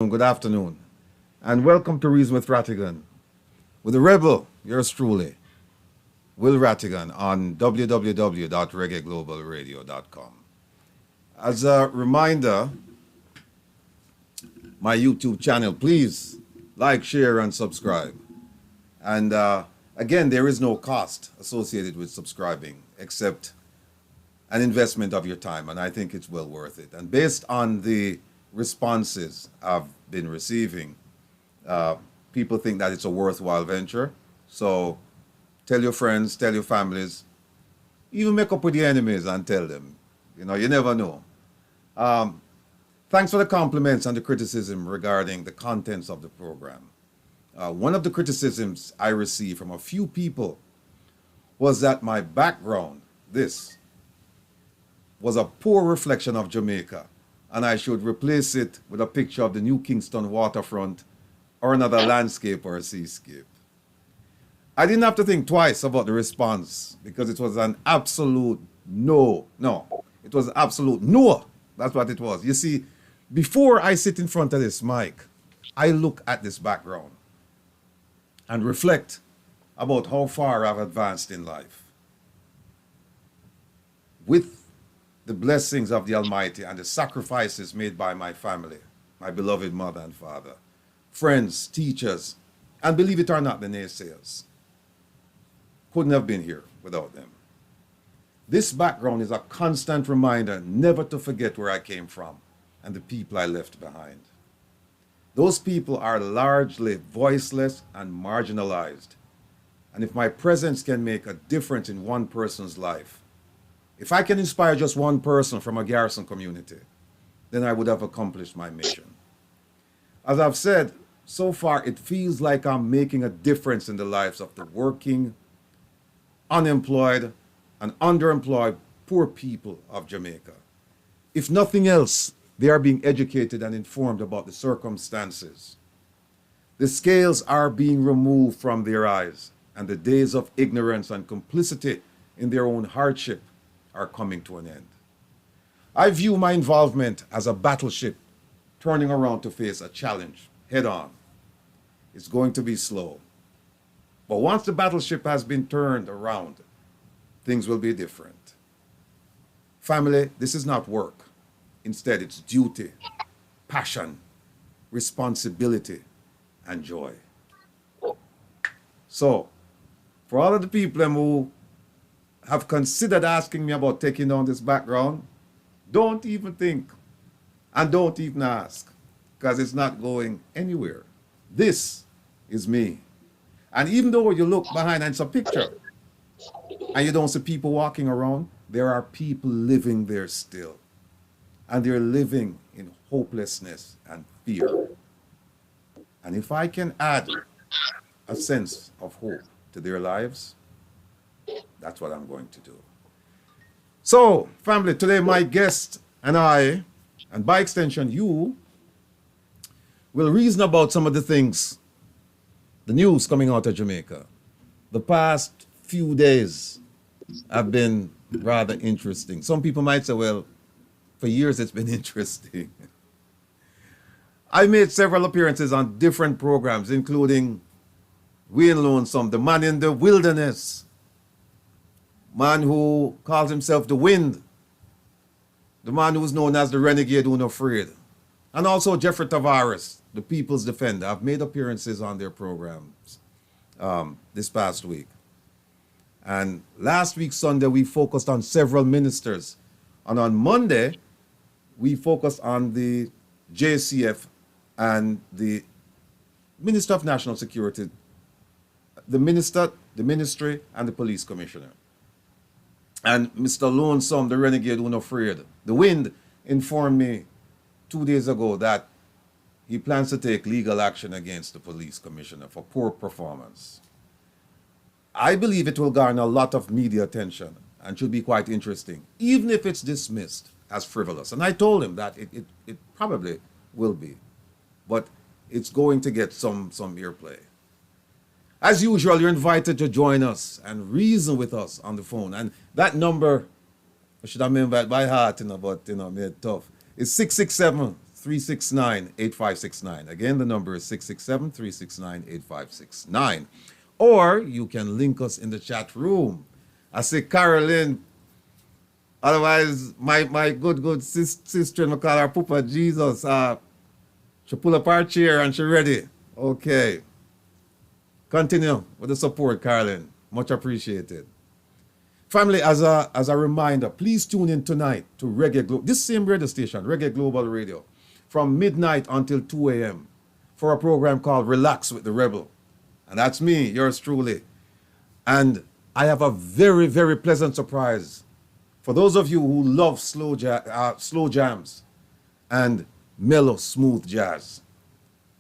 welcome, good afternoon, and welcome to Reason with Rattigan, with the rebel, yours truly, Will Rattigan, on www.reggaeglobalradio.com. As a reminder, my YouTube channel, please like, share, and subscribe. And again, there is no cost associated with subscribing except an investment of your time, and I think it's well worth it. And based on the responses I've been receiving, people think that it's a worthwhile venture. So tell your friends, tell your families, even make up with the enemies and tell them. You know, you never know. Thanks for the compliments and the criticism regarding the contents of the program. One of the criticisms I received from a few people was that my background, this, was a poor reflection of Jamaica, and I should replace it with a picture of the New Kingston waterfront or another landscape or a seascape. I didn't have to think twice about the response because it was an absolute no. No, it was absolute no. That's what it was. You see, before I sit in front of this mic, I look at this background and reflect about how far I've advanced in life. With the blessings of the Almighty and the sacrifices made by my family, my beloved mother and father, friends, teachers, and believe it or not, the naysayers. Couldn't have been here without them. This background is a constant reminder never to forget where I came from and the people I left behind. Those people are largely voiceless and marginalized. And if my presence can make a difference in one person's life, if I can inspire just one person from a garrison community, then I would have accomplished my mission. As I've said, so far it feels like I'm making a difference in the lives of the working, unemployed, and underemployed poor people of Jamaica. If nothing else, they are being educated and informed about the circumstances. The scales are being removed from their eyes, and the days of ignorance and complicity in their own hardship are coming to an end. I view my involvement as a battleship turning around to face a challenge head on. It's going to be slow. But once the battleship has been turned around, things will be different. Family, this is not work. Instead, it's duty, passion, responsibility, and joy. So, for all of the people who have considered asking me about taking down this background, don't even think and don't even ask, because it's not going anywhere. This is me. And even though you look behind and it's a picture and you don't see people walking around, there are people living there still. And they're living in hopelessness and fear. And if I can add a sense of hope to their lives, that's what I'm going to do. So, family, today my guest and I, and by extension you, will reason about some of the things, the news coming out of Jamaica. The past few days have been rather interesting. Some people might say, well, for years it's been interesting. I made several appearances on different programs, including Wayne Lonesome, the man in the wilderness, man who calls himself the Wind, the man who's known as the Renegade Unafraid, and also Jeffrey Tavares, the People's Defender. I've made appearances on their programs this past week. And last week, Sunday, we focused on several ministers. And on Monday, we focused on the JCF and the Minister of National Security, the ministry, and the police commissioner. And Mr. Lonesome, the Renegade Unafraid, the Wind, informed me 2 days ago that he plans to take legal action against the police commissioner for poor performance. I believe it will garner a lot of media attention and should be quite interesting, even if it's dismissed as frivolous. And I told him that it probably will be, but it's going to get some airplay. As usual, you're invited to join us and reason with us on the phone. And that number, I should have remembered by heart, but made tough. It's 667 667-369-8569. Again, the number is 667-369-8569. Or you can link us in the chat room. I say Carolyn. Otherwise, my good sister, I call her Papa Jesus. She pull up her chair and she ready. Okay. Continue with the support, Carolyn. Much appreciated. Family, as a reminder, please tune in tonight to Reggae Global, this same radio station, Reggae Global Radio, from midnight until 2 a.m. for a program called Relax with the Rebel. And that's me, yours truly. And I have a very, very pleasant surprise for those of you who love slow jams and mellow, smooth jazz.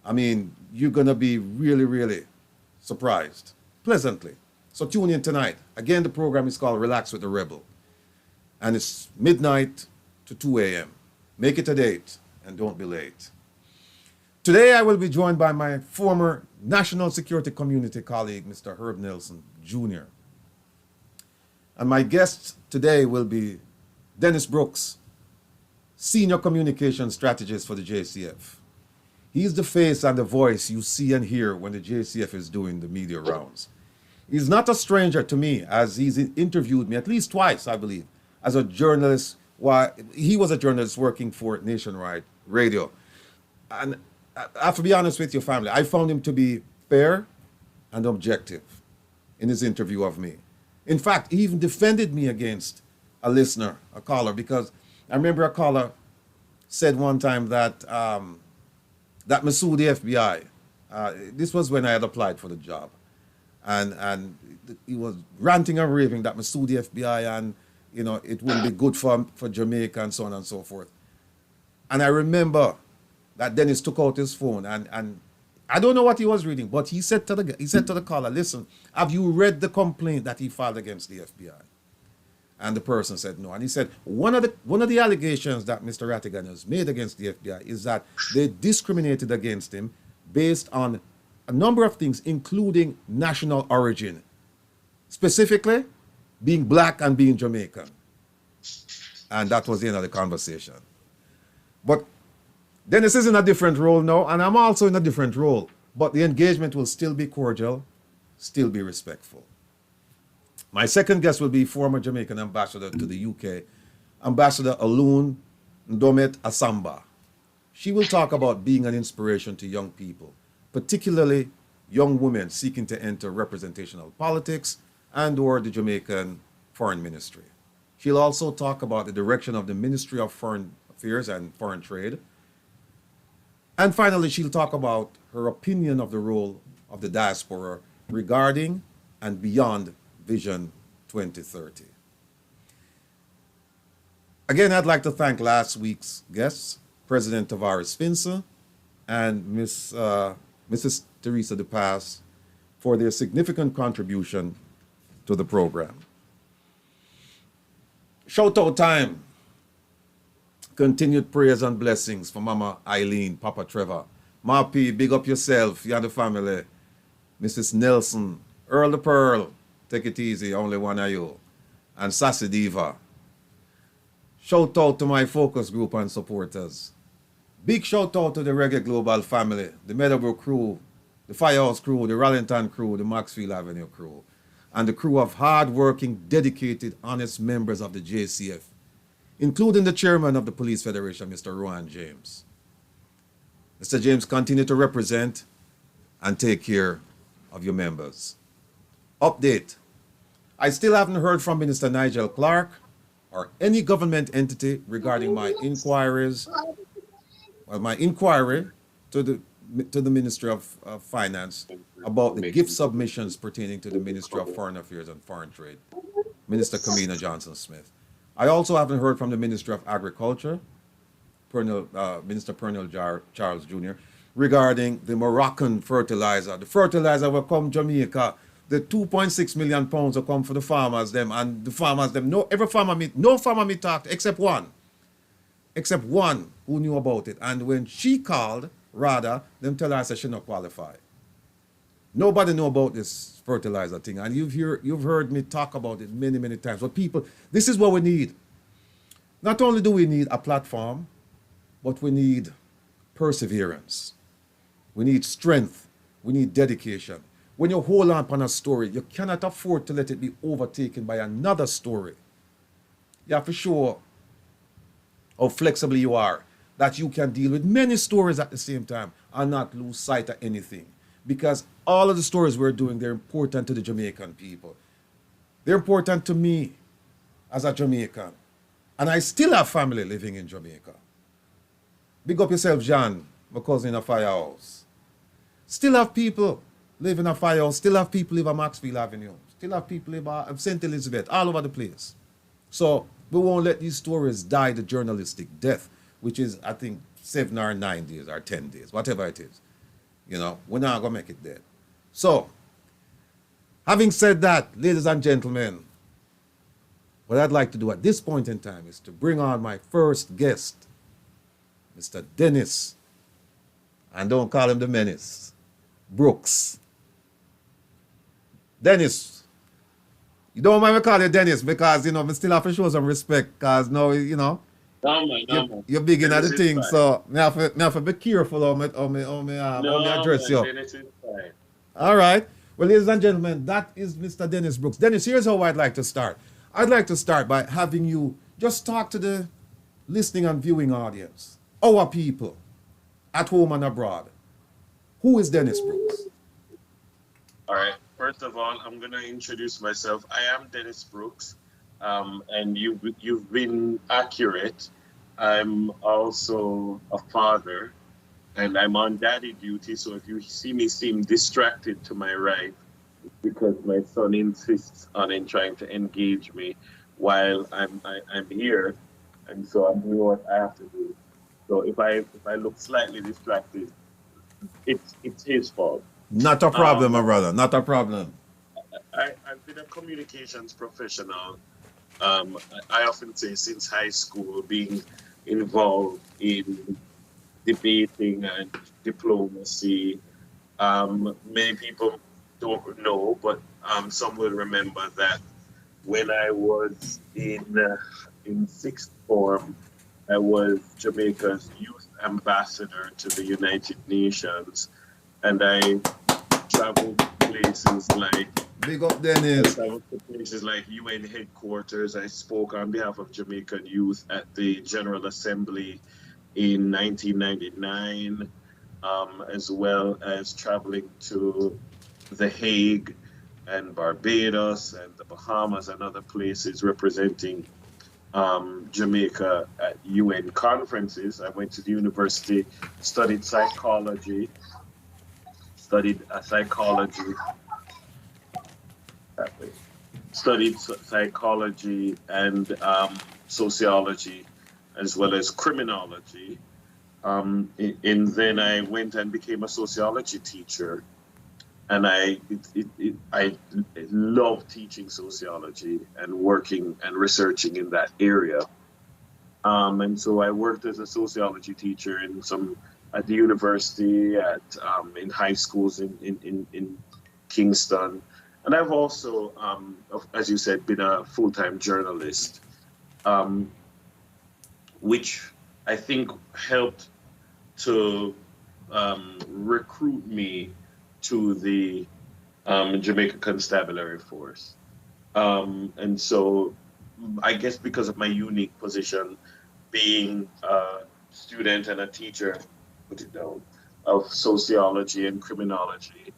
I mean, you're going to be really, really surprised, pleasantly. So tune in tonight. Again, the program is called Relax with the Rebel. And it's midnight to 2 a.m. Make it a date and don't be late. Today, I will be joined by my former National Security Community colleague, Mr. Herb Nelson, Jr. And my guest today will be Dennis Brooks, Senior Communication Strategist for the JCF. He's the face and the voice you see and hear when the JCF is doing the media rounds. He's not a stranger to me, as he's interviewed me at least twice, I believe, as a journalist. He was a journalist working for Nationwide Radio. And I have to be honest with your family, I found him to be fair and objective in his interview of me. In fact, he even defended me against a listener, a caller, because I remember a caller said one time that that Masood, the FBI, this was when I had applied for the job, and he was ranting and raving that Masood, the FBI, and you know it wouldn't be good for Jamaica and so on and so forth. And I remember that Dennis took out his phone and I don't know what he was reading, but he said to the caller, "Listen, have you read the complaint that he filed against the FBI?" And the person said no. And he said, one of the allegations that Mr. Rattigan has made against the FBI is that they discriminated against him based on a number of things, including national origin, specifically being black and being Jamaican. And that was the end of the conversation. But Dennis is in a different role now, and I'm also in a different role. But the engagement will still be cordial, still be respectful. My second guest will be former Jamaican ambassador to the UK, Ambassador Alun Ndomet Asamba. She will talk about being an inspiration to young people, particularly young women seeking to enter representational politics and or the Jamaican Foreign Ministry. She'll also talk about the direction of the Ministry of Foreign Affairs and Foreign Trade. And finally, she'll talk about her opinion of the role of the diaspora regarding and beyond Vision 2030. Again, I'd like to thank last week's guests, President Tavares Finsa and Mrs. Teresa De Paz, for their significant contribution to the program. Shout out time. Continued prayers and blessings for Mama Eileen, Papa Trevor. Ma P, big up yourself, you and the family. Mrs. Nelson, Earl the Pearl, take it easy, only one of you. And Sassy Diva. Shout out to my focus group and supporters. Big shout out to the Reggae Global family, the Meadowbrook crew, the Firehouse crew, the Rallington crew, the Maxfield Avenue crew, and the crew of hard-working, dedicated, honest members of the JCF, including the chairman of the Police Federation, Mr. Rowan James. Mr. James, continue to represent and take care of your members. Update. I still haven't heard from Minister Nigel Clark or any government entity regarding my inquiries, well, my inquiry to the Ministry of Finance about the gift submissions pertaining to the Ministry of Foreign Affairs and Foreign Trade, Minister Kamina Johnson-Smith. I also haven't heard from the Ministry of Agriculture, Minister Pernell Charles Jr., regarding the Moroccan fertilizer. The fertilizer will come Jamaica. The 2.6 million pounds will come for the farmers them, and the farmers them. No farmer me talked except one who knew about it. And when she called, rather, them tell her that she not qualify. Nobody know about this fertilizer thing, and you've heard me talk about it many times. But people, this is what we need. Not only do we need a platform, but we need perseverance. We need strength. We need dedication. When you hold on upon a story, you cannot afford to let it be overtaken by another story. You have to show how flexible you are, that you can deal with many stories at the same time and not lose sight of anything. Because all of the stories we're doing, they're important to the Jamaican people. They're important to me as a Jamaican. And I still have family living in Jamaica. Big up yourself, John, my cousin in a firehouse. Still have people live in a firehouse. Still have people live on Maxfield Avenue. Still have people live at St. Elizabeth, all over the place. So we won't let these stories die the journalistic death, which is, I think, 7 or 9 days or 10 days, whatever it is. You know, we're not going to make it dead. So, having said that, ladies and gentlemen, what I'd like to do at this point in time is to bring on my first guest, Mr. Dennis, and don't call him the Menace, Brooks. Dennis, you don't mind me call you Dennis because, you know, we still have to show some respect because now, you know, you're big in the thing, so I have to be careful how me address you. Dennis is fine. All right. Well, ladies and gentlemen, that is Mr. Dennis Brooks. Dennis, here's how I'd like to start. I'd like to start by having you just talk to the listening and viewing audience, our people, at home and abroad. Who is Dennis Brooks? All right. First of all, I'm gonna introduce myself. I am Dennis Brooks, and you've been accurate. I'm also a father, and I'm on daddy duty. So if you see me seem distracted to my right, it's because my son insists on trying to engage me while I'm here, and so I'm doing what I have to do. So if I look slightly distracted, it's his fault. Not a problem, Um, my brother. Not a problem. I've been a communications professional. I often say since high school, being involved in debating and diplomacy. Many people don't know, but some will remember that when I was in sixth form, I was Jamaica's youth ambassador to the United Nations, and I traveled to places like Big up, I Dennis. traveled to places like UN headquarters. I spoke on behalf of Jamaican youth at the General Assembly in 1999, as well as traveling to The Hague and Barbados and the Bahamas and other places representing Jamaica at UN conferences. I went to the university, studied psychology, studied psychology that way. Studied psychology and sociology, as well as criminology. And then I went and became a sociology teacher, and I love teaching sociology and working and researching in that area. And so I worked as a sociology teacher in some at the university, at in high schools in Kingston. And I've also, as you said, been a full-time journalist, um, which I think helped to recruit me to the Jamaica Constabulary Force. And so I guess because of my unique position, being a student and a teacher, put it down, of sociology and criminology,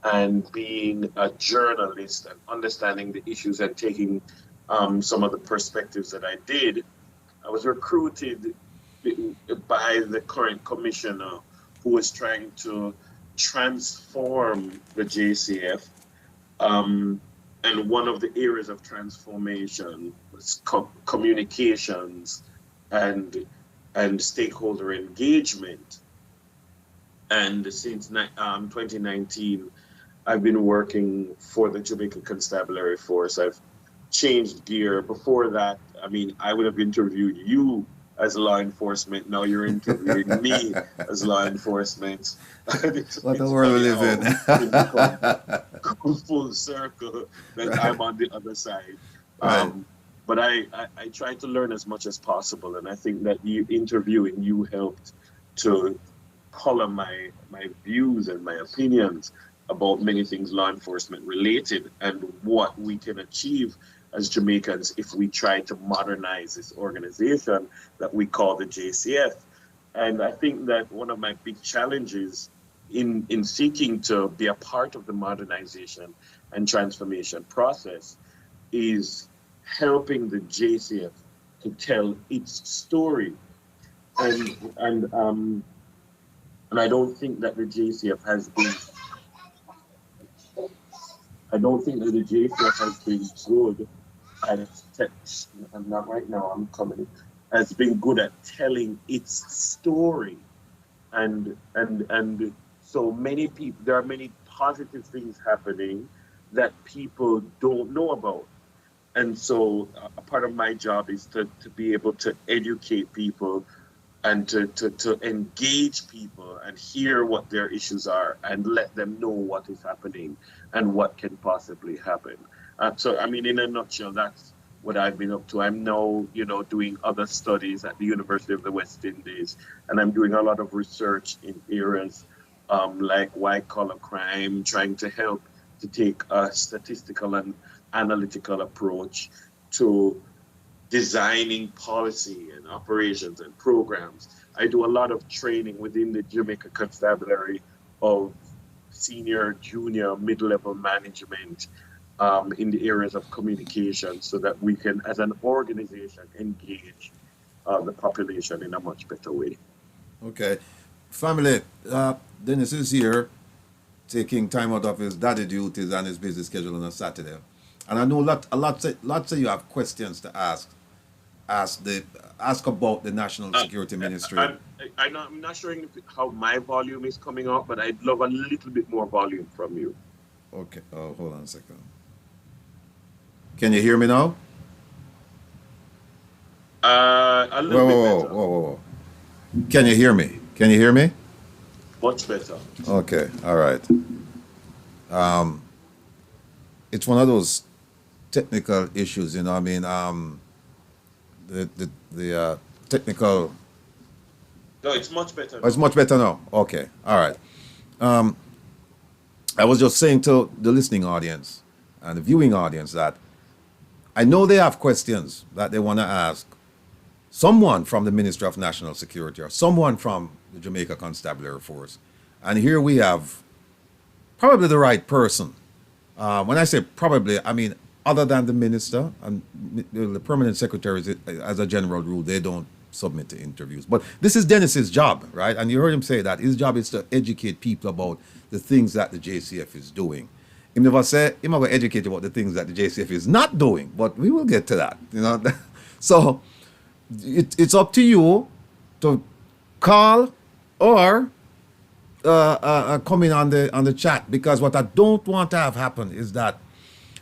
and being a journalist and understanding the issues and taking some of the perspectives that I did, I was recruited by the current commissioner who was trying to transform the JCF. And one of the areas of transformation was communications and stakeholder engagement. And since 2019, I've been working for the Jamaican Constabulary Force. I've changed gear. Before that, I mean, I would have interviewed you as law enforcement. Now you're interviewing me as law enforcement. What a It's world we funny live how it in. come full circle that Right. I'm on the other side. Right. But I try to learn as much as possible. And I think that you interviewing you helped to color my views and my opinions about many things law enforcement related and what we can achieve as Jamaicans if we try to modernize this organization that we call the JCF. And I think that one of my big challenges in seeking to be a part of the modernization and transformation process is helping the JCF to tell its story. And I don't think that the JCF has been I don't think that the JCF has been good at I'm not right now, I'm coming. Has been good at telling its story. And so many people, there are many positive things happening that people don't know about. And so a part of my job is to be able to educate people and to engage people and hear what their issues are and let them know what is happening and what can possibly happen. So, I mean, in a nutshell, that's what I've been up to. I'm now, doing other studies at the University of the West Indies, and I'm doing a lot of research in areas like white collar crime, trying to help to take a statistical and analytical approach to designing policy and operations and programs. I do a lot of training within the Jamaica Constabulary of senior, junior, mid-level management in the areas of communication so that we can, as an organization, engage the population in a much better way. Okay. Family, Dennis is here taking time out of his daddy duties and his busy schedule on a Saturday. And I know lots of you have questions to ask about the National Security Ministry. I'm not sure how my volume is coming up, but I'd love a little bit more volume from you. Okay. Oh, hold on a second. Can you hear me now? A little bit better. Whoa. Can you hear me? Can you hear me? Much better. Okay. All right. It's one of those technical issues, I mean, the technical. No, it's much better. Oh, it's much better now. Okay. All right. I was just saying to the listening audience and the viewing audience that I know they have questions that they want to ask someone from the Ministry of National Security or someone from the Jamaica Constabulary Force. And here we have probably the right person. When I say probably, I mean other than the minister and the permanent secretaries, as a general rule, they don't submit to interviews. But this is Dennis's job, right? And you heard him say that his job is to educate people about the things that the JCF is doing. He never say he might educate about the things that the JCF is not doing, but we will get to that. So it's up to you to call or come in on the chat, because what I don't want to have happen is that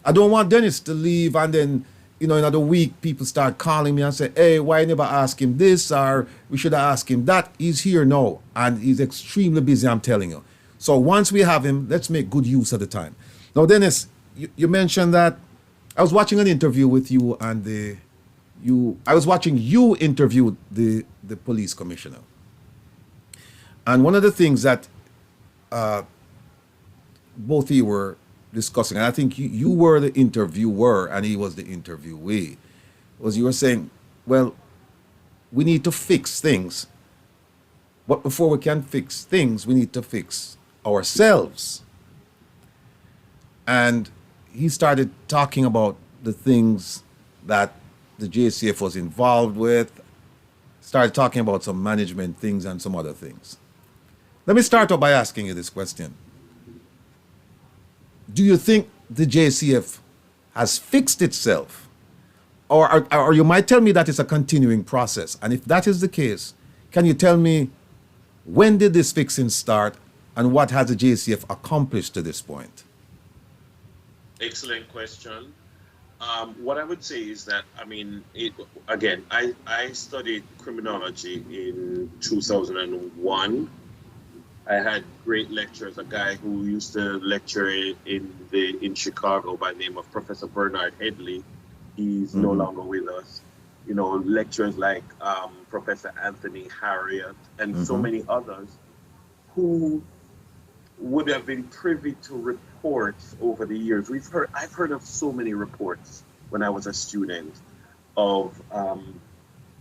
I don't want Dennis to leave and then in another week people start calling me and say, hey, why you never ask him this, or we should have asked him that. He's here now and he's extremely busy, I'm telling you. So once we have him, let's make good use of the time. Now, Dennis, you mentioned that I was watching an interview with you and I was watching you interview the police commissioner. And one of the things that both of you were discussing, and I think you were the interviewer and he was the interviewee, was you were saying, well, we need to fix things. But before we can fix things, we need to fix ourselves. And he started talking about the things that the JCF was involved with, started talking about some management things and some other things. Let me start off by asking you this question. Do you think the JCF has fixed itself? Or you might tell me that it's a continuing process. And if that is the case, can you tell me when did this fixing start and what has the JCF accomplished to this point? Excellent question. What I would say is that, I studied criminology in 2001. I had great lecturers, a guy who used to lecture in Chicago by the name of Professor Bernard Headley. He's no longer with us. Lecturers like Professor Anthony Harriott and so many others who would have been privy to reports over the years. I've heard of so many reports when I was a student of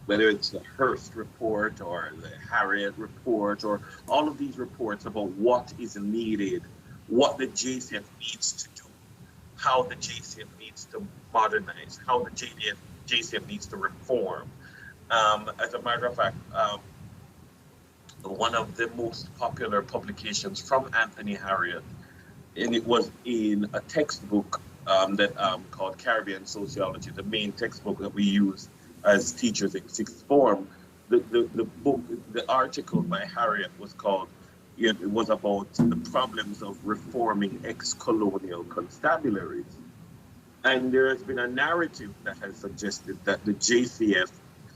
whether it's the Hearst report or the Harriet report or all of these reports about what is needed, what the JCF needs to do, how the JCF needs to modernize, how the JCF needs to reform. As a matter of fact, one of the most popular publications from Anthony Harriet, and it was in a textbook that called Caribbean Sociology, the main textbook that we use as teachers in sixth form. The book, the article by Harriet was called, it was about the problems of reforming ex-colonial constabularies. And there has been a narrative that has suggested that the JCF,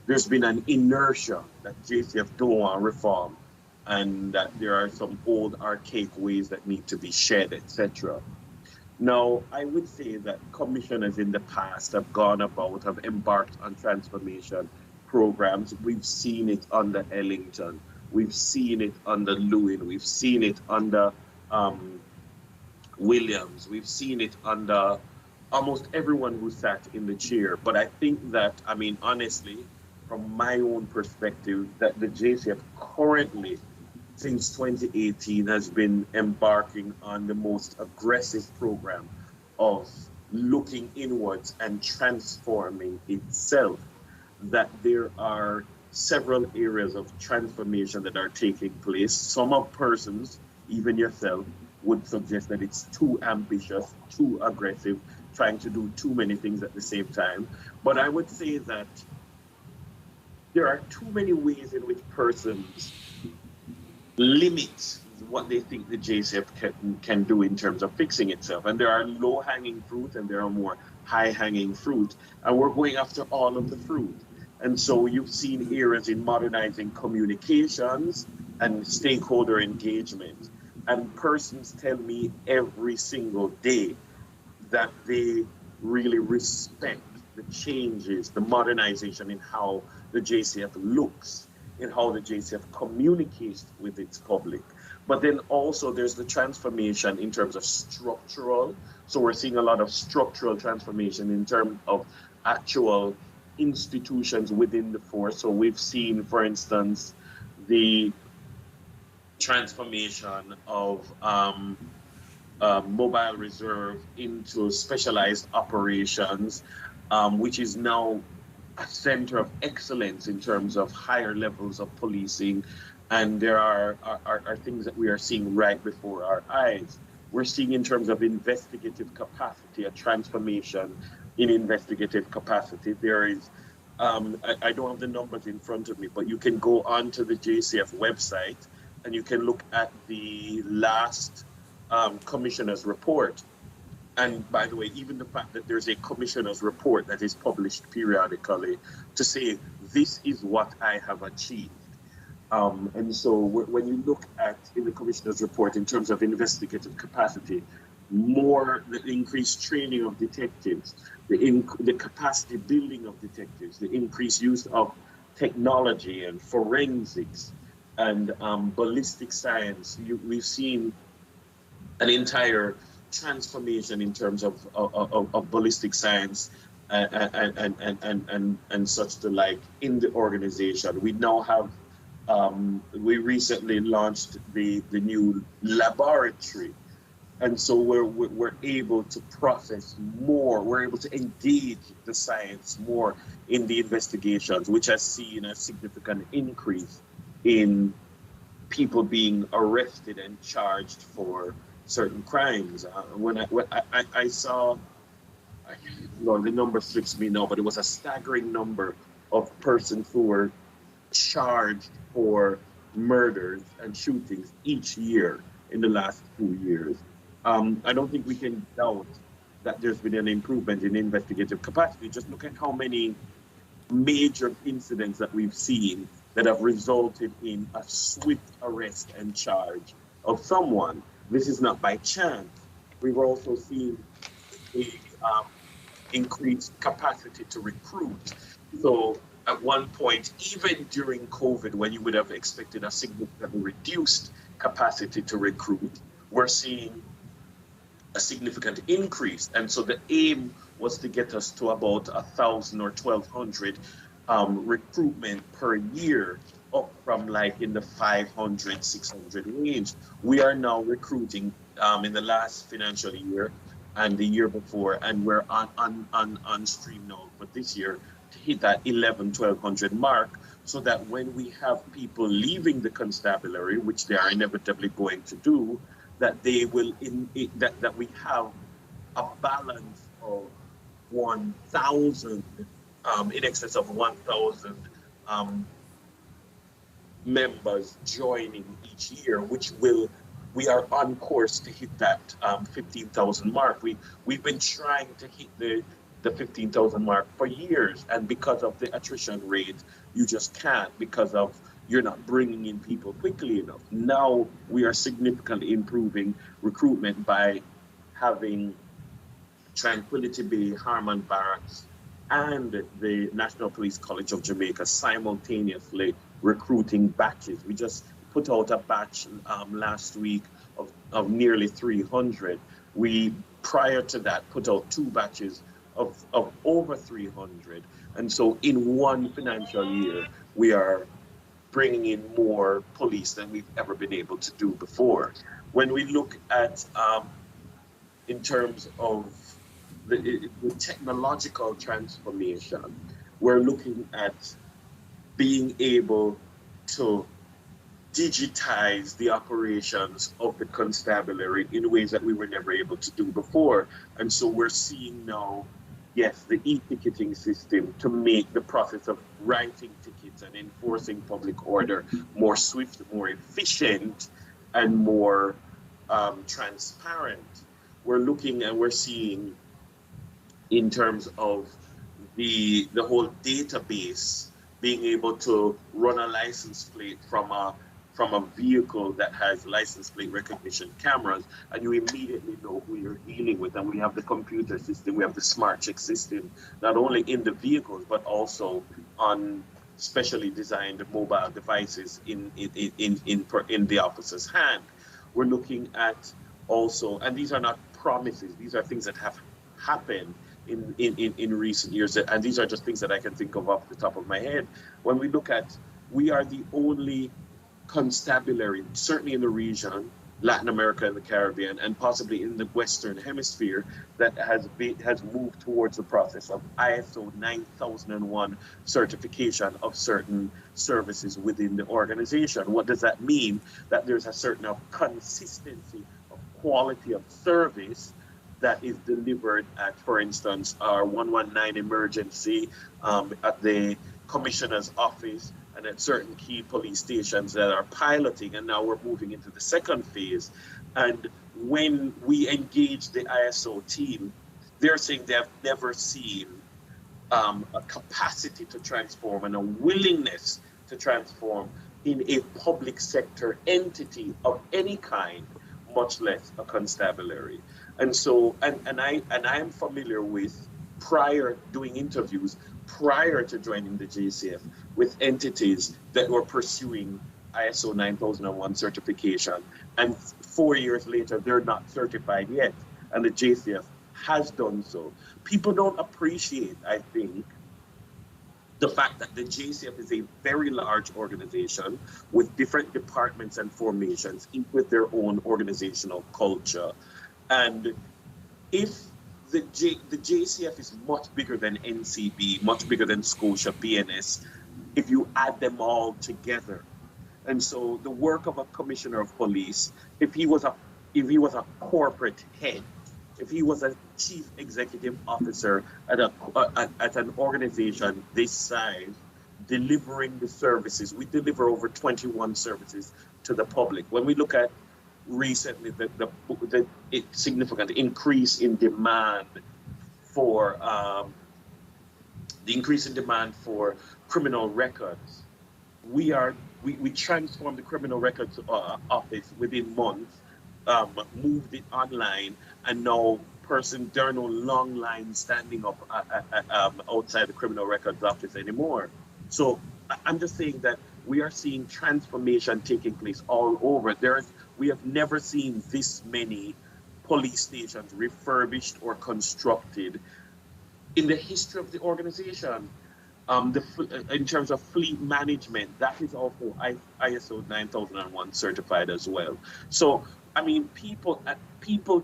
there's been an inertia that JCF don't want reform and that there are some old archaic ways that need to be shed, etc. Now, I would say that commissioners in the past have gone about, have embarked on transformation programs. We've seen it under Ellington. We've seen it under Lewin. We've seen it under Williams. We've seen it under almost everyone who sat in the chair. But I think that, I mean, honestly, from my own perspective, that the JCF currently, since 2018, has been embarking on the most aggressive program of looking inwards and transforming itself. That there are several areas of transformation that are taking place. Some of persons, even yourself, would suggest that it's too ambitious, too aggressive, trying to do too many things at the same time. But I would say that there are too many ways in which persons limit what they think the JCF can do in terms of fixing itself. And there are low-hanging fruit and there are more high-hanging fruit. And we're going after all of the fruit. And so you've seen areas in modernizing communications and stakeholder engagement. And persons tell me every single day that they really respect the changes, the modernization in how the JCF looks, in how the JCF communicates with its public. But then also there's the transformation in terms of structural. So we're seeing a lot of structural transformation in terms of actual institutions within the force. So we've seen, for instance, the transformation of mobile reserve into specialized operations, which is now a center of excellence in terms of higher levels of policing. And there are things that we are seeing right before our eyes. We're seeing in terms of investigative capacity, a transformation in investigative capacity. There is, I don't have the numbers in front of me, but you can go onto the JCF website and you can look at the last commissioner's report. And by the way, even the fact that there's a commissioner's report that is published periodically to say, this is what I have achieved. And so when you look at in the commissioner's report in terms of investigative capacity, the increased training of detectives, the capacity building of detectives, the increased use of technology and forensics and ballistic science, we've seen an entire transformation in terms of ballistic science and such the like in the organization. We now have we recently launched the new laboratory, and so we're able to process more. We're able to engage the science more in the investigations, which has seen a significant increase in people being arrested and charged for certain crimes. When I saw, the number slips me now, but it was a staggering number of persons who were charged for murders and shootings each year in the last 2 years. I don't think we can doubt that there's been an improvement in investigative capacity. Just look at how many major incidents that we've seen that have resulted in a swift arrest and charge of someone. This is not by chance. We've also seen a increased capacity to recruit. So at one point, even during COVID, when you would have expected a significantly reduced capacity to recruit. We're seeing a significant increase. And so the aim was to get us to about 1,000 or 1,200 recruitment per year, up from like in the 500, 600 range. We are now recruiting in the last financial year and the year before, and we're on stream now for this year to hit that 11, 1,200 mark, so that when we have people leaving the constabulary, which they are inevitably going to do, that they will that we have a balance of 1,000, in excess of 1,000 members joining each year, which will, we are on course to hit that 15,000 mark. We've been trying to hit the 15,000 mark for years, and because of the attrition rate, you just can't, because of you're not bringing in people quickly enough. Now we are significantly improving recruitment by having Tranquility Bay, Harmon Barracks, and the National Police College of Jamaica simultaneously recruiting batches. We just put out a batch last week of nearly 300. We, prior to that, put out 2 batches of over 300. And so in one financial year, we are bringing in more police than we've ever been able to do before. When we look at, in terms of the technological transformation, we're looking at being able to digitize the operations of the constabulary in ways that we were never able to do before. And so we're seeing now, yes, the e-ticketing system to make the process of writing tickets and enforcing public order more swift, more efficient, and more transparent. We're looking and we're seeing, in terms of the whole database, being able to run a license plate from a vehicle that has license plate recognition cameras, and you immediately know who you're dealing with. And we have the computer system, we have the smart check system, not only in the vehicles, but also on specially designed mobile devices in the officer's hand. We're looking at also, and these are not promises, these are things that have happened in recent years, and these are just things that I can think of off the top of my head. When we look at, we are the only constabulary, certainly in the region, Latin America and the Caribbean, and possibly in the Western Hemisphere, that has moved towards the process of ISO 9001 certification of certain services within the organization. What does that mean? That there's a certain consistency of quality of service that is delivered at, for instance, our 119 emergency, at the commissioner's office, and at certain key police stations that are piloting, and now we're moving into the second phase. And when we engage the ISO team, they're saying they have never seen a capacity to transform and a willingness to transform in a public sector entity of any kind, much less a constabulary. And so, and I am familiar with, prior doing interviews, prior to joining the JCF, with entities that were pursuing ISO 9001 certification, and 4 years later, they're not certified yet, and the JCF has done so. People don't appreciate, I think, the fact that the JCF is a very large organization with different departments and formations, each with their own organizational culture. And if the JCF is much bigger than NCB, much bigger than Scotia BNS, if you add them all together. And so the work of a commissioner of police, if he was a corporate head, if he was a chief executive officer at an organization this size, delivering the services, we deliver over 21 services to the public. When we look at recently the significant increase in demand for criminal records, we transformed the criminal records office within months, moved it online, and now there are no long lines standing up outside the criminal records office anymore. So I'm just saying that we are seeing transformation taking place all over. We have never seen this many police stations refurbished or constructed in the history of the organization. In terms of fleet management, that is also ISO 9001 certified as well. So, I mean, people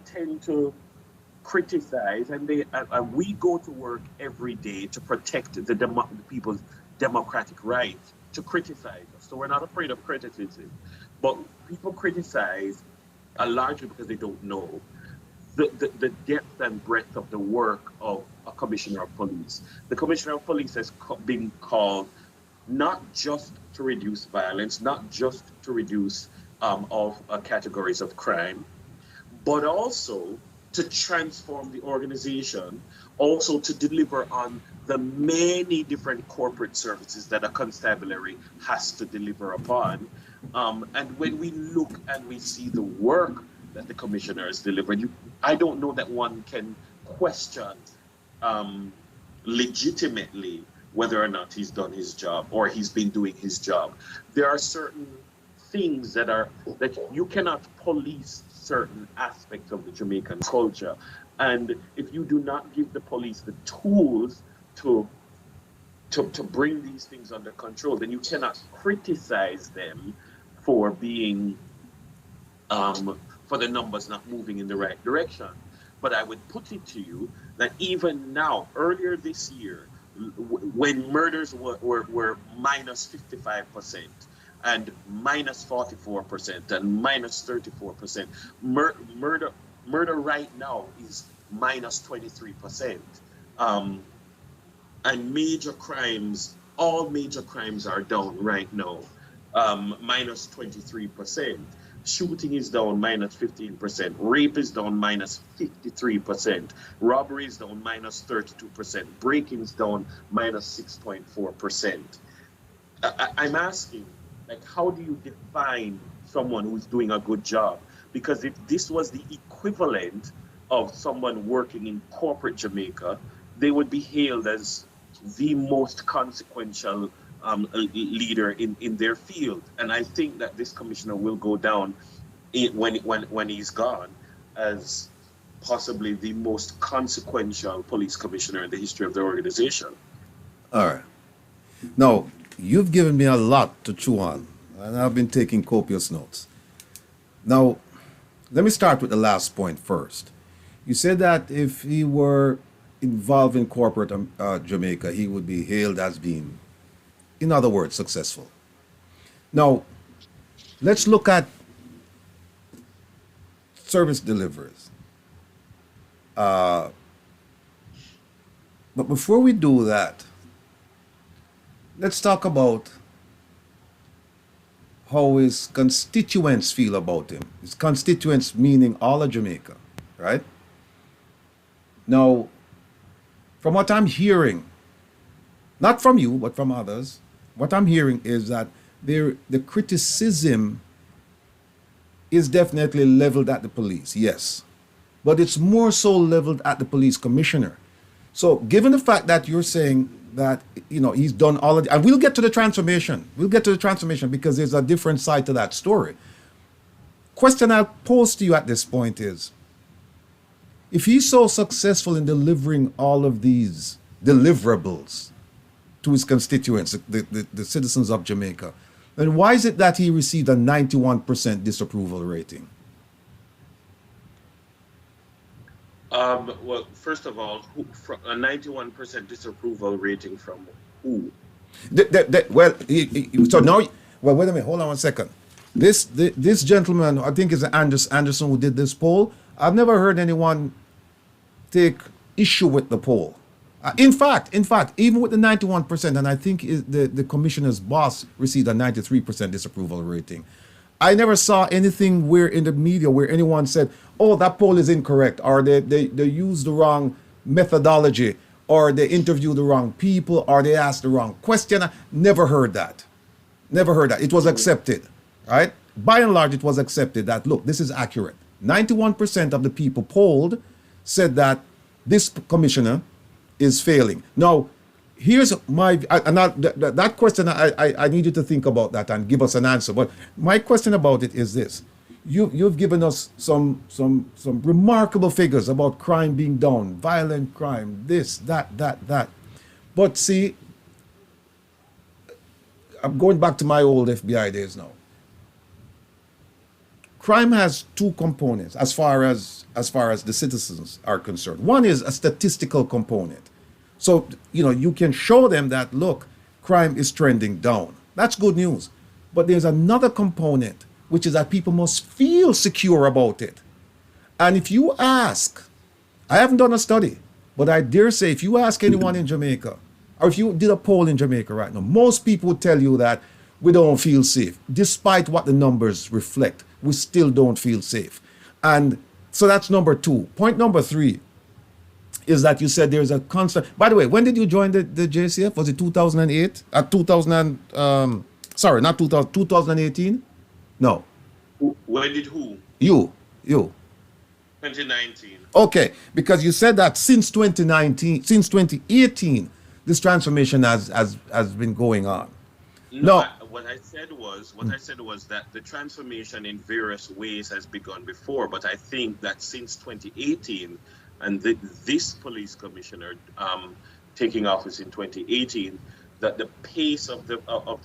tend to criticize, and we go to work every day to protect the people's democratic rights to criticize us. So we're not afraid of criticism, but people criticize largely because they don't know the depth and breadth of the work of a commissioner of police. The commissioner of police has been called not just to reduce violence, not just to reduce all categories of crime, but also to transform the organization, also to deliver on the many different corporate services that a constabulary has to deliver upon. And when we look and we see the work that the commissioner has delivered, I don't know that one can question legitimately whether or not he's done his job or he's been doing his job. There are certain things that you cannot police certain aspects of the Jamaican culture. And if you do not give the police the tools to bring these things under control, then you cannot criticize them for being for the numbers not moving in the right direction. But I would put it to you that even now, earlier this year, when murders were minus 55%, and minus 44% and minus 34%. Murder right now is minus 23%. And major crimes, all major crimes are down right now, minus 23%. Shooting is down minus 15%. Rape is down minus 53%. Robbery is down minus 32%. Break-in is down minus 6.4%. I'm asking, like, how do you define someone who's doing a good job? Because if this was the equivalent of someone working in corporate Jamaica, they would be hailed as the most consequential leader in their field. And I think that this commissioner will go down when he's gone as possibly the most consequential police commissioner in the history of the organization. All right. Now, you've given me a lot to chew on, and I've been taking copious notes. Now, let me start with the last point first. You said that if he were involved in corporate Jamaica, he would be hailed as being, in other words, successful. Now, let's look at service deliverers. But before we do that, let's talk about how his constituents feel about him. His constituents meaning all of Jamaica, right? Now, from what I'm hearing, not from you, but from others, what I'm hearing is that the criticism is definitely leveled at the police, yes. But it's more so leveled at the police commissioner. So given the fact that you're saying that, you know, he's done all of and we'll get to the transformation. We'll get to the transformation because there's a different side to that story. Question I'll pose to you at this point is, if he's so successful in delivering all of these deliverables to his constituents, the citizens of Jamaica, then why is it that he received a 91% disapproval rating? Well, first of all, a 91% disapproval rating from who? So now, well, wait a minute, hold on one second. This gentleman, I think is Anderson who did this poll. I've never heard anyone take issue with the poll. In fact, even with the 91%, and I think the commissioner's boss received a 93% disapproval rating. I never saw anything where in the media where anyone said, oh, that poll is incorrect, or they used the wrong methodology, or they interviewed the wrong people, or they asked the wrong question. I never heard that. Never heard that. It was accepted, right? By and large, it was accepted that, look, this is accurate. 91% of the people polled said that this commissioner is failing. Now, here's my and that question. I need you to think about that and give us an answer. But my question about it is this: you've given us some remarkable figures about crime being down, violent crime, this, that. But see, I'm going back to my old FBI days now. Crime has two components as far as the citizens are concerned. One is a statistical component. So, you can show them that, look, crime is trending down. That's good news. But there's another component, which is that people must feel secure about it. And if you ask, I haven't done a study, but I dare say if you ask anyone in Jamaica, or if you did a poll in Jamaica right now, most people would tell you that we don't feel safe. Despite what the numbers reflect, we still don't feel safe. And so that's number two. Point number three is that you said there's a constant. By the way, when did you join the JCF? Was it 2008? 2018? No. When did who? You. 2019. Okay, because you said that since 2018, this transformation has been going on. No. What I said was that the transformation in various ways has begun before, but I think that since 2018 and this police commissioner taking office in 2018, that the pace of the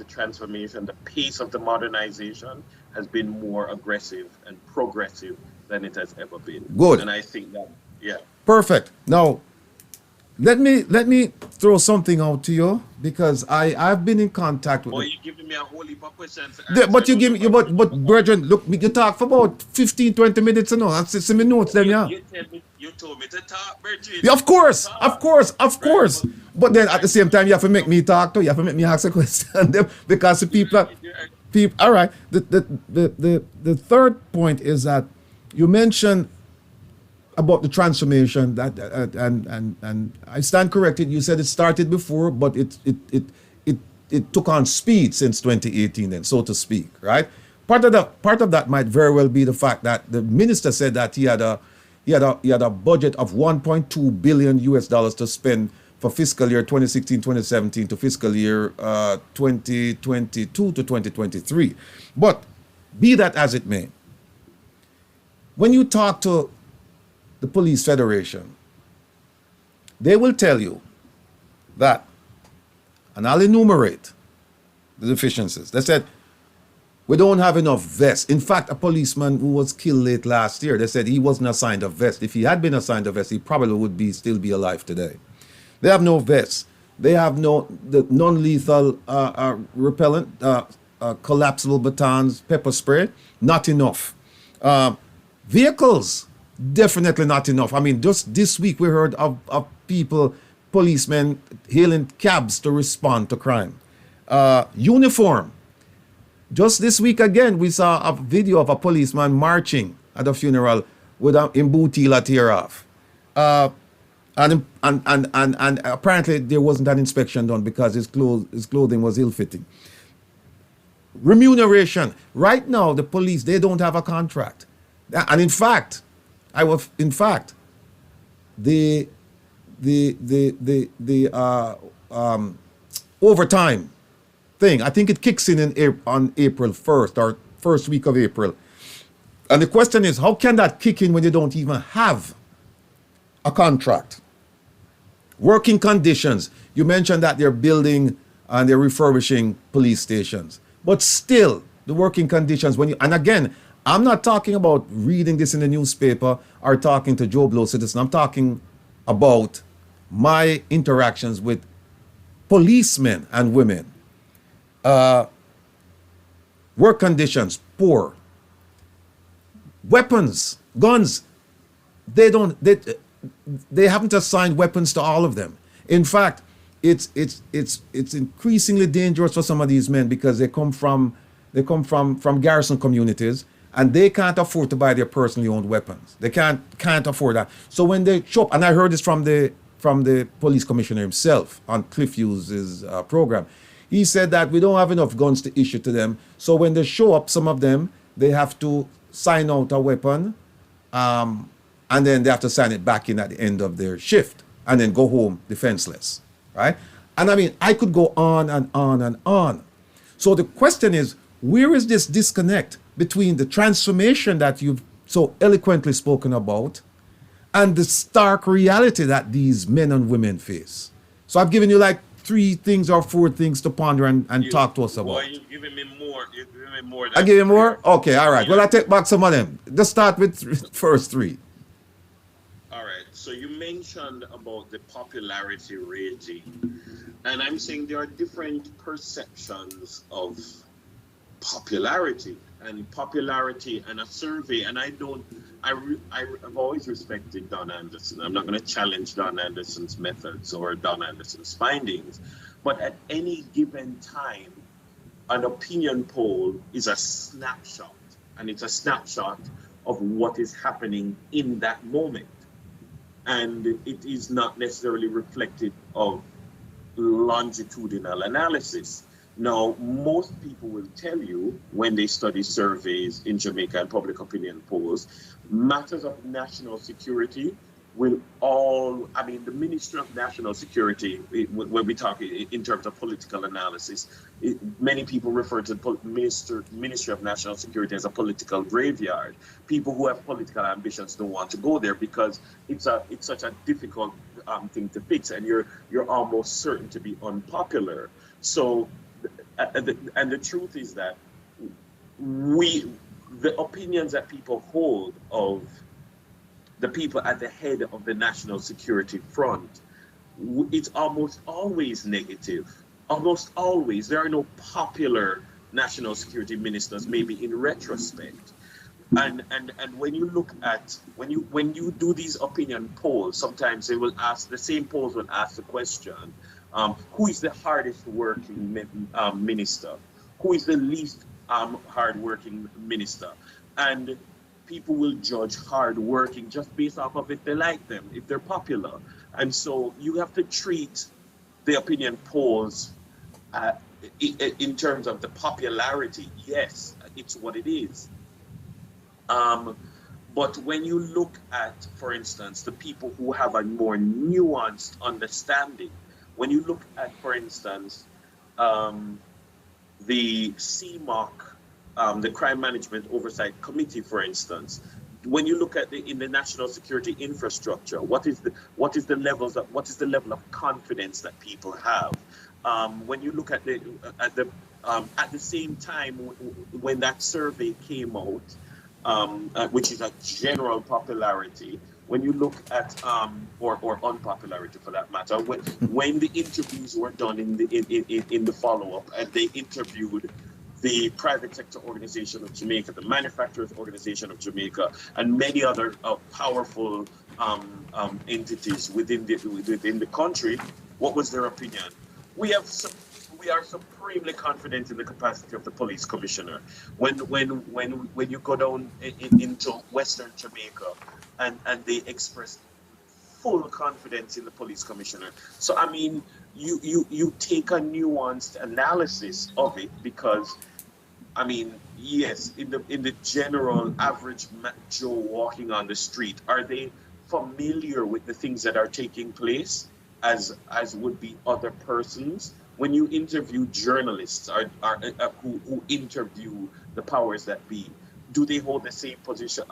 transformation, the pace of the modernization has been more aggressive and progressive than it has ever been. Good. And I think that, yeah. Perfect. Now, let me throw something out to you because I've been in contact with. Boy, you're giving me a whole heap of questions. But you give me, but brethren, look, you talk for about 15, 20 minutes, I've seen my notes then, yeah. You told me to talk, brethren. Yeah, of course. But then at the same time, you have to make me talk too. You have to make me ask a question because the people. All right. The third point is that you mentioned about the transformation that and I stand corrected. You said it started before, but it took on speed since 2018, then, so to speak, right? Part of that might very well be the fact that the minister said that he had a budget of 1.2 billion US dollars to spend for fiscal year 2016-2017 to fiscal year 2022 to 2023. But be that as it may, when you talk to the Police Federation, they will tell you that, and I'll enumerate the deficiencies. They said, we don't have enough vests. In fact, a policeman who was killed late last year, they said he wasn't assigned a vest. If he had been assigned a vest, he probably would still be alive today. They have no vests. They have the non-lethal repellent, collapsible batons, pepper spray, not enough. Vehicles, definitely not enough. I mean, just this week we heard of people, policemen hailing cabs to respond to crime. Uniform. Just this week again, we saw a video of a policeman marching at a funeral with an imbutila tear off. And apparently there wasn't an inspection done because his clothing was ill-fitting. Remuneration. Right now, the police, they don't have a contract. And in fact, the overtime thing, I think it kicks in on April 1st or first week of April. And the question is, how can that kick in when you don't even have a contract? Working conditions. You mentioned that they're building and they're refurbishing police stations. But still, the working conditions, and again, I'm not talking about reading this in the newspaper or talking to Joe Blow citizen. I'm talking about my interactions with policemen and women. Work conditions, poor. Weapons, guns, they haven't assigned weapons to all of them. In fact, it's increasingly dangerous for some of these men because they come from garrison communities and they can't afford to buy their personally owned weapons. They can't afford that. So when they show up, and I heard this from the police commissioner himself on Cliff Hughes' program, he said that we don't have enough guns to issue to them. So when they show up, some of them, they have to sign out a weapon, and then they have to sign it back in at the end of their shift, and then go home defenseless, right? And I mean, I could go on and on and on. So the question is, where is this disconnect between the transformation that you've so eloquently spoken about and the stark reality that these men and women face? So I've given you like 3 things or 4 things to ponder and talk to us Boy, about. you're giving me more. You're giving me more I than give you three more? or four. Okay, all right. Well, Yeah. I take back some of them. Let's start with first 3. All right. So you mentioned about the popularity rating, and I'm saying there are different perceptions of popularity and a survey. And I don't. I've always respected Don Anderson. I'm not going to challenge Don Anderson's methods or Don Anderson's findings, but at any given time, an opinion poll is a snapshot, and it's a snapshot of what is happening in that moment, and it is not necessarily reflective of longitudinal analysis. Now, most people will tell you when they study surveys in Jamaica and public opinion polls, matters of national security will all, I mean, the Ministry of National Security, when we talk in terms of political analysis, many people refer to the Ministry of National Security as a political graveyard. People who have political ambitions don't want to go there because it's such a difficult thing to fix, and you're almost certain to be unpopular. So, and the truth is that the opinions that people hold of the people at the head of the national security front, it's almost always negative. Almost always. There are no popular national security ministers, maybe in retrospect. And when you look at when you do these opinion polls, sometimes they will ask, the same polls will ask the question, who is the hardest working minister? Who is the least hard working minister? And people will judge hard working just based off of if they like them, if they're popular. And so you have to treat the opinion polls in terms of the popularity. Yes, it's what it is. But when you look at, for instance, the people who have a more nuanced understanding, when you look at, for instance, the CMOC, the Crime Management Oversight Committee, for instance, when you look at in the national security infrastructure, what is the level of confidence that people have? When you look at the same time when that survey came out, which is a general popularity. When you look at or unpopularity for that matter, when the interviews were done in the follow up, and they interviewed the private sector organization of Jamaica, the manufacturers organization of Jamaica, and many other powerful entities within the country, what was their opinion? We have some. We are supremely confident in the capacity of the police commissioner. When you go down into Western Jamaica, and they express full confidence in the police commissioner. So I mean, you take a nuanced analysis of it, because I mean, yes, in the general average Joe walking on the street, are they familiar with the things that are taking place as would be other persons? When you interview journalists who interview the powers that be, do they hold the same position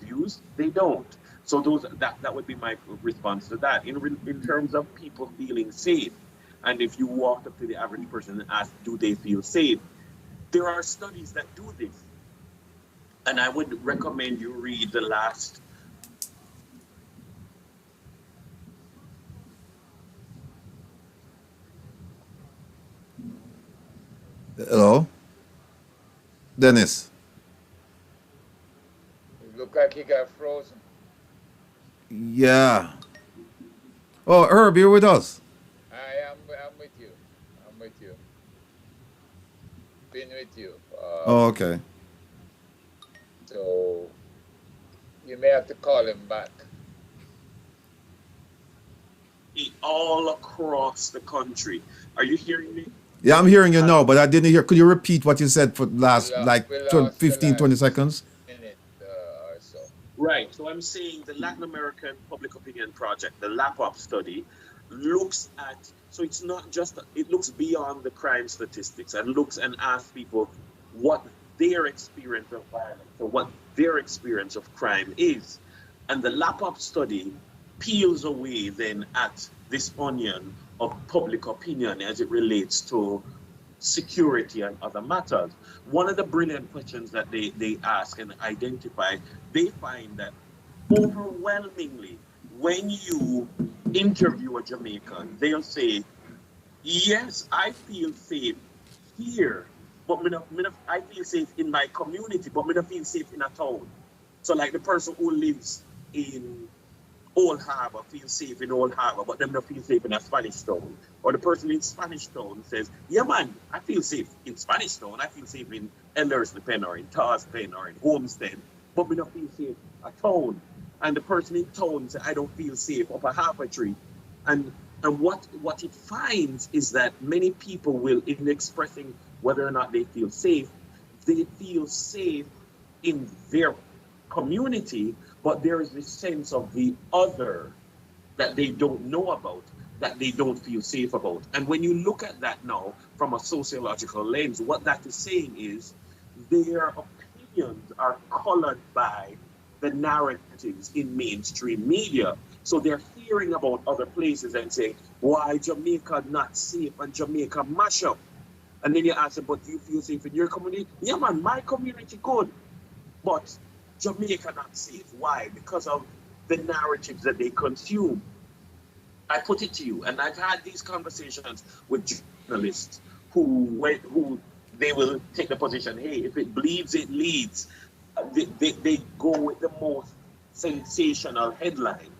views? They don't. So that would be my response to that. In terms of people feeling safe, and if you walked up to the average person and asked, do they feel safe? There are studies that do this, and I would recommend you read the last. Hello? Dennis. It looked like he got frozen. Yeah. Oh, Herb, you're with us. I'm with you. I'm with you. Been with you. Oh, okay. So you may have to call him back. All across the country. Are you hearing me? Yeah, I'm hearing you now, but I didn't hear. Could you repeat what you said for last, like, We lost 15, 20 seconds? minute or so. Right. So I'm saying the Latin American Public Opinion Project, the LAPOP study, looks at, so it's not just, it looks beyond the crime statistics and looks and asks people what their experience of violence or what their experience of crime is. And the lap-up study peels away then at this onion of public opinion as it relates to security and other matters. One of the brilliant questions that they ask and identify, they find that overwhelmingly, when you interview a Jamaican, they'll say, yes, I feel safe here, but I feel safe in my community, but I don't feel safe in a town. So like the person who lives in Old Harbor feels safe in Old Harbor, but them not feel safe in a Spanish town. Or the person in Spanish town says, yeah man, I feel safe in Spanish town, I feel safe in Ellerslie Pen or in Tars Pen or in Homestead, but we don't feel safe at town. And the person in town says, I don't feel safe up a half a tree. And what it finds is that many people will, in expressing whether or not they feel safe in their community, but there is this sense of the other that they don't know about, that they don't feel safe about. And when you look at that now from a sociological lens, what that is saying is their opinions are colored by the narratives in mainstream media. So they're hearing about other places and saying, why Jamaica not safe and Jamaica mash up? And then you ask them, but do you feel safe in your community? Yeah man, my community good. But Jamaica not safe. Why? Because of the narratives that they consume. I put it to you, and I've had these conversations with journalists who they will take the position, hey, if it bleeds, it leads. They go with the most sensational headline.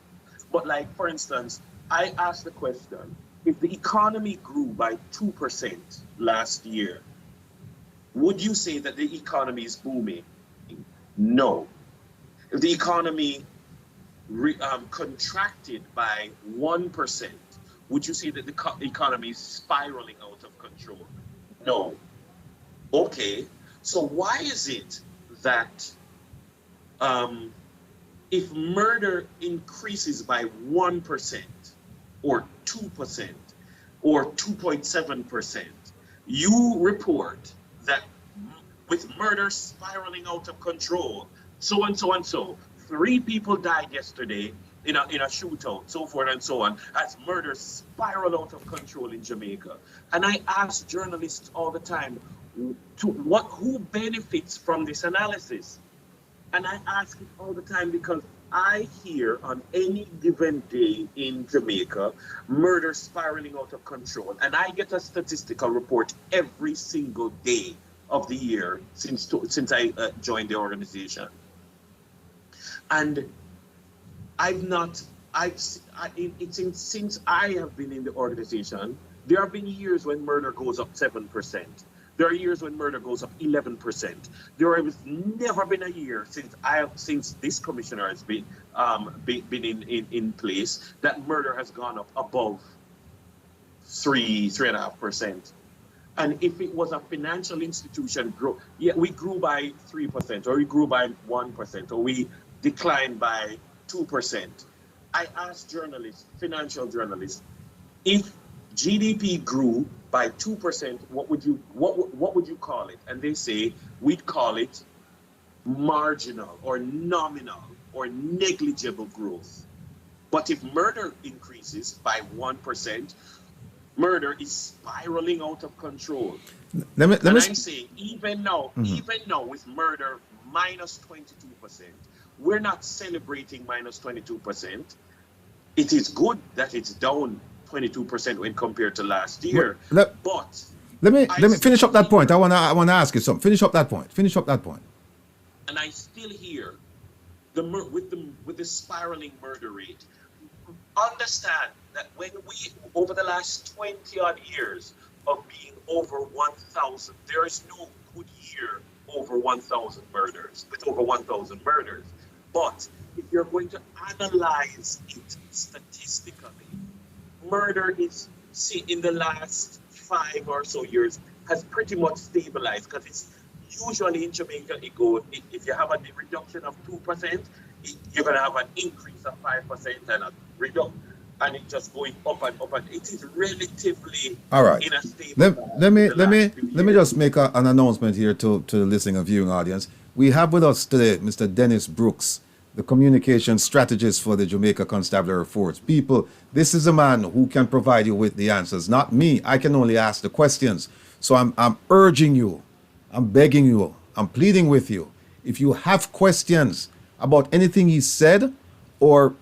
But like, for instance, I asked the question, if the economy grew by 2% last year, would you say that the economy is booming? No. If the economy contracted by 1%, would you say that the economy is spiraling out of control? No. Okay, so why is it that if murder increases by 1% or 2% or 2.7%, you report that with murder spiraling out of control, so and so and so, 3 people died yesterday in a shootout, so forth and so on, as murder spiral out of control in Jamaica. And I ask journalists all the time, who benefits from this analysis? And I ask it all the time because I hear on any given day in Jamaica, murder spiraling out of control. And I get a statistical report every single day of the year since I joined the organization. And since I have been in the organization, there have been years when murder goes up 7%. There are years when murder goes up 11%. There has never been a year since this commissioner has been in place that murder has gone up above 3.5%. And if it was a financial institution, we grew by 3%, or we grew by 1%, or we declined by 2%. I asked journalists, financial journalists, if GDP grew by 2%, what would you call it? And they say we'd call it marginal or nominal or negligible growth. But if murder increases by 1%, murder is spiraling out of control. I'm saying even now with murder minus 22%, we're not celebrating minus 22%. It is good that it's down 22% when compared to last year. Let me finish up that point. I wanna ask you something. Finish up that point. And I still hear with the spiraling murder rate. Understand that when we, over the last 20 odd years of being over 1,000, there is no good year over 1,000 murders, with over 1,000 murders. But if you're going to analyze it statistically, murder is, in the last 5 or so years, has pretty much stabilized, because it's usually in Jamaica, if you have a reduction of 2%, you're going to have an increase of 5% and and it just going up and up, and it is relatively All right. in a stable Let, path let me the let me last few let me years. just make an announcement here to the listening and viewing audience. We have with us today Mr. Dennis Brooks, the communication strategist for the Jamaica Constabulary Force. People, this is a man who can provide you with the answers, not me. I can only ask the questions. So I'm urging you, I'm begging you, I'm pleading with you. If you have questions about anything he said or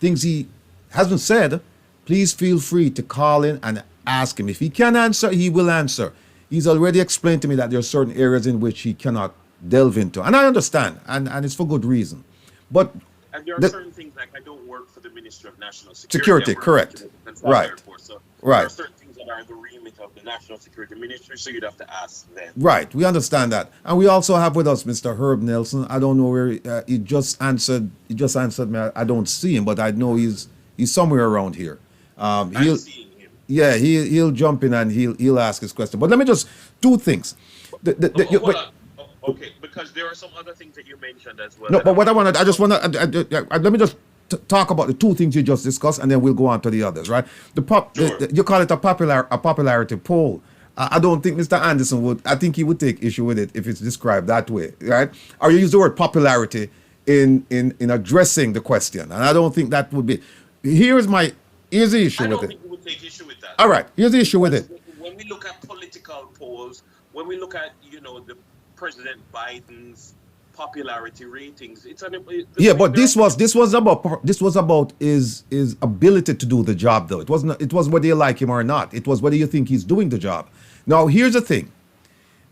things he hasn't said, please feel free to call in and ask him. If he can answer, he will answer. He's already explained to me that there are certain areas in which he cannot delve into. And I understand, and it's for good reason. But And there are the certain things like I don't work for the Ministry of National Security. security, I work for the correct. Jamaican Right, Constabulary Force. So there are right, certain things that are the remit of the National Security Ministry, so you'd have to ask them. right. We understand that. And we also have with us Mr. Herb Nelson. I don't know where he just answered. He just answered me. I don't see him, but I know he's somewhere around here. I'm He'll seeing him. Yeah, he'll jump in and he'll ask his question. But let me just two things. Hold on. Okay, because there are some other things that you mentioned as well. No, That but I what I want wanted, I just want to let me just talk about the two things you just discussed, and then we'll go on to the others. Right? Sure. You call it a popularity poll. I don't think Mr. Anderson would. I think he would take issue with it if it's described that way, right? Or you use the word popularity in addressing the question, and I don't think that would be. Here's the issue I with don't it. think we would take issue with that. All right, here's the issue with it. When we look at political polls, when we look at the President Biden's popularity ratings, Yeah, but this was about his ability to do the job, though. It wasn't whether you like him or not. It was whether you think he's doing the job. Now, here's the thing.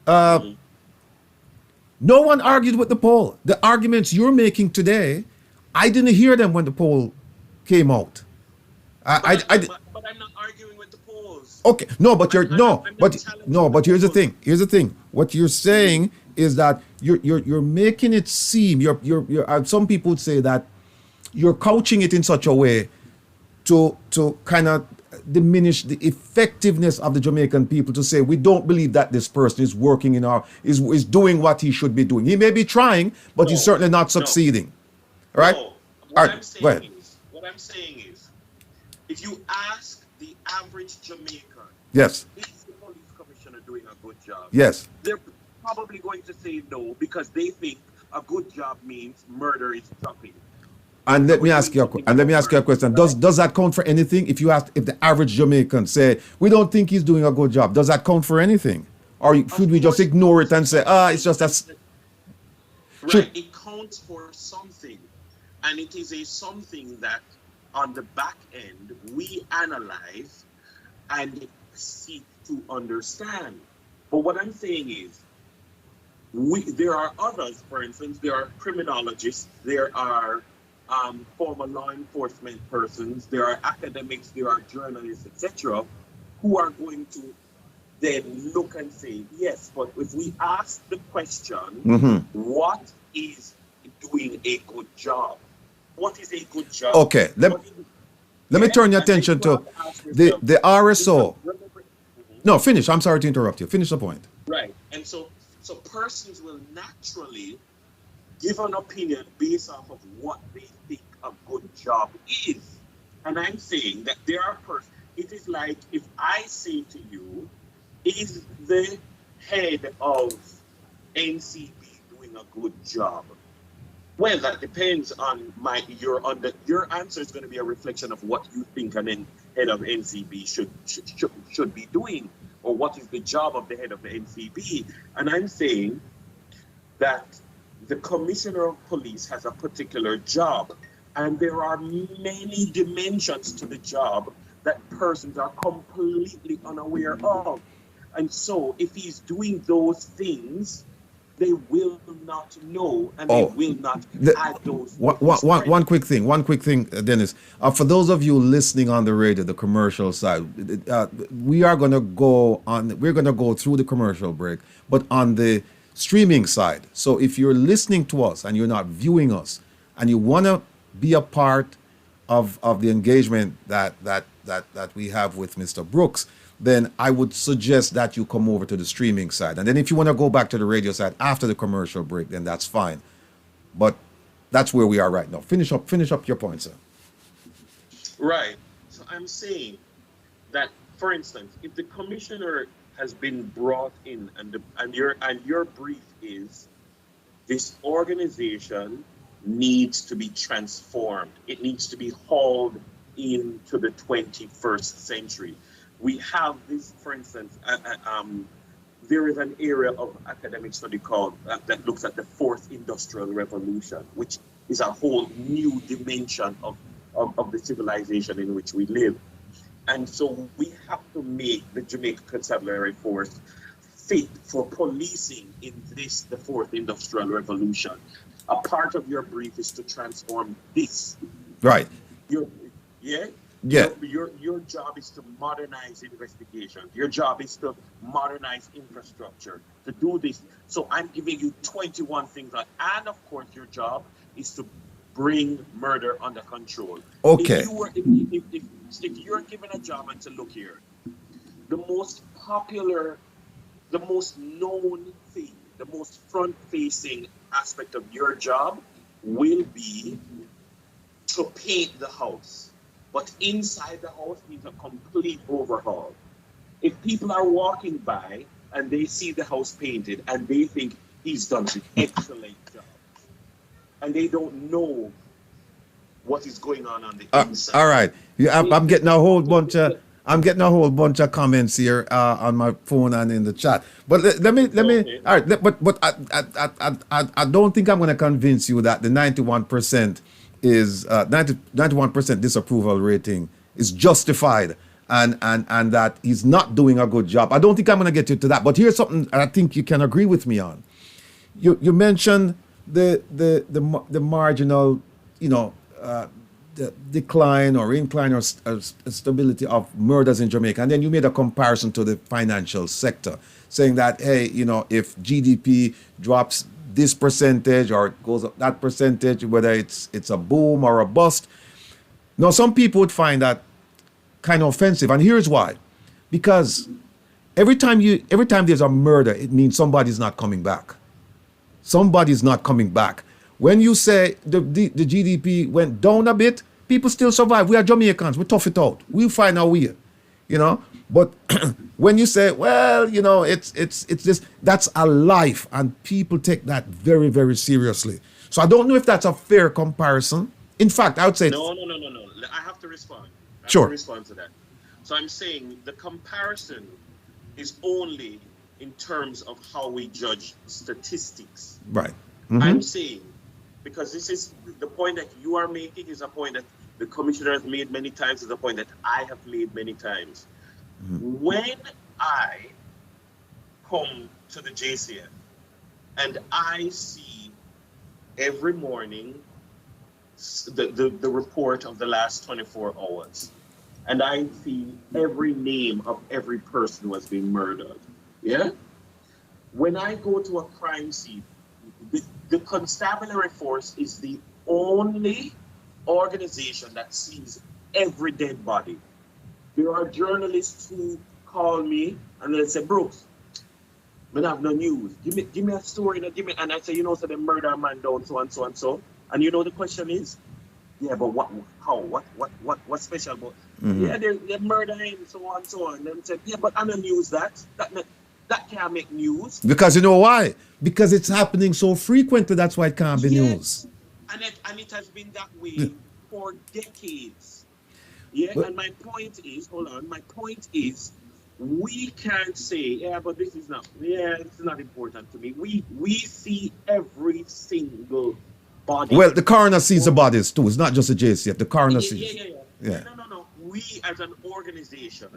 No one argued with the poll. The arguments you're making today, I didn't hear them when the poll came out. But I'm not arguing with the polls. Okay, no, but I'm not challenging but here's the polls. thing. Here's the thing. What you're saying is that you're making it seem some people would say that you're couching it in such a way to kind of diminish the effectiveness of the Jamaican people, to say we don't believe that this person is working is doing what he should be doing. He may be trying, but he's No, certainly not no, succeeding. All right? no. All What right, I'm go saying ahead. is, if you ask the average Jamaican, Yes. is the police commissioner doing a good job? Yes. They're probably going to say no, because they think a good job means murder is stopping. And let me ask you a question. Does that count for anything? If the average Jamaican say we don't think he's doing a good job, does that count for anything? Or should we just ignore it and say, it's just that? Right, it counts for something, and it is a something that on the back end we analyze and seek to understand. But what I'm saying is, there are others. For instance, there are criminologists, there are former law enforcement persons, there are academics, there are journalists, etc., who are going to then look and say, yes, but if we ask the question, what is doing a good job? What is a good job? Okay, let me turn your attention to the RSO. No, finish. I'm sorry to interrupt you. Finish the point. Right. And so persons will naturally give an opinion based off of what they think a good job is. And I'm saying that there are persons, it is like if I say to you, is the head of NCB doing a good job? Well, that depends on your answer is going to be a reflection of what you think an head of NCB should be doing, or what is the job of the head of the NCB. And I'm saying that the commissioner of police has a particular job, and there are many dimensions to the job that persons are completely unaware of. And so if he's doing those things, they will not know, and they will not add those. One quick thing, Dennis. For those of you listening on the radio, the commercial side, we're going to go through the commercial break, but on the streaming side. So if you're listening to us and you're not viewing us, and you want to be a part of the engagement that we have with Mr. Brooks, then I would suggest that you come over to the streaming side. And then if you want to go back to the radio side after the commercial break, then that's fine. But that's where we are right now. Finish up your point, sir. Right. So I'm saying that, for instance, if the commissioner has been brought in and your brief is this organization needs to be transformed. It needs to be hauled into the 21st century. We have this, for instance, there is an area of academic study called that looks at the fourth industrial revolution, which is a whole new dimension of the civilization in which we live. And so we have to make the Jamaica Constabulary Force fit for policing in the fourth industrial revolution. A part of your brief is to transform this. Right. Your, yeah? Yeah. Your job is to modernize investigation. Your job is to modernize infrastructure, to do this. So I'm giving you 21 things. And of course, your job is to bring murder under control. Okay. If you're given a job and to look here, the most popular, the most known thing, the most front-facing aspect of your job will be to paint the house. But inside the house needs a complete overhaul. If people are walking by and they see the house painted and they think he's done an excellent job, and they don't know what is going on the inside. All right. I'm getting a whole bunch of comments here on my phone and in the chat. But let me. Okay. All right. But I don't think I'm going to convince you that the 91% is 91% disapproval rating is justified and that he's not doing a good job. I don't think I'm going to get you to that. But here's something I think you can agree with me on. You mentioned the marginal, the decline or incline or stability of murders in Jamaica. And then you made a comparison to the financial sector, saying that, hey, if GDP drops this percentage or it goes up that percentage, whether it's a boom or a bust. Now, some people would find that kind of offensive. And here's why. Because every time there's a murder, it means somebody's not coming back. Somebody's not coming back. When you say the GDP went down a bit, people still survive. We are Jamaicans. We tough it out. We'll find our way, But when you say, well, it's this, that's a life, and people take that very, very seriously. So I don't know if that's a fair comparison. In fact, I would say No. I have to respond. I have Sure. to respond to that. So I'm saying the comparison is only in terms of how we judge statistics. right. I'm saying, because this is the point that you are making is a point that the commissioner has made many times, is a point that I have made many times. When I come to the JCF and I see every morning the report of the last 24 hours, and I see every name of every person who has been murdered, yeah? When I go to a crime scene, the constabulary force is the only organization that sees every dead body. There are journalists who call me and they say, Brooks, I have no news. Give me a story. And I say, so they murder a man down so and so and so. And the question is, yeah, but what's special about? Yeah, they murder him, so on and so on. And then say, yeah, but I don't use that. That can't make news. Because you know why? Because it's happening so frequently. That's why it can't be news. And it has been that way for decades. Yeah, and my point is, we can't say, yeah, but it's not important to me. We see every single body. Well, the coroner sees the bodies too. It's not just the JCF. The coroner sees. Yeah. No. We as an organization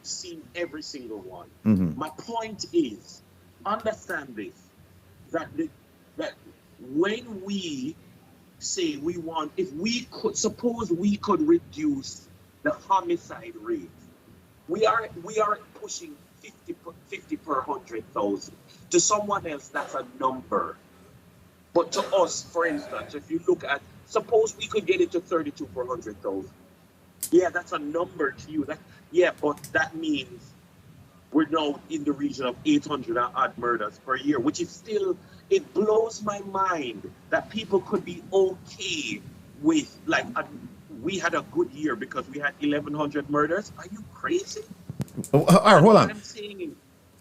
see every single one. My point is, understand this, that when we say we want, if we could, suppose we could reduce the homicide rate, we are pushing 50 per 100,000. To someone else, that's a number. But to us, for instance, if you look at, suppose we could get it to 32 per 100,000. Yeah, that's a number to you. But that means we're now in the region of 800 odd murders per year, which is still, it blows my mind that people could be okay with like we had a good year because we had 1,100 murders. Are you crazy? All right, hold What on. I'm saying is,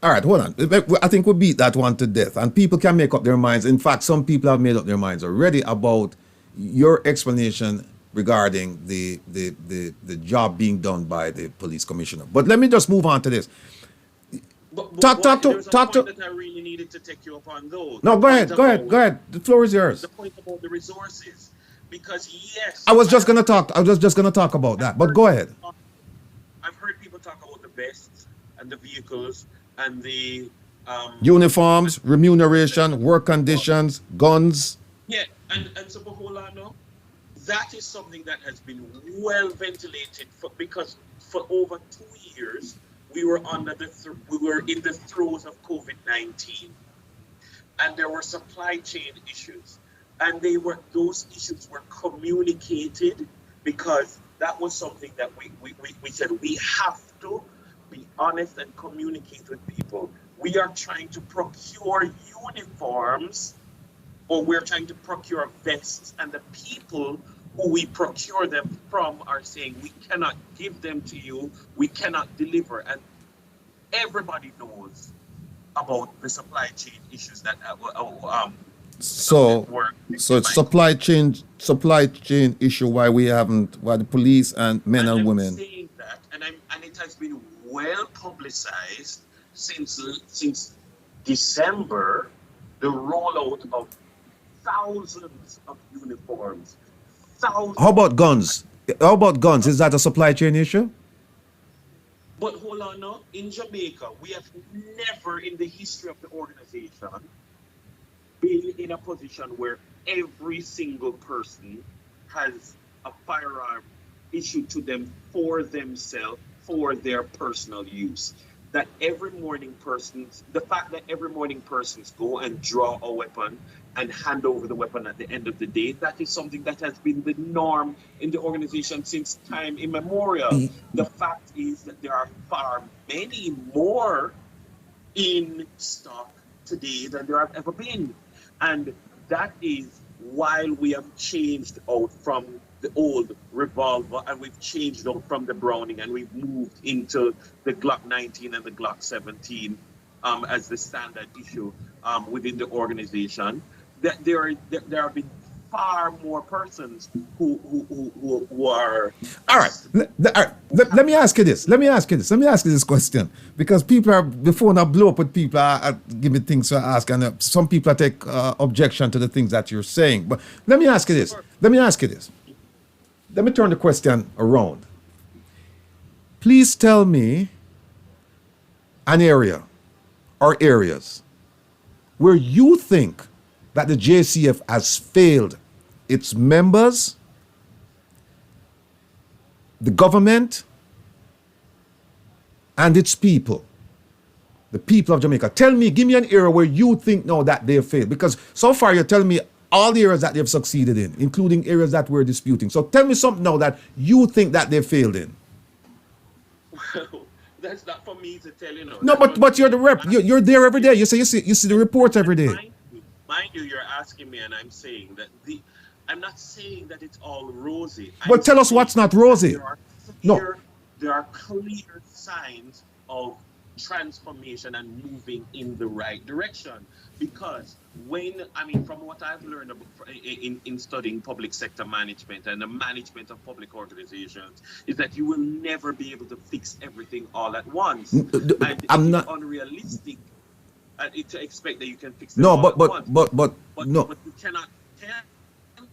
All right, hold on. I think we beat that one to death, and people can make up their minds. In fact, some people have made up their minds already about your explanation regarding the job being done by the police commissioner. But let me just move on to this. there's a Talk point to. that I really needed to take you up on, though. No, The go point ahead, go ahead, about go ahead. The floor is yours. the point about the resources, because yes, I was just gonna talk. I was just gonna talk about that. But go ahead. I've heard people talk about the vests and the vehicles and the Uniforms, remuneration, work conditions, guns. yeah, and so, but hold on now. That is something that has been well ventilated because for over 2 years we were we were in the throes of COVID-19, and there were supply chain issues, and those issues were communicated because that was something that we said we have to be honest and communicate with people. We are trying to procure uniforms, or we're trying to procure vests, and the people who we procure them from are saying we cannot give them to you, we cannot deliver. And everybody knows about the supply chain issues that So, were so it's supply chain issue why the police and men and I'm women. saying that, and it has been well publicized since December, the rollout of thousands of uniforms. Thousands. How about guns? How about guns? Is that a supply chain issue? But hold on now, in Jamaica, we have never in the history of the organization been in a position where every single person has a firearm issued to them for themselves, for their personal use. The fact that every morning persons go and draw a weapon and hand over the weapon at the end of the day, that is something that has been the norm in the organization since time immemorial. The fact is that there are far many more in stock today than there have ever been. And that is while we have changed out from the old revolver and we've changed out from the Browning and we've moved into the Glock 19 and the Glock 17 as the standard issue within the organization. That there have been far more persons who are. All right. Let me ask you this. Let me ask you this question, because people are before now blow up with people give me things to ask, and some people take objection to the things that you're saying. But let me ask you this. Let me turn the question around. Please tell me an area or areas where you think that the JCF has failed its members, the government, and its people, the people of Jamaica. Give me an area where you think now that they have failed. Because so far you're telling me all the areas that they've succeeded in, including areas that we're disputing. So tell me something now that you think that they failed in. Well, that's not for me to tell you. No, but you're the rep. You're there every day. You see the reports every day. Mind you, you're asking me, and I'm saying that I'm not saying that it's all rosy. But tell us what's not rosy. There are clear signs of transformation and moving in the right direction. Because from what I've learned in studying public sector management and the management of public organizations, is that you will never be able to fix everything all at once. And I'm not unrealistic to expect that you can fix no, all but at once. but no. But you cannot tell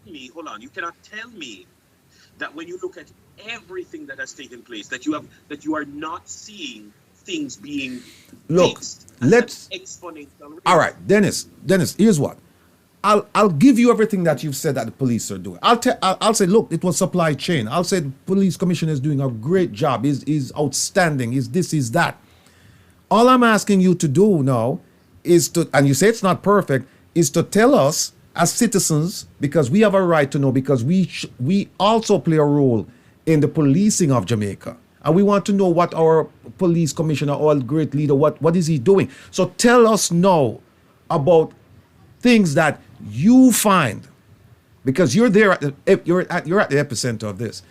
me. Hold on. You cannot tell me that when you look at everything that has taken place, that you are not seeing things being fixed. Let's exponential rate. All right, Dennis. Here's what. I'll give you everything that you've said that the police are doing. I'll say, look, it was supply chain. I'll say the police commissioner is doing a great job. Is outstanding. Is this, is that. All I'm asking you to do now is to, and you say it's not perfect, is to tell us as citizens, because we have a right to know, because we also play a role in the policing of Jamaica. And we want to know what our police commissioner, our great leader, what is he doing? So tell us now about things that you find because you're there at you're at the epicenter of this.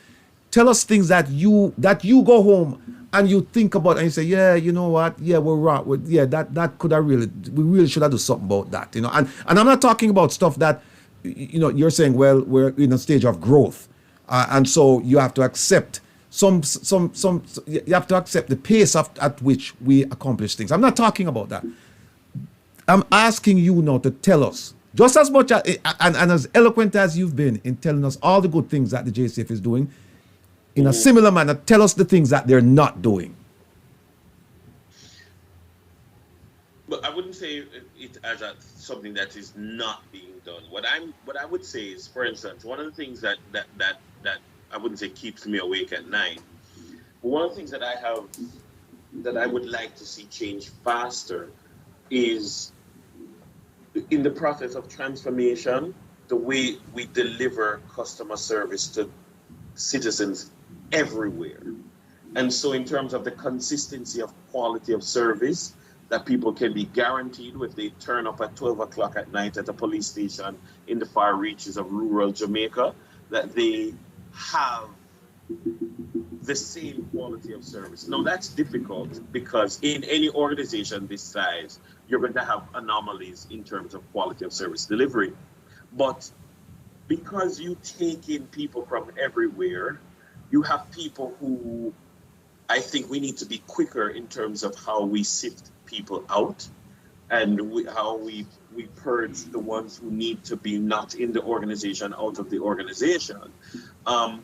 Tell us things that you go home and you think about and you say, yeah, you know what, yeah, we're wrong. Yeah, that could have we really should have done something about that, you know. And I'm not talking about stuff that, you know, you're saying, well, we're in a stage of growth, and so you have to accept you have to accept the pace at which we accomplish things. I'm not talking about that. I'm asking you now to tell us, just as much and as eloquent as you've been in telling us all the good things that the JCF is doing, in a similar manner, tell us the things that they're not doing. But I wouldn't say it as something that is not being done. What I would say is, for instance, one of the things that I wouldn't say keeps me awake at night, but one of the things that I would like to see change faster is in the process of transformation, the way we deliver customer service to citizens everywhere. And so in terms of the consistency of quality of service that people can be guaranteed if they turn up at 12 o'clock at night at a police station in the far reaches of rural Jamaica, that they have the same quality of service. Now that's difficult because in any organization this size, you're going to have anomalies in terms of quality of service delivery. But because you take in people from everywhere, you have people who I think we need to be quicker in terms of how we sift people out and how we purge the ones who need to be not in the organization out of the organization.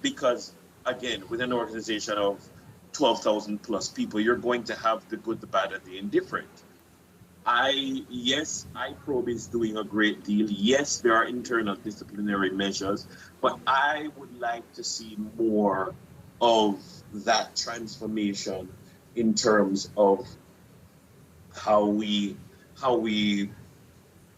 Because again, with an organization of 12,000 plus people, you're going to have the good, the bad, and the indifferent. Yes, iProbe is doing a great deal. Yes, there are internal disciplinary measures, but I would like to see more of that transformation in terms of how we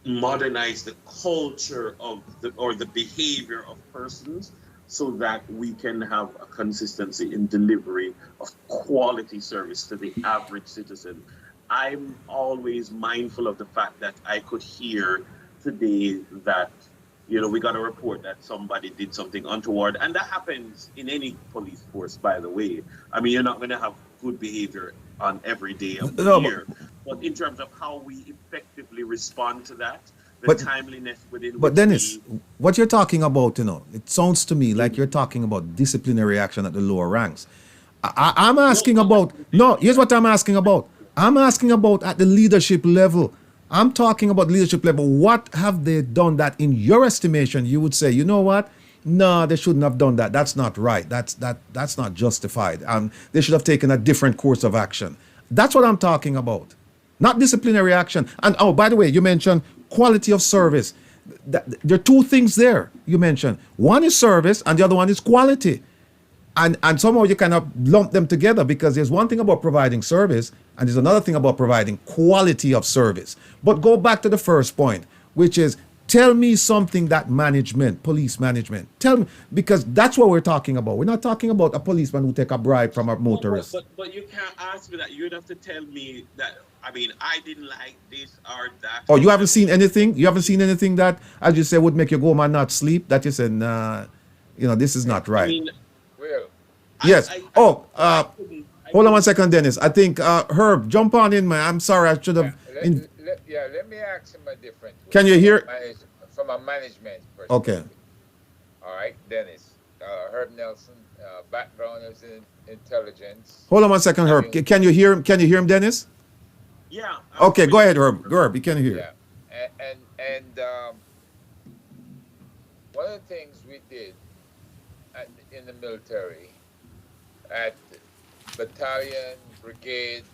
modernize the culture of the behavior of persons so that we can have a consistency in delivery of quality service to the average citizen. I'm always mindful of the fact that I could hear today that, you know, we got a report that somebody did something untoward, and that happens in any police force, by the way. I mean, you're not going to have good behavior on every day of the year, but in terms of how we effectively respond to that, the timeliness within but Dennis, what you're talking about, you know, it sounds to me like you're talking about disciplinary action at the lower ranks. I'm asking about, no, here's what I'm asking about. I'm asking about at the leadership level. I'm talking about leadership level. What have they done that in your estimation you would say, you know what? No, they shouldn't have done that. That's not right. That's not justified. They should have taken a different course of action. That's what I'm talking about. Not disciplinary action. And oh, by the way, you mentioned quality of service. There are two things there you mentioned. One is service and the other one is quality. And somehow you kind of lump them together because there's one thing about providing service and there's another thing about providing quality of service. But go back to the first point, which is tell me something that management, police management, tell me, because that's what we're talking about. We're not talking about a policeman who take a bribe from a motorist. But you can't ask me that. You'd have to tell me that, I mean, I didn't like this or that. Oh, you haven't seen anything? You haven't seen anything that, as you say, would make you go home and not sleep? That you said, nah, you know, this is not right. I mean, yes. Hold on 1 second, Dennis. I think Herb, jump on in, man. I'm sorry, I should have. Let me ask him a different. Can you hear? From a management perspective. Okay. All right, Dennis. Herb Nelson, background is in intelligence. Hold on 1 second, Herb. Can you hear him? Can you hear him, Dennis? Yeah. Okay, go ahead, Herb. Herb, you can hear. Yeah, and one of the things we did in the military, at battalion, brigade,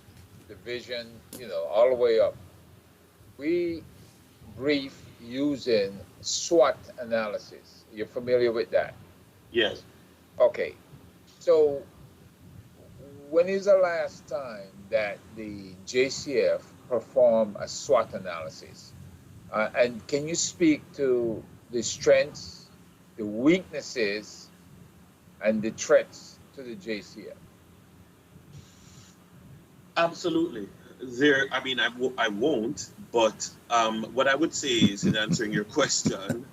division, you know, all the way up, we brief using SWOT analysis. You're familiar with that? Yes. Okay. So when is the last time that the JCF performed a SWOT analysis? And can you speak to the strengths, the weaknesses, and the threats to the JCF? Absolutely. I mean, I won't, but what I would say is, in answering your question,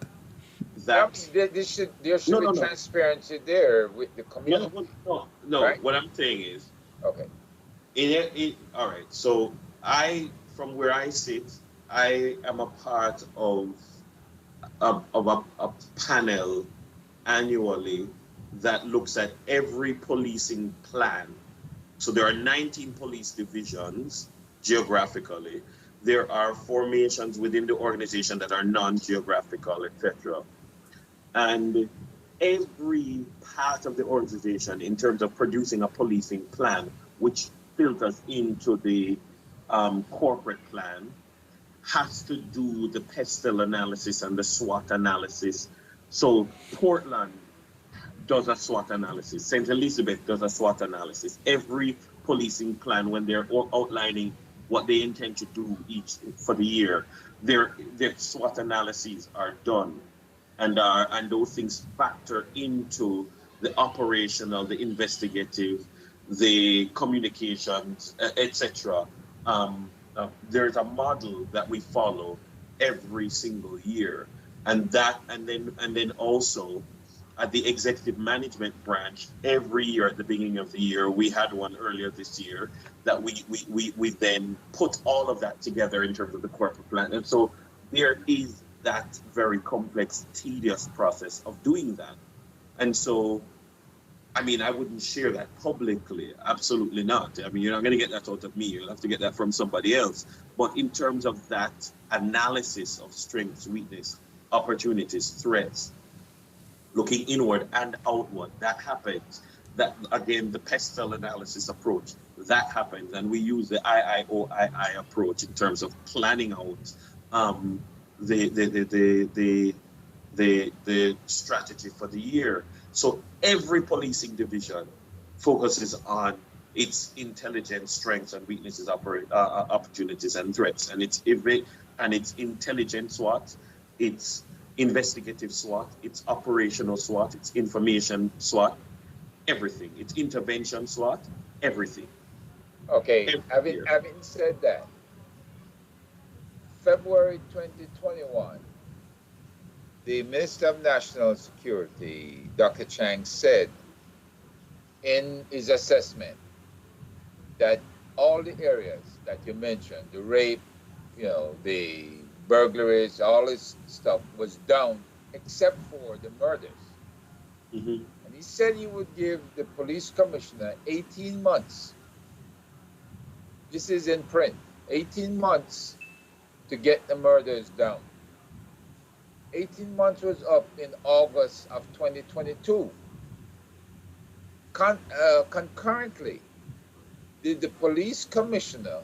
that there should no, be no, no, transparency there with the no, community, no. right? What I'm saying is, Okay. all right. So from where I sit, I am a part of a panel annually that looks at every policing plan. So there are 19 police divisions geographically. There are formations within the organization that are non-geographical, etc. And every part of the organization, in terms of producing a policing plan, which filters into the corporate plan, has to do the pestle analysis and the SWOT analysis. So Portland does a SWOT analysis. St. Elizabeth does a SWOT analysis. Every policing plan, when they're outlining what they intend to do each for the year, their SWOT analyses are done, and those things factor into the operational, the investigative, the communications, etc. There's a model that we follow every single year, and then also at the executive management branch every year at the beginning of the year. We had one earlier this year that we then put all of that together in terms of the corporate plan. And so there is that very complex, tedious process of doing that. And so, I mean, I wouldn't share that publicly. Absolutely not. I mean, you're not going to get that out of me. You'll have to get that from somebody else. But in terms of that analysis of strengths, weakness, opportunities, threats, looking inward and outward, that happens. That again, the pestle analysis approach, that happens, and we use the IIOII approach in terms of planning out um, the, the, the the the the strategy for the year. So every policing division focuses on its intelligence, strengths, and weaknesses, opportunities, and threats, and it's intelligence SWOT, it's investigative SWOT, it's operational SWOT, it's information SWOT, everything. It's intervention SWOT, everything. Okay. Every Having year. having said that, February 2021, the Minister of National Security, Dr. Chang, said in his assessment that all the areas that you mentioned, the rape, the burglaries, all this stuff was down except for the murders. Mhm. And he said he would give the police commissioner 18 months. This is in print. 18 months to get the murders down. 18 months was up in August of 2022. Concurrently, did the police commissioner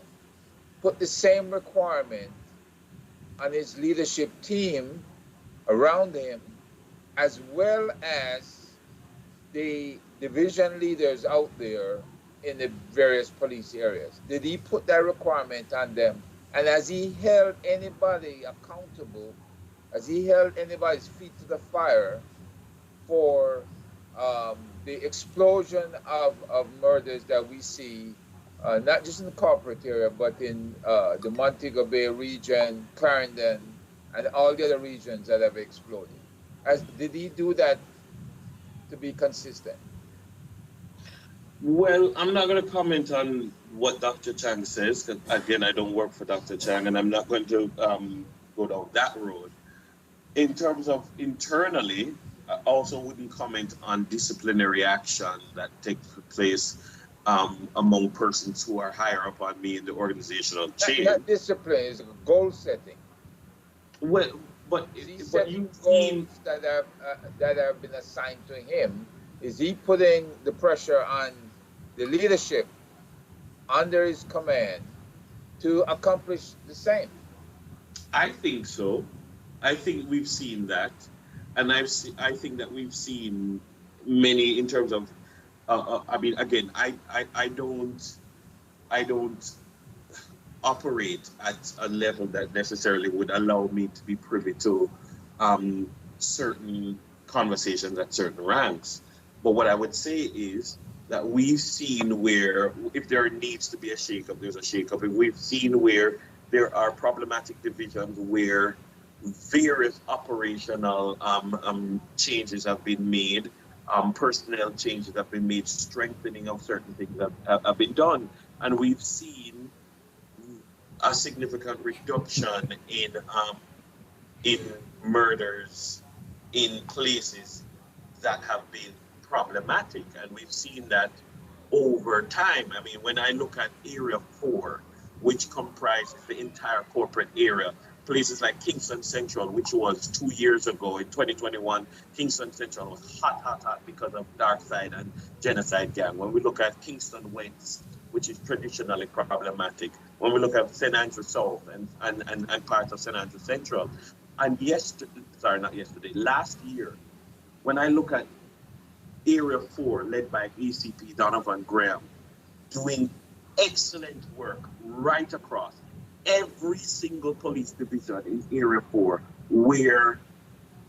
put the same requirement on his leadership team around him, as well as the division leaders out there in the various police areas? Did he put that requirement on them? And has he held anybody accountable? Has he held anybody's feet to the fire for the explosion of murders that we see, not just in the corporate area, but in the Montego Bay region, Clarendon, and all the other regions that have exploded? Did he do that to be consistent? Well, I'm not going to comment on what Dr. Chang says, because again, I don't work for Dr. Chang, and I'm not going to go down that road. In terms of internally, I also wouldn't comment on disciplinary action that takes place among persons who are higher up on me in the organizational chain. Not discipline, it's goal setting. Well, but Is he but setting you've seen, goals that have been assigned to him? Is he putting the pressure on the leadership under his command to accomplish the same? I think so. I think we've seen that, and I think that we've seen many in terms of. I mean, again, I don't operate at a level that necessarily would allow me to be privy to certain conversations at certain ranks. But what I would say is that we've seen where if there needs to be a shakeup, there's a shakeup. And we've seen where there are problematic divisions where various operational changes have been made, personnel changes have been made, strengthening of certain things have been done, and we've seen a significant reduction in murders in places that have been problematic, and we've seen that over time. I mean, when I look at Area 4, which comprises the entire corporate area, places like Kingston Central, which was 2 years ago in 2021, Kingston Central was hot, hot, hot because of dark side and genocide gang. When we look at Kingston West, which is traditionally problematic, when we look at St. Andrew South and parts of St. Andrew Central, and last year, when I look at Area 4, led by ACP Donovan Graham, doing excellent work right across every single police division in Area 4, where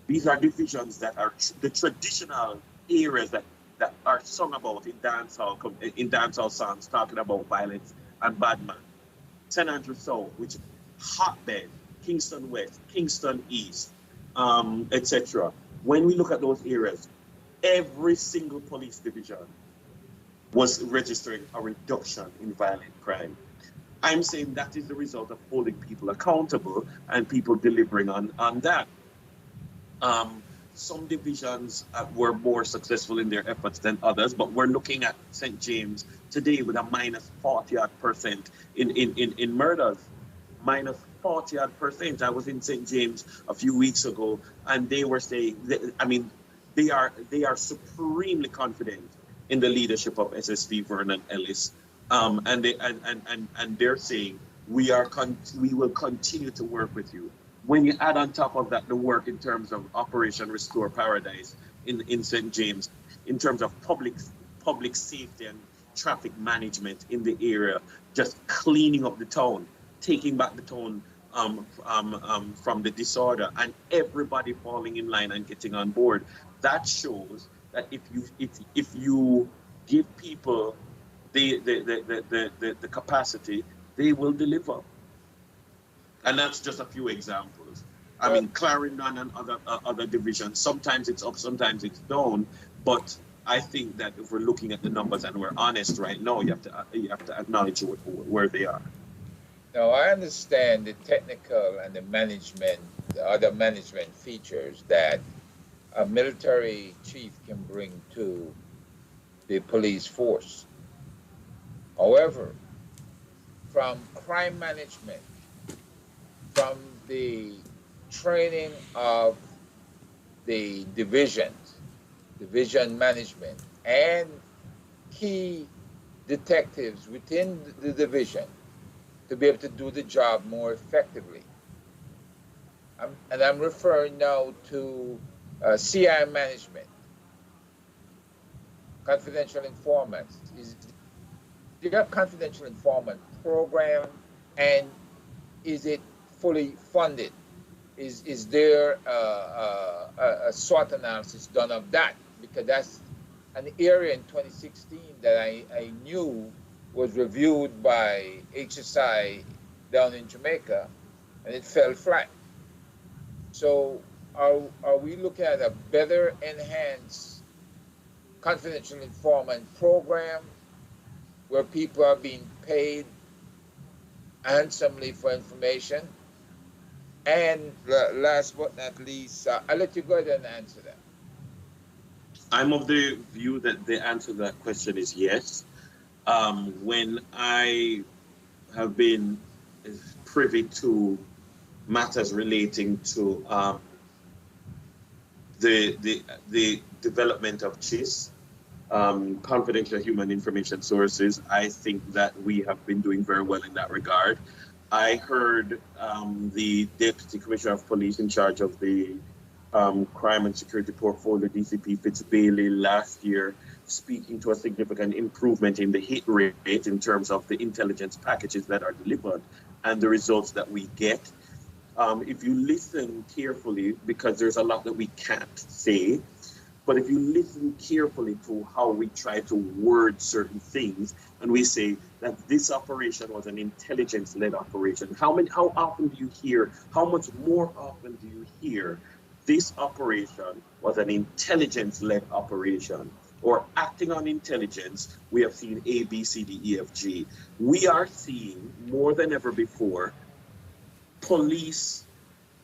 these are divisions that are the traditional areas that are sung about in dancehall songs, talking about violence and bad man. St. Andrew South, which is hotbed, Kingston West, Kingston East, etc. When we look at those areas, every single police division was registering a reduction in violent crime. I'm saying that is the result of holding people accountable and people delivering on that. Some divisions were more successful in their efforts than others, but we're looking at St. James today with a minus 40% in murders. Minus 40%. I was in St. James a few weeks ago, and they were saying, they are supremely confident in the leadership of SSV Vernon Ellis, and they're saying we will continue to work with you. When you add on top of that the work in terms of Operation Restore Paradise in St. James, in terms of public safety and traffic management in the area, just cleaning up the town, taking back the town from the disorder, and everybody falling in line and getting on board. That shows that if you give people the capacity, they will deliver. And that's just a few examples. I mean, Clarendon and other divisions, sometimes it's up, sometimes it's down. But I think that if we're looking at the numbers and we're honest right now, you have to acknowledge where they are. Now, I understand the technical and the other management features that a military chief can bring to the police force. However, from crime management, from the training of the division management, and key detectives within the division to be able to do the job more effectively. I'm referring now to CI management, confidential informants. Do you have confidential informant program, and is it fully funded? Is there a SWOT analysis done of that? Because that's an area in 2016 that I knew was reviewed by HSI down in Jamaica, and it fell flat. So are we looking at a better enhanced confidential informant program where people are being paid handsomely for information? And last but not least, I'll let you go ahead and answer that. I'm of the view that the answer to that question is yes. When I have been privy to matters relating to the development of CHIS, confidential human information sources, I think that we have been doing very well in that regard. I heard the Deputy Commissioner of Police in charge of the Crime and Security Portfolio, DCP Fitzbailey, last year, speaking to a significant improvement in the hit rate in terms of the intelligence packages that are delivered and the results that we get. If you listen carefully, because there's a lot that we can't say, But if you listen carefully to how we try to word certain things, and we say that this operation was an intelligence-led operation, how often do you hear, how much more often do you hear, this operation was an intelligence-led operation, or acting on intelligence, we have seen A, B, C, D, E, F, G. We are seeing more than ever before police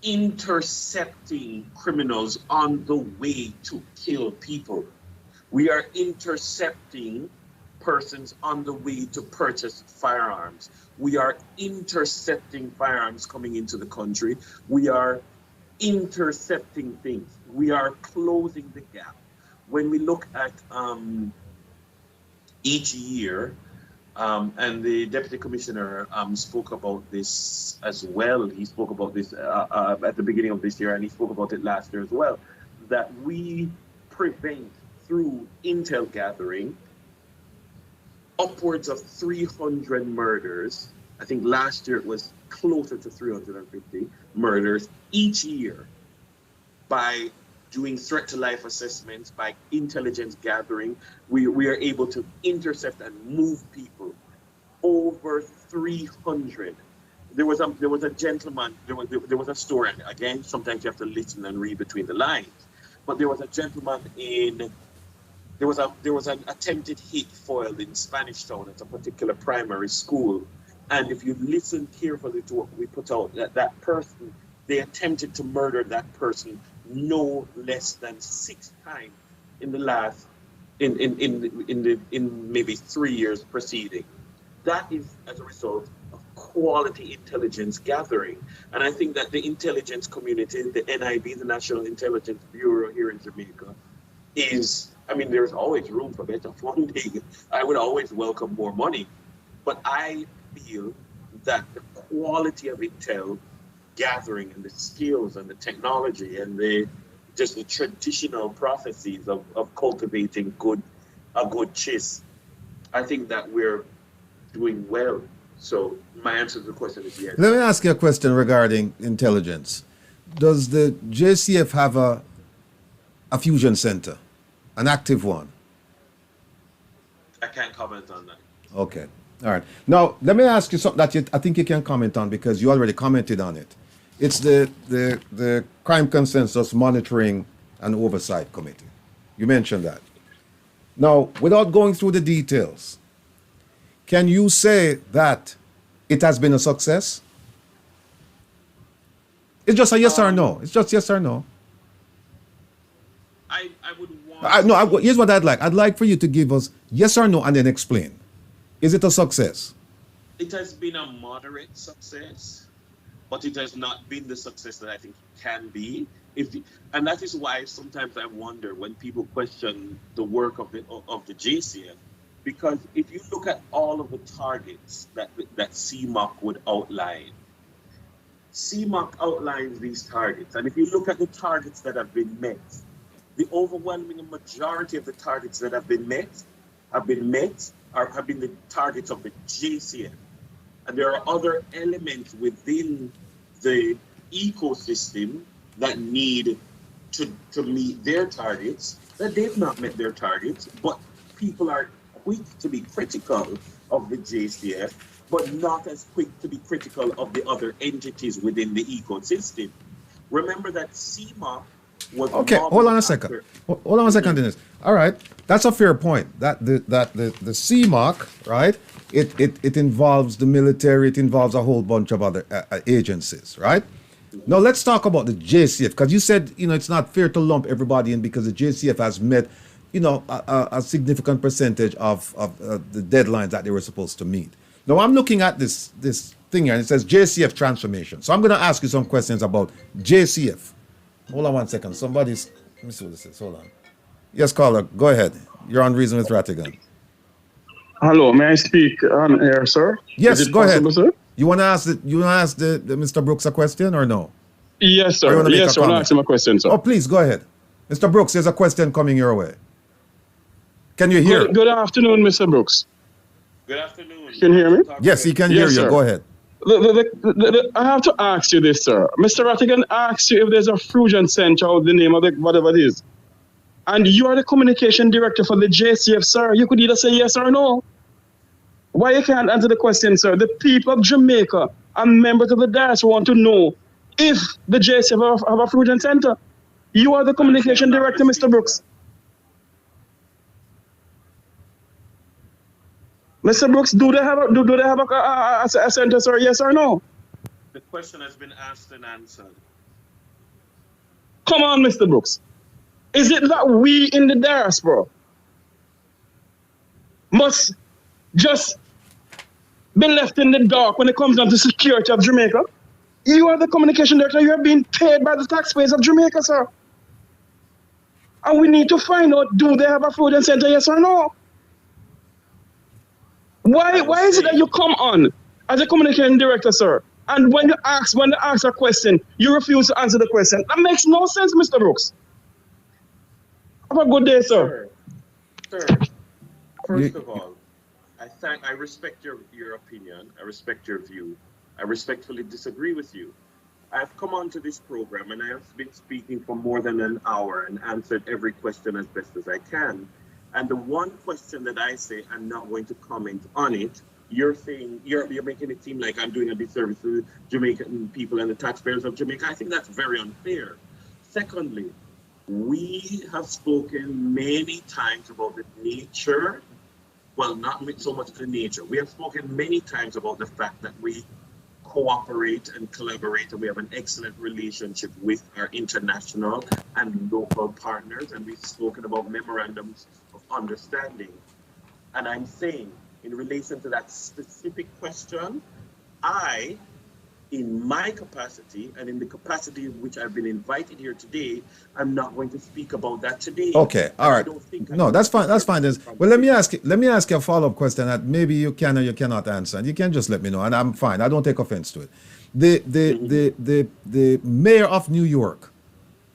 intercepting criminals on the way to kill people. We are intercepting persons on the way to purchase firearms. We are intercepting firearms coming into the country. We are intercepting things. We are closing the gap. When we look at each year, and the deputy commissioner spoke about this as well. He spoke about this at the beginning of this year, and he spoke about it last year as well, that we prevent through intel gathering upwards of 300 murders. I think last year it was closer to 350 murders each year by doing threat to life assessments, by intelligence gathering. We are able to intercept and move people. Over 300. There was a gentleman, there was a story, and again, sometimes you have to listen and read between the lines. But there was a gentleman there was an attempted hit foiled in Spanish Town at a particular primary school. And if you listen carefully to what we put out, that person, they attempted to murder that person no less than 6 times in the last in maybe 3 years preceding. That is as a result of quality intelligence gathering. And I think that the intelligence community, the NIB, the National Intelligence Bureau here in Jamaica, there's always room for better funding. I would always welcome more money. But I feel that the quality of intel gathering and the skills and the technology and the traditional processes of cultivating a good chase, I think that we're doing well. So my answer to the question is yes. Let me ask you a question regarding intelligence. Does the JCF have a fusion center, an active one? I can't comment on that. Okay. All right. Now, let me ask you something that I think you can comment on because you already commented on it. It's the Crime Consensus Monitoring and Oversight Committee. You mentioned that. Now, without going through the details, can you say that it has been a success? It's just a yes or no. It's just yes or no. I would want... Here's what I'd like. I'd like for you to give us yes or no and then explain. Is it a success? It has been a moderate success, but it has not been the success that I think it can be. And that is why sometimes I wonder when people question the work of the JCF, because if you look at all of the targets that CMOC would outline, CMOC outlines these targets, and if you look at the targets that have been met, the overwhelming majority of the targets that have been met have been the targets of the JCF. And there are other elements within the ecosystem that need to meet their targets, that they've not met their targets, but people are quick to be critical of the JCF, but not as quick to be critical of the other entities within the ecosystem. Remember that CMOC was... Okay, hold on a second. Hold on a second, Dennis. All right, that's a fair point. That the CMOC, right? It involves the military. It involves a whole bunch of other agencies, right? Now let's talk about the JCF, because you said it's not fair to lump everybody in because the JCF has met a significant percentage of the deadlines that they were supposed to meet. Now I'm looking at this thing here and it says JCF transformation. So I'm going to ask you some questions about JCF. Hold on one second. Let me see what this is. Hold on. Yes, caller, go ahead. You're on Reason with Rattigan. Hello, may I speak on air, sir? Yes, go possible, ahead. Sir? You want to ask the Mr. Brooks a question or no? Yes, sir. Yes, sir. I want to ask him a question, sir. Oh, please go ahead. Mr. Brooks, there's a question coming your way. Can you hear? Good afternoon, Mr. Brooks. Good afternoon. Can you hear me? Yes, he can hear you. Sir. Go ahead. I have to ask you this, sir. Mr. Rattigan asked you if there's a fusion center or the name of whatever it is. and you are the communication director for the JCF, sir. You could either say yes or no. Why you can't answer the question, sir? The people of Jamaica and members of the diaspora want to know if the JCF have a Fusion Center. You are the communication director, Mr. Brooks. Mr. Brooks, do they have a center, sir? Yes or no? The question has been asked and answered. Come on, Mr. Brooks. Is it that we in the diaspora must just be left in the dark when it comes down to security of Jamaica? You are the communication director. You are being paid by the taxpayers of Jamaica, sir. And we need to find out, do they have a Fusion Center, yes or no? Why is it that you come on as a communication director, sir, and when they ask a question, you refuse to answer the question? That makes no sense, Mr. Brooks. Have a good day, sir. Sir, first of all, I respect your opinion. I respect your view. I respectfully disagree with you. I've come onto this program and I have been speaking for more than an hour and answered every question as best as I can. And the one question that I say I'm not going to comment on it, you're saying you're making it seem like I'm doing a disservice to Jamaican people and the taxpayers of Jamaica. I think that's very unfair. Secondly, we have spoken many times about the nature, well, not so much the nature. We have spoken many times about the fact that we cooperate and collaborate, and we have an excellent relationship with our international and local partners, and we've spoken about memorandums of understanding. And I'm saying, in relation to that specific question, I, in my capacity and in the capacity in which I've been invited here today, I'm not going to speak about that today. Okay, all right. No, that's fine. That's fine. Well, let me ask you a follow-up question that maybe you can or you cannot answer, and you can just let me know, and I'm fine. I don't take offense to it. The mayor of New York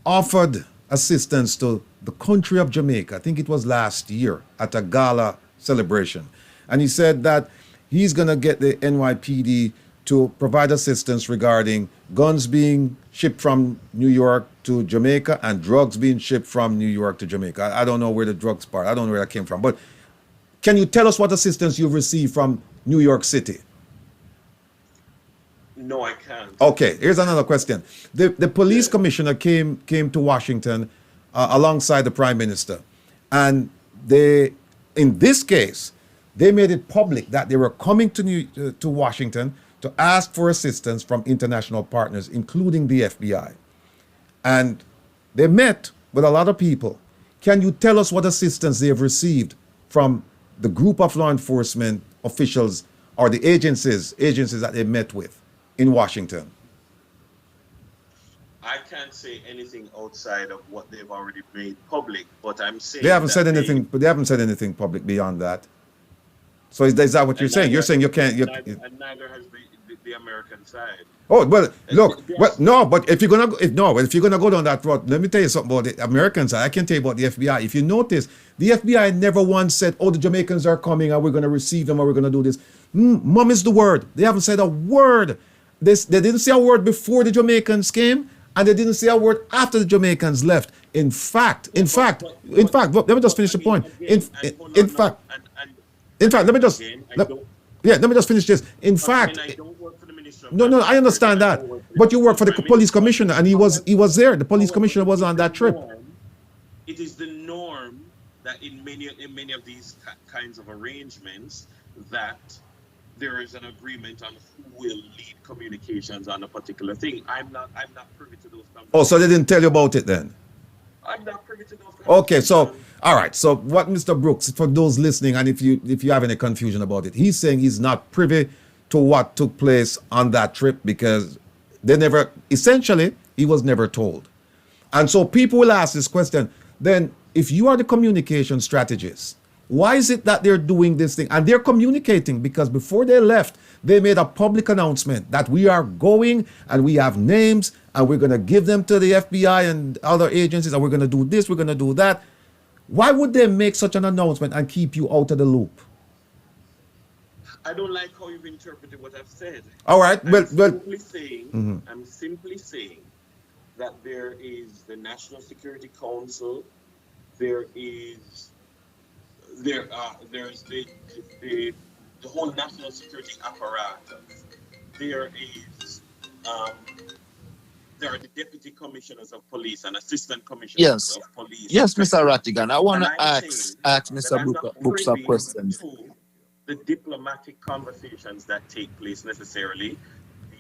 offered assistance to the country of Jamaica. I think it was last year at a gala celebration, and he said that he's gonna get the NYPD to provide assistance regarding guns being shipped from New York to Jamaica and drugs being shipped from New York to Jamaica. I don't know where the drugs part, I don't know where that came from. But can you tell us what assistance you've received from New York City? No, I can't. Okay, here's another question. The police commissioner came to Washington alongside the prime minister. And they, in this case, they made it public that they were coming to Washington to ask for assistance from international partners, including the FBI. And they met with a lot of people. Can you tell us what assistance they have received from the group of law enforcement officials or the agencies that they met with in Washington? I can't say anything outside of what they've already made public, but I'm saying they haven't said anything. But they haven't said anything public beyond that. So is that what you're saying? You're saying you can't. And neither has the American side. Oh well, look. Well, no, but if you're gonna go down that road, let me tell you something about the American side. I can tell you about the FBI. If you notice, the FBI never once said, "Oh, the Jamaicans are coming, and we're gonna receive them, or we're gonna do this." Mum is the word. They haven't said a word. They didn't say a word before the Jamaicans came, and they didn't say a word after the Jamaicans left. In fact, let me just finish the point. In fact, let me just finish this. In fact, no, I understand that, but you work for the police commissioner, and he was there. The police commissioner was on that trip. It is the norm that in many of these kinds of arrangements that there is an agreement on who will lead communications on a particular thing. I'm not privy to those conversations. Oh, so they didn't tell you about it then? I'm not privy to those conversations. Okay, so all right. So what Mr. Brooks, for those listening, and if you have any confusion about it, he's saying he's not privy to what took place on that trip because he was never told. And so people will ask this question, then if you are the communication strategist, why is it that they're doing this thing? And they're communicating because before they left, they made a public announcement that we are going and we have names and we're going to give them to the FBI and other agencies and we're going to do this, we're going to do that. Why would they make such an announcement and keep you out of the loop? I don't like how you've interpreted what I've said. All right. I'm simply saying that there is the National Security Council there is there's the the whole national security apparatus. There is um, there are the deputy commissioners of police and assistant commissioners Yes. of police, Yes, Mr. etc. Rattigan. I want And to I'm saying ask that Mr. I'm not Brooks some privy questions. to the diplomatic conversations that take place necessarily.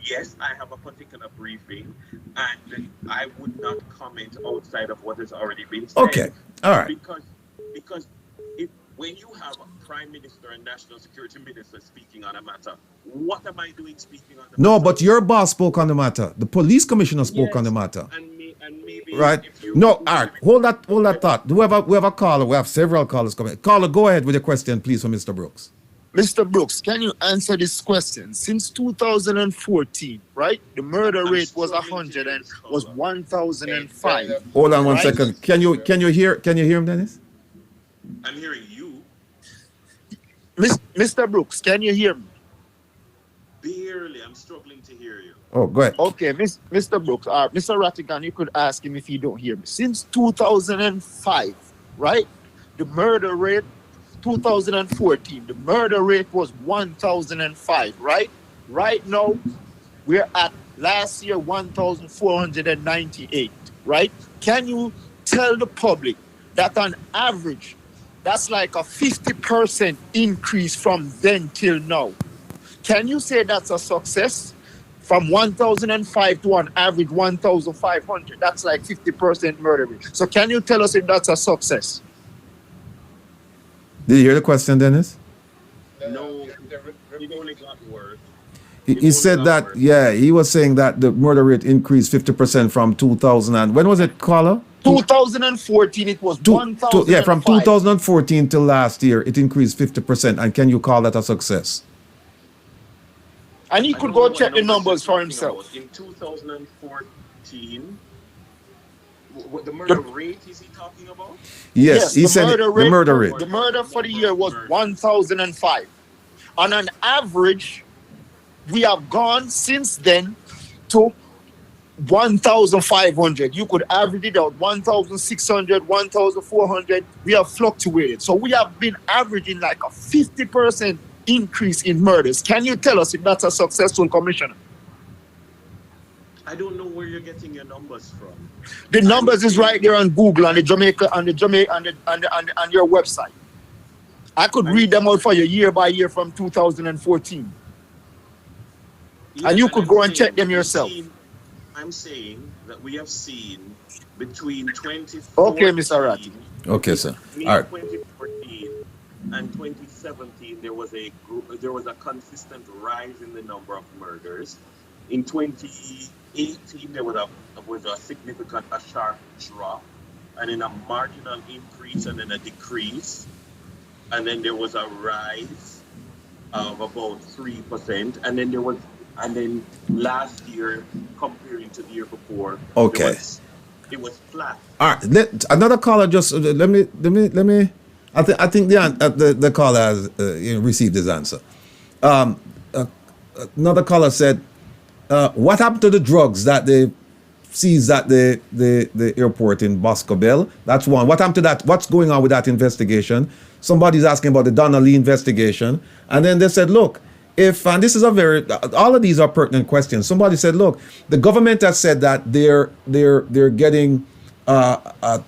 Yes, I have a particular briefing, and I would not comment outside of what has already been said. Okay. All right. Because if when you have a prime minister and national security minister speaking on a matter, what am I doing speaking on the No, matter? but your boss spoke on the matter. The police commissioner spoke on the matter. And maybe Right? if you No, all right. Hold that thought. We have a caller. We have several callers coming. Caller, go ahead with your question, please, for Mr. Brooks. Mr. Brooks, can you answer this question? Since 2014, right? The murder I'm rate was struggling to 100 hear and this was caller. 1,005. Hold on one Right. second. Can you hear him, Dennis? I'm hearing you Mr. Brooks, can you hear me? barely. I'm struggling to hear you. Oh, go ahead. Okay, Mr. Brooks, Mr. Rattigan, you could ask him if he don't hear me. Since 2005, right? The murder rate, 2014, the murder rate was 1,005, right? Right now, we're at last year 1,498, right? Can you tell the public that on average, that's like a 50% increase from then till now? Can you say that's a success? From 1,005 to an average 1,500, that's like 50% murder rate. So can you tell us if that's a success? Did you hear the question, Dennis? No, it only got worse. He said that, yeah, he was saying that the murder rate increased 50% from 2000 and when was it, caller? 2014, it was 1,005. Yeah, from 2014 till last year, it increased 50%. And can you call that a success? And he I could don't go know check what the numbers for you're talking himself. about. In 2014, what the murder rate is he talking about? Yes, he said the murder rate. The murder for the year was 1,005. On an average, we have gone since then to 1,500. You could average it out 1,600, 1,400. We have fluctuated. So we have been averaging like a 50% increase in murders. Can you tell us if that's a successful, Commissioner? I don't know where you're getting your numbers from. The numbers is right there on Google, on the Jamaica, on your website. I could read them out for you year by year from 2014. Yeah, And you could I'm go and saying check them we've yourself. I'm saying that we have seen between 2014 Okay, Mr. Rattigan. Okay, sir. between All right. 2014 and 2017, there was a consistent rise in the number of murders. In 2018, there was a significant, a sharp drop, and then a marginal increase, and then a decrease, and then there was a rise of about 3%, and then last year, comparing to the year before, Okay. it was flat. All right. Another caller just let me. I think the caller has received his answer. Another caller said, "What happened to the drugs that they seized at the airport in Boscobel?" That's one. What happened to that? What's going on with that investigation? Somebody's asking about the Donnelly investigation, and then they said, "Look, and this is all of these are pertinent questions." Somebody said, "Look, the government has said that they're getting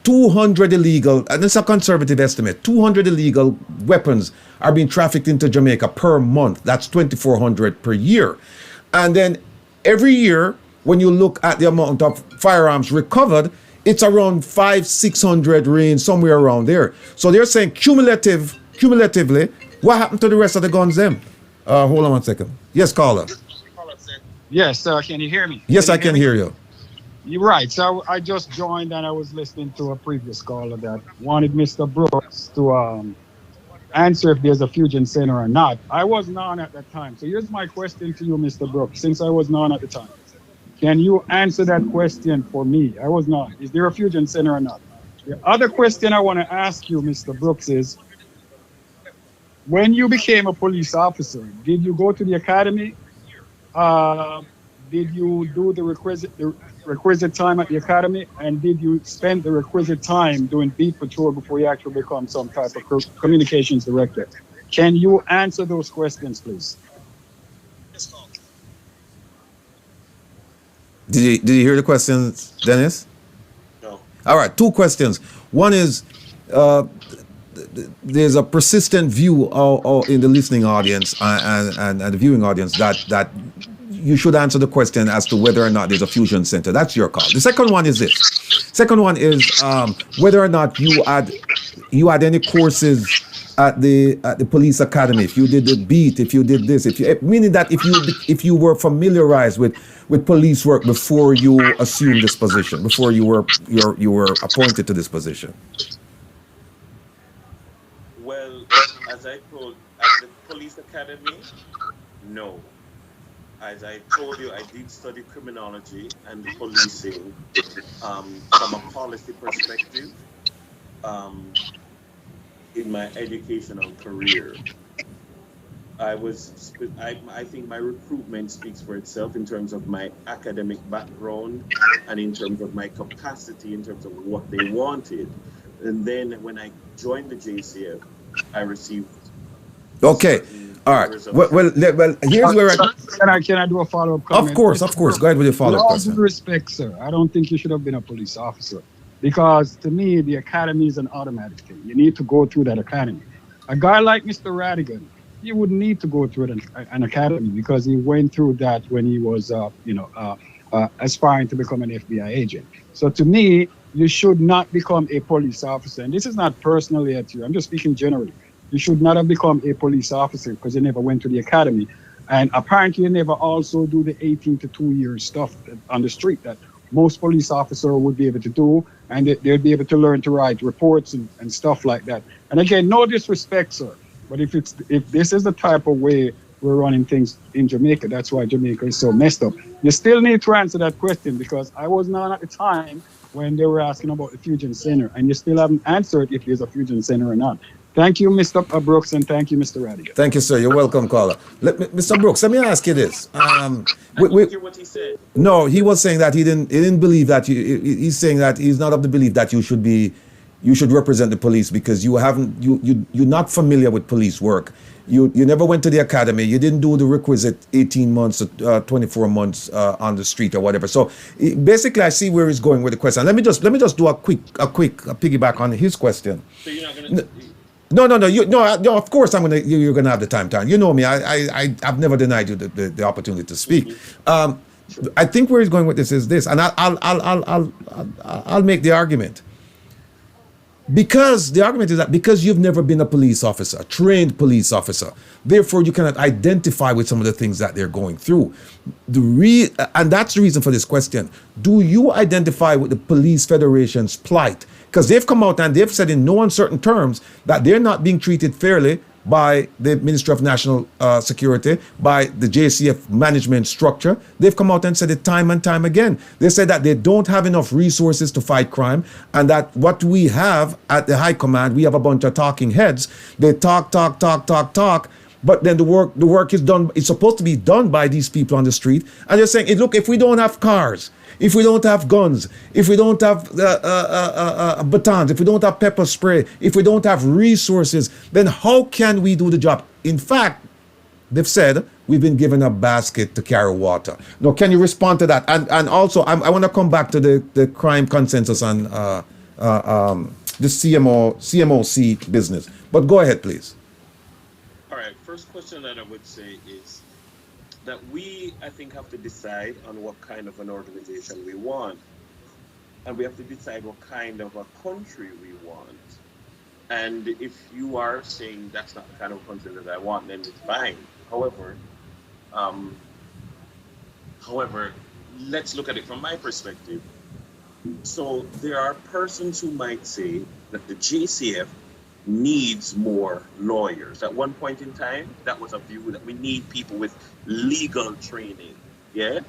200 illegal, and it's a conservative estimate, 200 illegal weapons are being trafficked into Jamaica per month. That's 2,400 per year, and then every year when you look at the amount of firearms recovered, it's around 500-600 range, somewhere around there. So they're saying cumulatively, what happened to the rest of the guns then?" Hold on one second. Yes, caller. Yes, can you hear me? Yes, I can hear you. You're right. So I just joined and I was listening to a previous caller that wanted Mr. Brooks to answer if there's a fusion center or not. I wasn't on at that time. So here's my question to you, Mr. Brooks, since I wasn't on at the time. Can you answer that question for me? I was not. Is there a fusion center or not? The other question I want to ask you, Mr. Brooks, is when you became a police officer, did you go to the academy? Did you do the requisite time at the academy, and did you spend the requisite time doing beat patrol before you actually become some type of communications director? Can you answer those questions, please? Did you hear the questions, Dennis? No. All right, two questions. One is uh, there's a persistent view in the listening audience and the viewing audience that you should answer the question as to whether or not there's a fusion center. That's your call. The second one is this. Second one is whether or not you had any courses at the police academy. If you did the beat, if you did this, meaning that if you were familiarized with police work before you assumed this position, before you were appointed to this position. Well, as I told, at the police academy, no. As I told you, I did study criminology and policing from a policy perspective in my educational career. I think my recruitment speaks for itself in terms of my academic background and in terms of my capacity, in terms of what they wanted. And then when I joined the JCF, I received. Okay. All right. Well, here's where Can I do a follow-up comment? Of course. Go ahead with your follow-up question. With all due respect, sir, I don't think you should have been a police officer, because to me, the academy is an automatic thing. You need to go through that academy. A guy like Mr. Rattigan, he wouldn't need to go through an academy, because he went through that when he was, aspiring to become an FBI agent. So to me, you should not become a police officer. And this is not personally at you. I'm just speaking generally. You should not have become a police officer because you never went to the academy. And apparently you never also do the 18 to 2 years stuff on the street that most police officers would be able to do. And they'd be able to learn to write reports and stuff like that. And again, no disrespect, sir. But if this is the type of way we're running things in Jamaica, that's why Jamaica is so messed up. You still need to answer that question, because I was not at the time when they were asking about the Fusion Center, and you still haven't answered if there's a Fusion Center or not. Thank you, Mr. Brooks, and thank you, Mr. Rattigan. Thank you, sir. You're welcome, caller. Mr. Brooks, let me ask you this. I didn't hear what he said. No, he was saying that he didn't believe that he's saying that he's not of the belief that you should represent the police, because you're not familiar with police work. You never went to the academy. You didn't do the requisite 18 months, 24 months on the street or whatever. So basically, I see where he's going with the question. Let me just do a quick piggyback on his question. So you're not gonna. No. Of course, you're gonna have the time. You know me. I've never denied you the opportunity to speak. I think where he's going with this is this, and I'll make the argument. Because the argument is that because you've never been a police officer, a trained police officer, therefore you cannot identify with some of the things that they're going through. And that's the reason for this question. Do you identify with the Police Federation's plight? Because they've come out and they've said in no uncertain terms that they're not being treated fairly by the Ministry of National Security, by the JCF management structure. They've come out and said it time and time again. They said that they don't have enough resources to fight crime, and that what we have at the high command, we have a bunch of talking heads. They talk, but then the work is done. It's supposed to be done by these people on the street. And they're saying, look, if we don't have cars, if we don't have guns, if we don't have batons, if we don't have pepper spray, if we don't have resources, then how can we do the job? In fact, they've said we've been given a basket to carry water. Now, can you respond to that? And also, I want to come back to the crime consensus on the CMOC business. But go ahead, please. All right. First question that I would say is that we, I think, have to decide on what kind of an organization we want. And we have to decide what kind of a country we want. And if you are saying that's not the kind of country that I want, then it's fine. However, let's look at it from my perspective. So there are persons who might say that the JCF needs more lawyers. At one point in time, that was a view that we need people with legal training, yeah?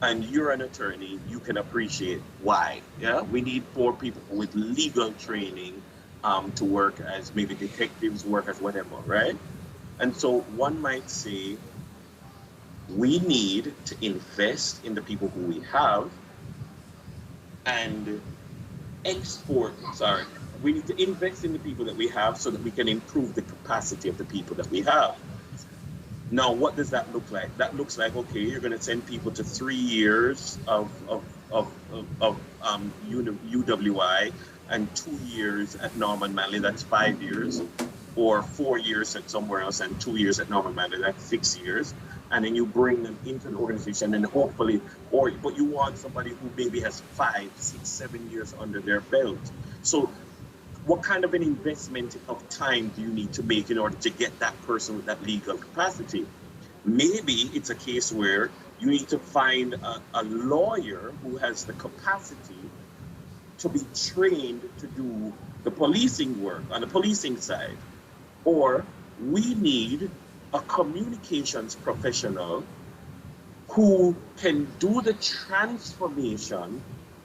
And you're an attorney, you can appreciate why, yeah? We need more people with legal training to work as maybe detectives, work as whatever, right? And so one might say, we need to invest in the people who we have and we need to invest in the people that we have so that we can improve the capacity of the people that we have. Now, what does that look like? That looks like, okay, you're going to send people to 3 years of UWI and 2 years at Norman Manley, that's 5 years, or 4 years at somewhere else and 2 years at Norman Manley, that's 6 years. And then you bring them into the organization and hopefully, but you want somebody who maybe has 5, 6, 7 years under their belt. So what kind of an investment of time do you need to make in order to get that person with that legal capacity? Maybe it's a case where you need to find a lawyer who has the capacity to be trained to do the policing work on the policing side. Or we need a communications professional who can do the transformation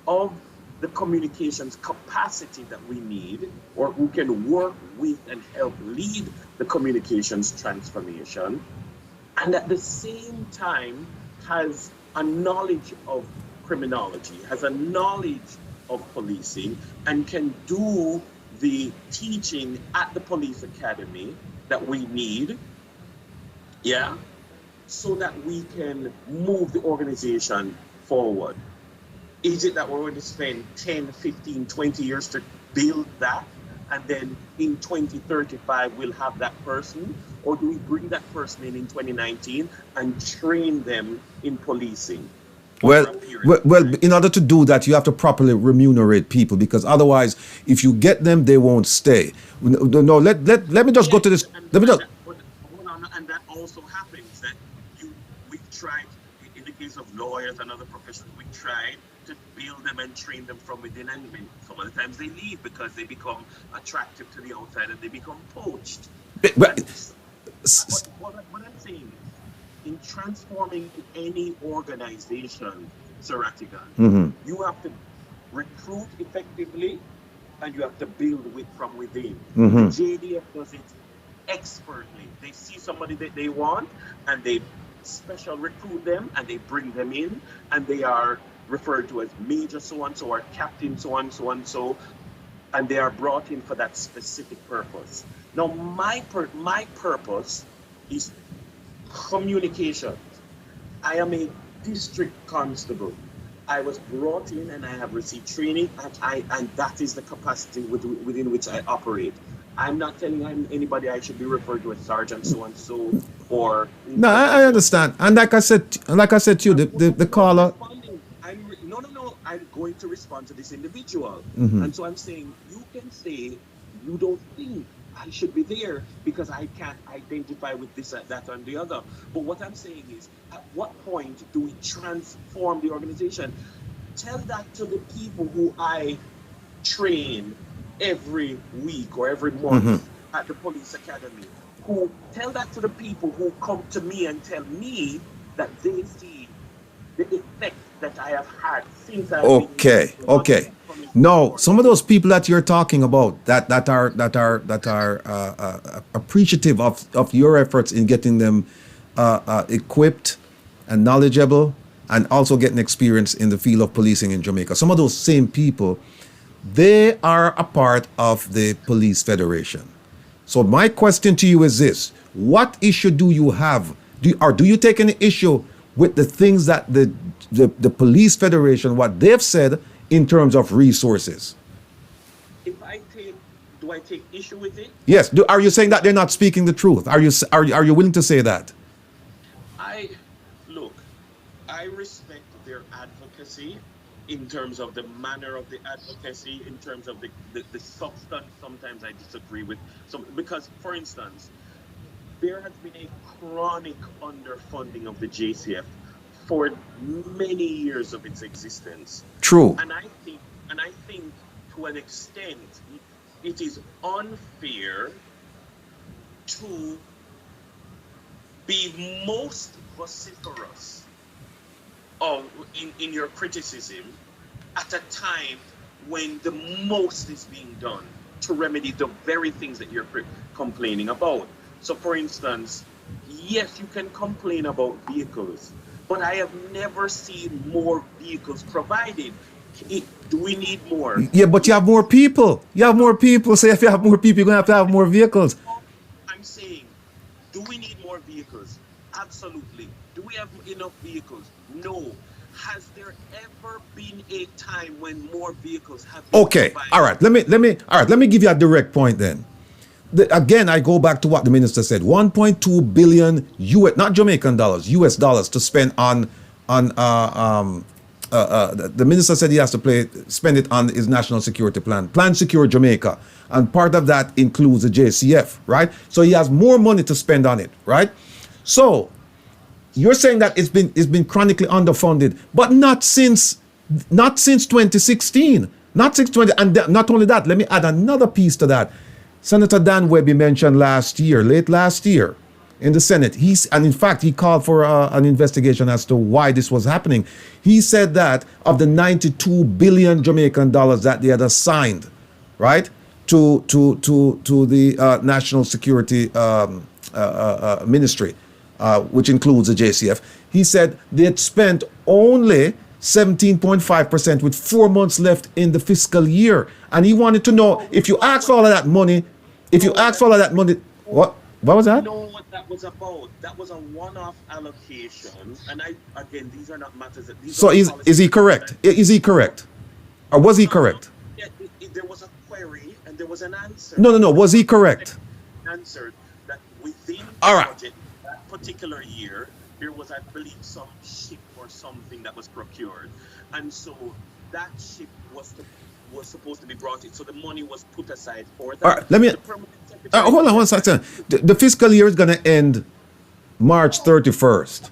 of the communications capacity that we need, or who can work with and help lead the communications transformation, and at the same time has a knowledge of criminology, has a knowledge of policing, and can do the teaching at the police academy that we need, so that we can move the organization forward. Is it that we're going to spend 10, 15, 20 years to build that, and then in 2035 we'll have that person? Or do we bring that person in 2019 and train them in policing? Well, in order to do that, you have to properly remunerate people, because otherwise, if you get them, they won't stay. No, let me just go to this. And that also happens that we've tried, in the case of lawyers and other professionals, we tried to build them and train them from within, and some of the times they leave because they become attractive to the outside and they become poached. What I'm saying is, in transforming any organization, Sir Rattigan, you have to recruit effectively and you have to build from within. The JDF does it expertly. They see somebody that they want and they special recruit them and they bring them in, and they are referred to as Major so-and-so or Captain so-and-so, and they are brought in for that specific purpose. Now, my purpose is communications. I am a district constable. I was brought in and I have received training, and that is the capacity within which I operate. I'm not telling anybody I should be referred to as Sergeant so-and-so or... No, I understand. And like I said to you, the caller... No, I'm going to respond to this individual. And so I'm saying, you can say, you don't think I should be there because I can't identify with this, that, and the other. But what I'm saying is, at what point do we transform the organization? Tell that to the people who I train every week or every month at the police academy. Who tell that to the people who come to me and tell me that they see the effect that I have had since I've been Okay. No, some of those people that you're talking about that are appreciative of your efforts in getting them equipped and knowledgeable, and also getting experience in the field of policing in Jamaica. Some of those same people, they are a part of the Police Federation. So my question to you is this: what issue do you have? Do you take any issue with the things that the Police Federation, what they've said in terms of resources? Do I take issue with it? Yes. Are you saying that they're not speaking the truth? Are you willing to say that? I respect their advocacy in terms of the manner of the advocacy, in terms of the substance. Sometimes I disagree with some, because, for instance, there has been a chronic underfunding of the JCF for many years of its existence. True. And I think to an extent it is unfair to be most vociferous in your criticism at a time when the most is being done to remedy the very things that you're complaining about. So, for instance, yes, you can complain about vehicles, but I have never seen more vehicles provided. Do we need more? Yeah, but you have more people. You have more people. So if you have more people, you're going to have more vehicles. I'm saying, do we need more vehicles? Absolutely. Do we have enough vehicles? No. Has there ever been a time when more vehicles have been Okay. provided? All right. Let me give you a direct point then. Again, I go back to what the minister said: 1.2 billion US, not Jamaican dollars, US dollars to spend on the minister said he has to spend it on his national security plan Secure Jamaica, and part of that includes the JCF, right? So he has more money to spend on it, right? So you're saying that it's been chronically underfunded, but not since 2016, not since 20, and not only that. Let me add another piece to that. Senator Dan Webby mentioned late last year, in the Senate, and in fact, he called for an investigation as to why this was happening. He said that of the 92 billion Jamaican dollars that they had assigned, right, to the National Security Ministry, which includes the JCF, he said they had spent only 17.5% with 4 months left in the fiscal year. And he wanted to know, if you ask for all of that money, what was that? You know what that was about? That was a one-off allocation, and these are not matters. So is he correct? Is he correct, or was he correct? Yeah, there was a query and there was an answer. No. Was he correct? Answered that within All the right. budget that particular year, there was, I believe, some ship or something that was procured, and so that ship was supposed to be brought in. So the money was put aside for that. All right, let me hold on one second. The fiscal year is going to end March 31st,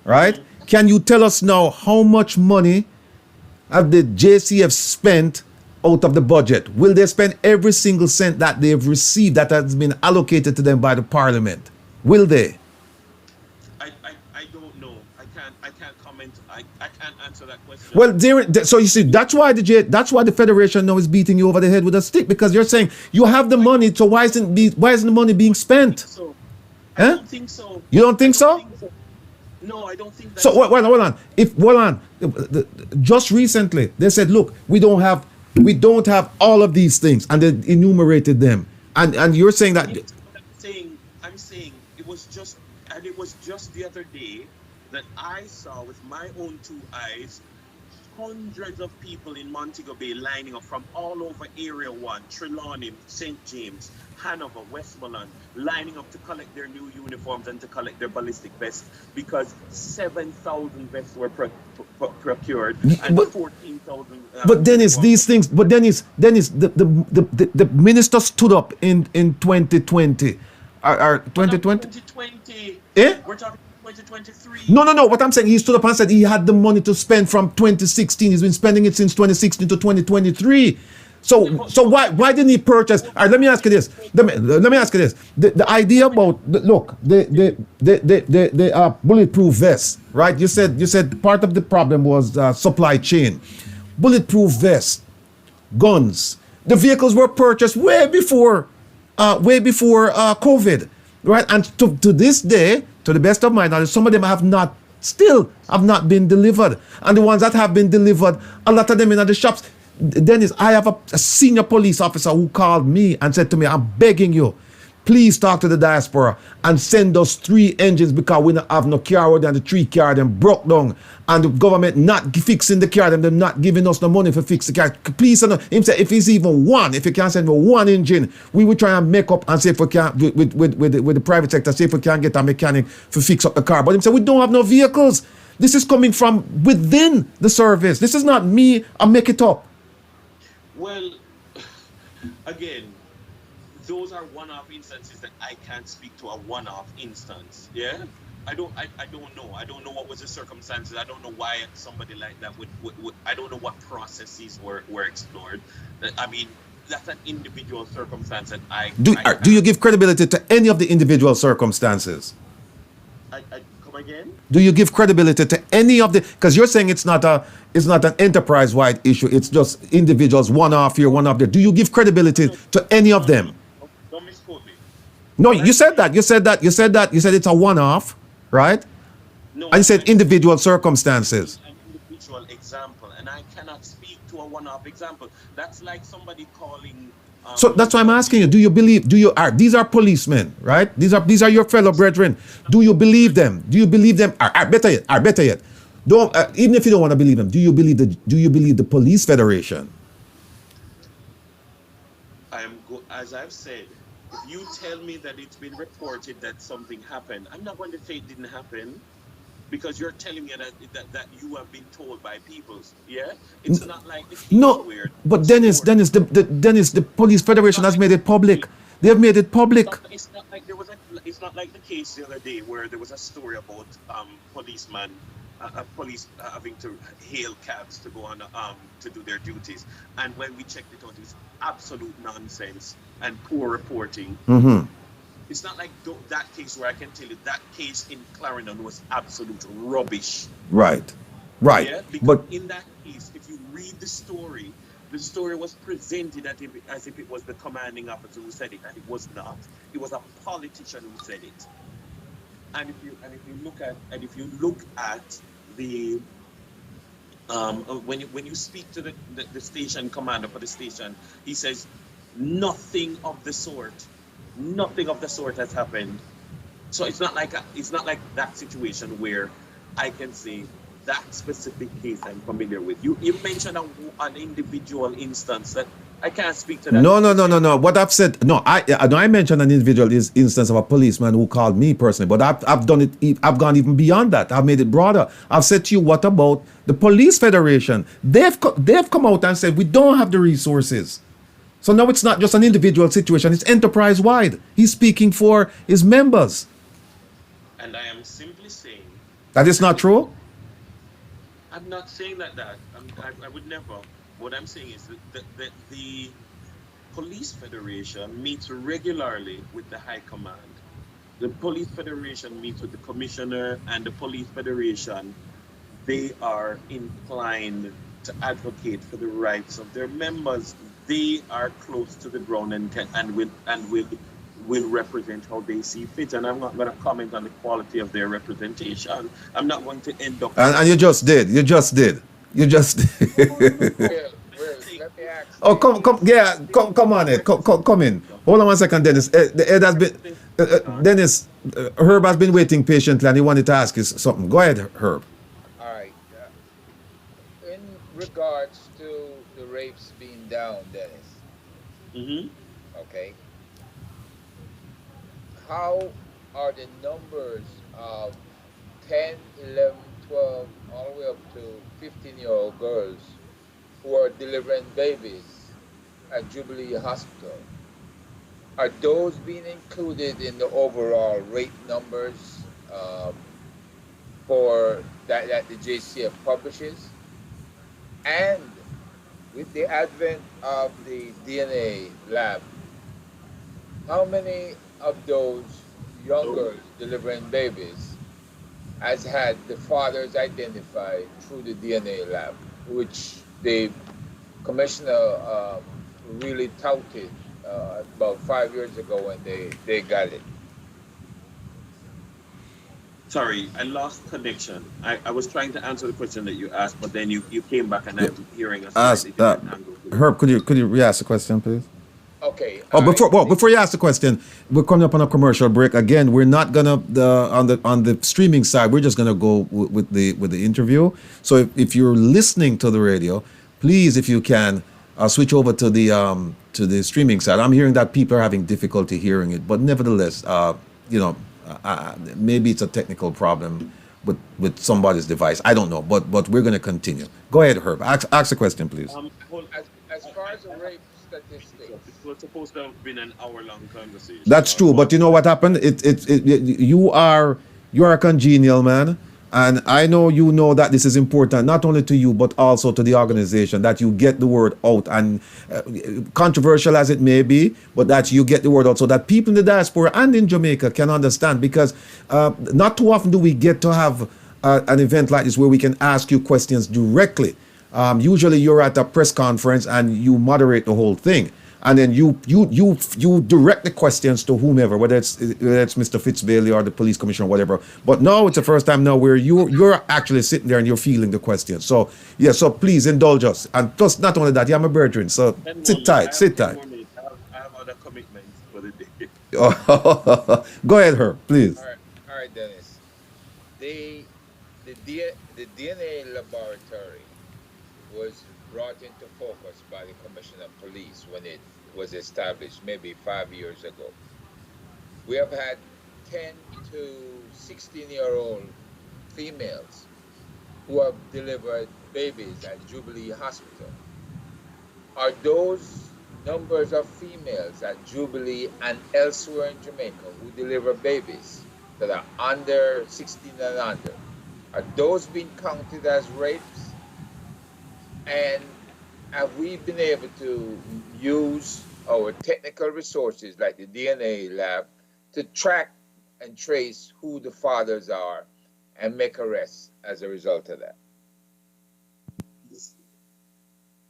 right? Can you tell us now how much money have the JCF spent out of the budget? Will they spend every single cent that they've received that has been allocated to them by the Parliament? Will they? I don't know. I can't comment. I can't answer that question. Well, so you see, that's why the Federation now is beating you over the head with a stick, because you're saying you have the money, so why isn't the money being spent? So, Huh? I don't think so. You don't think so? No, I don't think that. So hold on. Just recently, they said, look, we don't have all of these things, and they enumerated them. And you're saying that. I'm saying it was just the other day that I saw with my own two eyes hundreds of people in Montego Bay lining up from all over Area 1, Trelawney, St. James, Hanover, Westmoreland, lining up to collect their new uniforms and to collect their ballistic vests, because 7,000 vests were procured and 14,000. But Dennis, these things. But Dennis, the minister stood up in 2020, or 2020. 2020. Eh? We're talking 2023. No. What I'm saying, he stood up and said he had the money to spend from 2016. He's been spending it since 2016 to 2023. So why didn't he purchase? All right, let me ask you this. Let me ask you this. The idea about the bulletproof vests, right? You said part of the problem was supply chain. Bulletproof vests, guns. The vehicles were purchased way before COVID, right? And to this day, to the best of my knowledge, some of them have not been delivered. And the ones that have been delivered, a lot of them in the shops. Dennis, I have a senior police officer who called me and said to me, I'm begging you, please talk to the diaspora and send us 3 engines, because we don't have no car, and the 3 car them broke down, and the government not fixing the car, them not giving us the money for fix the car. Please send him say, if it's even one, if you can send me 1 engine, we will try and make up and see if we can with the private sector, see if we can get a mechanic to fix up the car. But him say, we don't have no vehicles. This is coming from within the service. This is not me, I make it up. Well, again, those are one-off instances that I can't speak to a one-off instance. Yeah, I don't know. I don't know what was the circumstances. I don't know why somebody like that would I don't know what processes were explored. I mean, that's an individual circumstance that do you give credibility to any of the individual circumstances? I come again? Do you give credibility to any of the? Because you're saying it's not an enterprise-wide issue. It's just individuals, one off here, one off there. Do you give credibility to any of them? Don't misquote me. No, you said that. You said it's a one-off, right? No, And you said individual circumstances. An individual example, and and I cannot speak to a one-off example. That's like somebody calling. So that's why I'm asking you, do you believe, these are policemen, right? These are your fellow brethren. Do you believe them? Do you believe them? Better yet. Don't, even if you don't want to believe them, do you believe the police federation? As I've said, if you tell me that it's been reported that something happened, I'm not going to say it didn't happen, because you're telling me that you have been told by people. Yeah, it's not like the case where. But Dennis, the police federation has made it public. They have made it public. It's not like It's not like the case the other day where there was a story about policeman. Police having to hail cabs to go on to do their duties, and when we checked it out, it's absolute nonsense and poor reporting. Mm-hmm. It's not like that case where I can tell you that case in Clarendon was absolute rubbish. Right. Yeah? Because But in that case, if you read the story was presented as if it was the commanding officer who said it, and it was not. It was a politician who said it. And if you look at the when you speak to the station commander for the station, he says nothing of the sort has happened. So it's not like that situation where I can say that specific case I'm familiar with. You mentioned an individual instance that I can't speak to that. No. What I've said, I mentioned an individual instance of a policeman who called me personally, but I've done it. I've gone even beyond that. I've made it broader. I've said to you, what about the police federation? They've come out and said we don't have the resources. So now it's not just an individual situation; it's enterprise wide. He's speaking for his members. And I am simply saying that is not true. I'm not saying that. I would never. What I'm saying is that the police federation meets regularly with the high command. The police federation meets with the commissioner, and the police federation, they are inclined to advocate for the rights of their members. They are close to the ground and will represent how they see fit. And I'm not going to comment on the quality of their representation. I'm not going to end up. And you just did. Oh, come on, Ed. Come in. Hold on 1 second, Dennis. Ed has been, Dennis, Herb has been waiting patiently, and he wanted to ask you something. Go ahead, Herb. All right. In regards to the rapes being down, Dennis. Mm-hmm. Okay. How are the numbers of 10, 11, 12, all the way up to 15-year-old girls who are delivering babies at Jubilee Hospital? Are those being included in the overall rape numbers for that the JCF publishes? And with the advent of the DNA lab, how many of those young girls delivering babies has had the fathers identified through the DNA lab, which the commissioner really touted about 5 years ago when they got it? Sorry, I lost connection. I was trying to answer the question that you asked, but then you came back and I'm hearing a slightly different angle. Herb, could you re-ask the question, please? Okay. Before you ask the question, we're coming up on a commercial break. Again, we're not gonna on the streaming side. We're just gonna go with the interview. So if you're listening to the radio, please, if you can, switch over to the streaming side. I'm hearing that people are having difficulty hearing it, but nevertheless, maybe it's a technical problem with somebody's device. I don't know, but we're gonna continue. Go ahead, Herb. Ask the question, please. As far as the rape statistics, it was supposed to have been an hour-long conversation. That's true, but you know what happened? You are a congenial man, and I know you know that this is important not only to you but also to the organization, that you get the word out, and controversial as it may be, but that you get the word out so that people in the diaspora and in Jamaica can understand, because not too often do we get to have an event like this where we can ask you questions directly. Usually you're at a press conference and you moderate the whole thing. and then you direct the questions to whomever, whether it's Mr. Fitzbailey or the police commissioner or whatever. But now it's the first time now where you're actually sitting there and you're feeling the questions. So yeah, so please indulge us. And plus, not only that, you're my brethren. So 10 more sit minutes. I tight, have sit 10 tight. more minutes. I have other commitments for the day. Go ahead, her, please. All right, Dennis. The DNA laboratory was brought into focus by the Commissioner of Police when it was established maybe 5 years ago. We have had 10 to 16-year-old females who have delivered babies at Jubilee Hospital. Are those numbers of females at Jubilee and elsewhere in Jamaica who deliver babies that are under 16 and under, are those being counted as rapes? And have we been able to use our technical resources like the DNA lab to track and trace who the fathers are and make arrests as a result of that?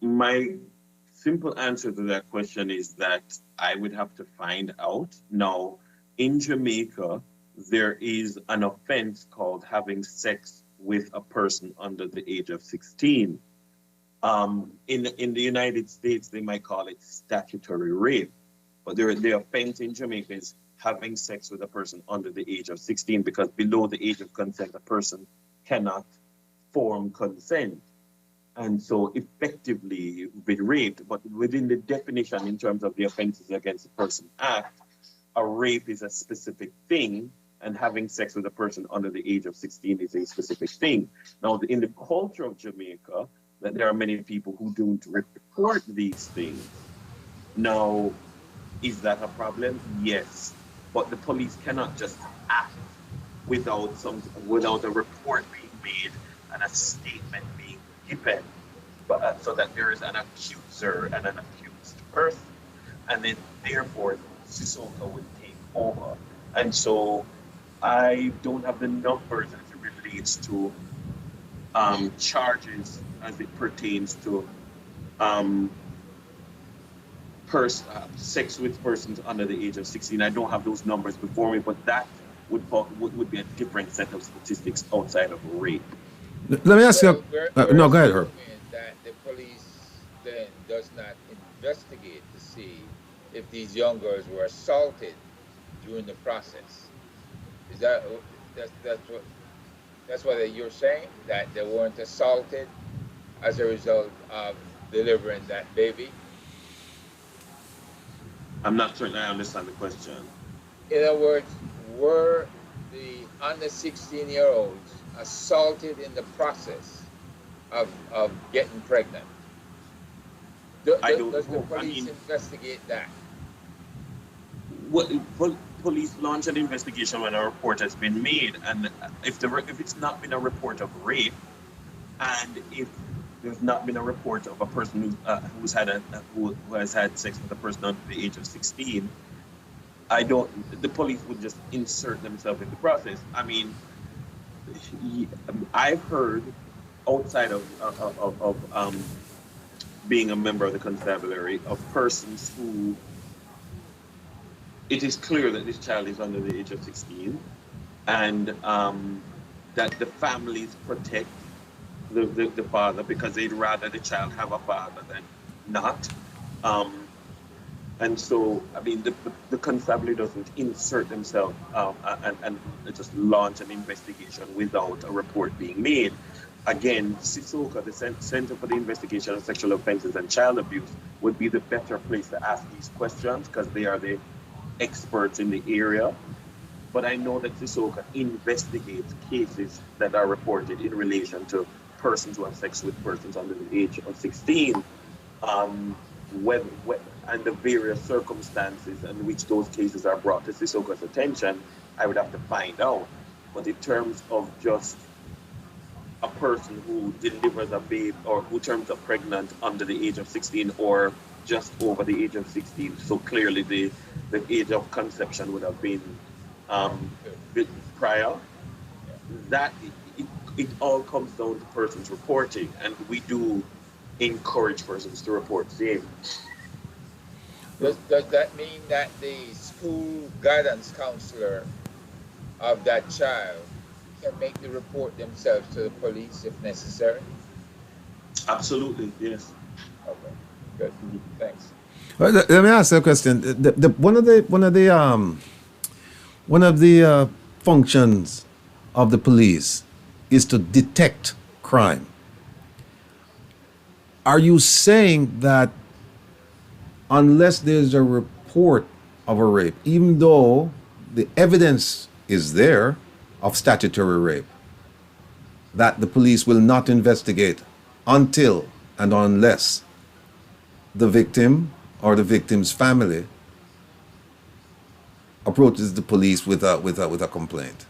My simple answer to that question is that I would have to find out. Now, in Jamaica, there is an offense called having sex with a person under the age of 16. In the United States, they might call it statutory rape, but the offense in Jamaica is having sex with a person under the age of 16, because below the age of consent, a person cannot form consent. And so effectively you've been raped, but within the definition in terms of the Offenses Against the Person Act, a rape is a specific thing, and having sex with a person under the age of 16 is a specific thing. Now, in the culture of Jamaica, that there are many people who don't report these things. Now, is that a problem? Yes, but the police cannot just act without a report being made and a statement being given, but so that there is an accuser and an accused person, and then therefore Sissoka would take over. And so I don't have the numbers as it relates to charges as it pertains to sex with persons under the age of 16. I don't have those numbers before me, but that would be a different set of statistics outside of rape. Let me ask you. No, go ahead, Herb. That the police then does not investigate to see if these young girls were assaulted during the process. Is that's what you're saying, that they weren't assaulted as a result of delivering that baby? I'm not certain I understand the question. In other words, were the under 16-year-olds assaulted in the process of getting pregnant? Does the police investigate that? Police launch an investigation when a report has been made, and if it's not been a report of rape, and if there's not been a report of a person who has had sex with a person under the age of 16, the police would just insert themselves in the process. I mean, I've heard, outside of being a member of the constabulary, of persons who it is clear that this child is under the age of 16, and that the families protect the father because they'd rather the child have a father than not. And so, I mean, the constabulary doesn't insert themselves and just launch an investigation without a report being made. Again, Sissoka, the Center for the Investigation of Sexual Offences and Child Abuse, would be the better place to ask these questions because they are the experts in the area. But I know that Sissoka investigates cases that are reported in relation to persons who have sex with persons under the age of 16. And the various circumstances in which those cases are brought to Sissoka's attention, I would have to find out. But in terms of just a person who delivers a babe or who turns up pregnant under the age of 16 or just over the age of 16, so clearly the age of conception would have been prior, that it all comes down to persons reporting, and we do encourage persons to report same. Does that mean that the school guidance counselor of that child can make the report themselves to the police if necessary? Absolutely, yes. Okay, good. Thanks. Well, let me ask you a question. One of the functions of the police is to detect crime. Are you saying that unless there's a report of a rape, even though the evidence is there of statutory rape, that the police will not investigate until and unless the victim or the victim's family approaches the police with a complaint?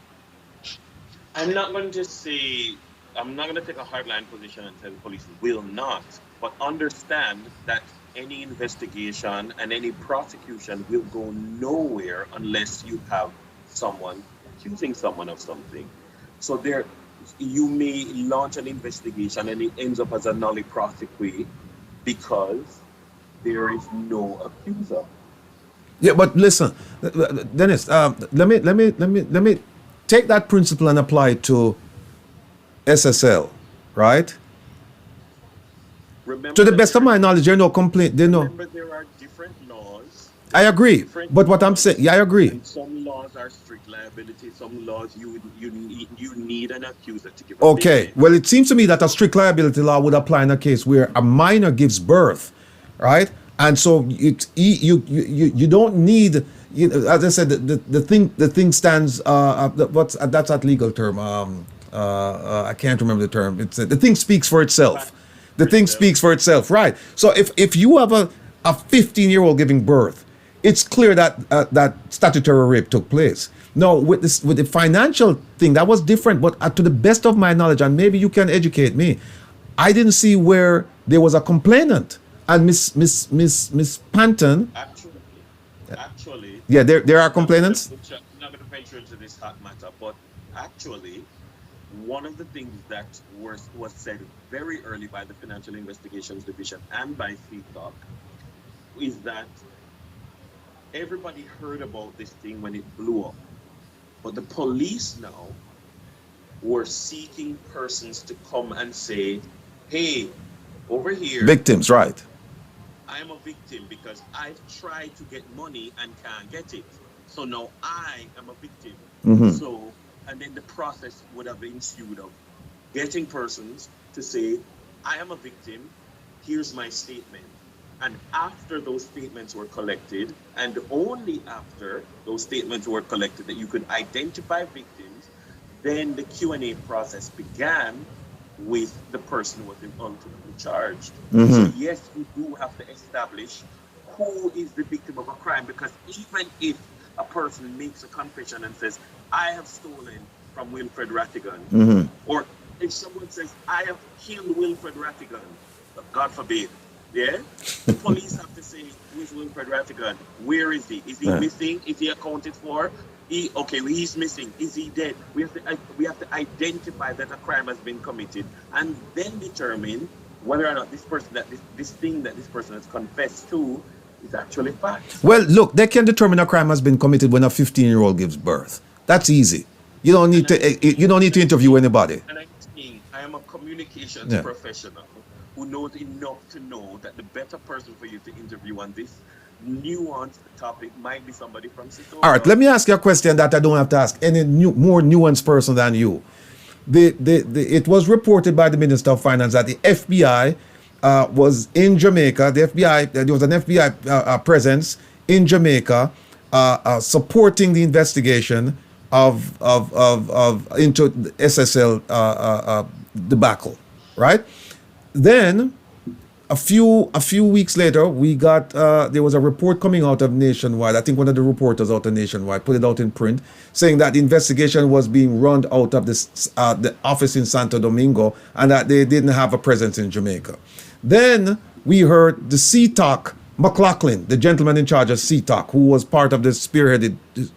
I'm not going to say, I'm not going to take a hardline position and say the police will not, but understand that any investigation and any prosecution will go nowhere unless you have someone accusing someone of something. So there, you may launch an investigation and it ends up as a null prosequi because there is no accuser. Yeah, but listen, Dennis. Let me take that principle and apply it to SSL, right? Remember To the that best of there- my knowledge, there's no complaint. There's no. Remember, there are different laws. I agree, but what I'm saying, yeah, I agree. And some laws are strict liability. Some laws you need an accuser to give. A Okay, statement. well, it seems to me that a strict liability law would apply in a case where a minor gives birth, right? And so you don't need, you know, as I said, the thing stands. That's that legal term. I can't remember the term. It's the thing speaks for itself. The thing speaks for itself, right? So if you have a 15-year-old giving birth, it's clear that that statutory rape took place. Now, with the financial thing, that was different. But to the best of my knowledge, and maybe you can educate me, I didn't see where there was a complainant. And Miss Panton, Actually, yeah, there are complainants. I'm not going to venture into this hot matter, but actually, one of the things that was said very early by the Financial Investigations Division and by CTOC is that everybody heard about this thing when it blew up, but the police now were seeking persons to come and say, hey, over here, Victims, right? I am a victim because I've tried to get money and can't get it. So now I am a victim. Mhm. So, and then the process would have ensued of getting persons to say, I am a victim, here's my statement. And after those statements were collected, and only after those statements were collected that you could identify victims, then the Q&A process began with the person who was ultimately charged. So yes, you do have to establish who is the victim of a crime, because even if a person makes a confession and says, I have stolen from Wilfred Rattigan, or if someone says, I have killed Wilfred Rattigan, God forbid, yeah, the police have to say, who is Wilfred Rattigan? Where is he? Is he missing? Is he accounted for? Okay, he's missing. Is he dead? We have to identify that a crime has been committed, and then determine whether or not this person this thing that this person has confessed to is actually fact. Well, look, they can determine a crime has been committed when a 15-year-old gives birth. That's easy. You don't need to interview anybody. And I'm saying, I am a communications Yeah. professional who knows enough to know that the better person for you to interview on this nuanced topic might be somebody from Sitoma. All right, let me ask you a question that I don't have to ask any more nuanced person than you. It was reported by the Minister of Finance that the FBI was in Jamaica. The FBI, there was an FBI presence in Jamaica supporting the investigation of into the SSL debacle, right? Then a few weeks later, we got there was a report coming out of Nationwide. I think one of the reporters out of Nationwide put it out in print, saying that the investigation was being run out of the office in Santo Domingo, and that they didn't have a presence in Jamaica. Then we heard the CTOC McLaughlin, the gentleman in charge of CTOC, who was part of the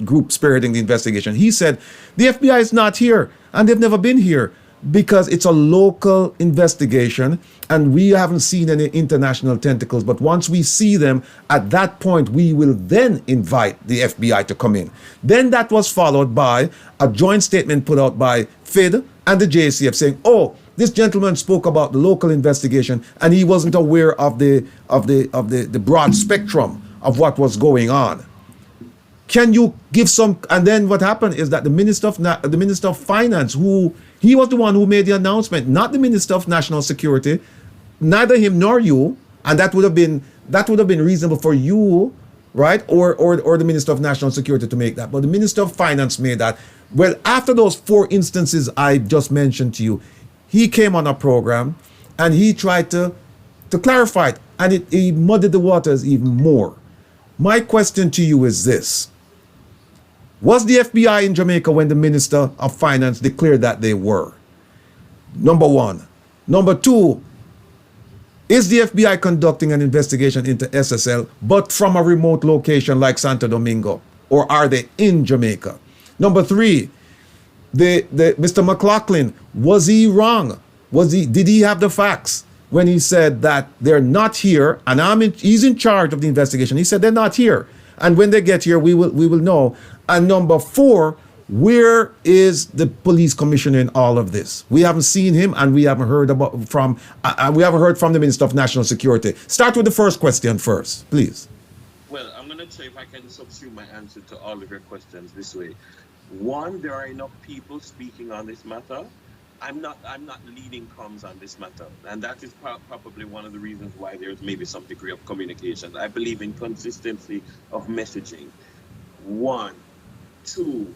group spearheading the investigation. He said the FBI is not here, and they've never been here. because it's a local investigation and we haven't seen any international tentacles. But once we see them, at that point, we will then invite the FBI to come in. Then that was followed by a joint statement put out by FID and the JCF saying, oh, this gentleman spoke about the local investigation and he wasn't aware of the broad spectrum of what was going on. Can you give some? And then what happened is that the Minister of Finance, who he was the one who made the announcement, not the Minister of National Security, neither him nor you, and that would have been reasonable for you, right, or the Minister of National Security to make that. But the Minister of Finance made that. Well, after those 4 instances I just mentioned to you, he came on a program and he tried to clarify it, and he muddied the waters even more. My question to you is this. Was the FBI in Jamaica when the Minister of Finance declared that they were? Number one. Number two, is the FBI conducting an investigation into SSL, but from a remote location like Santo Domingo? Or are they in Jamaica? Number three, the Mr. McLaughlin, was he wrong? Did he have the facts when he said that they're not here and he's in charge of the investigation? He said they're not here. And when they get here, we will know. And number four, where is the police commissioner in all of this? We haven't seen him, and we haven't heard from the Minister of National Security. Start with the first question first, please. Well, I'm going to try if I can subsume my answer to all of your questions this way. One, there are enough people speaking on this matter. I'm not leading comms on this matter, and that is probably one of the reasons why there's maybe some degree of communication. I believe in consistency of messaging. One. Two,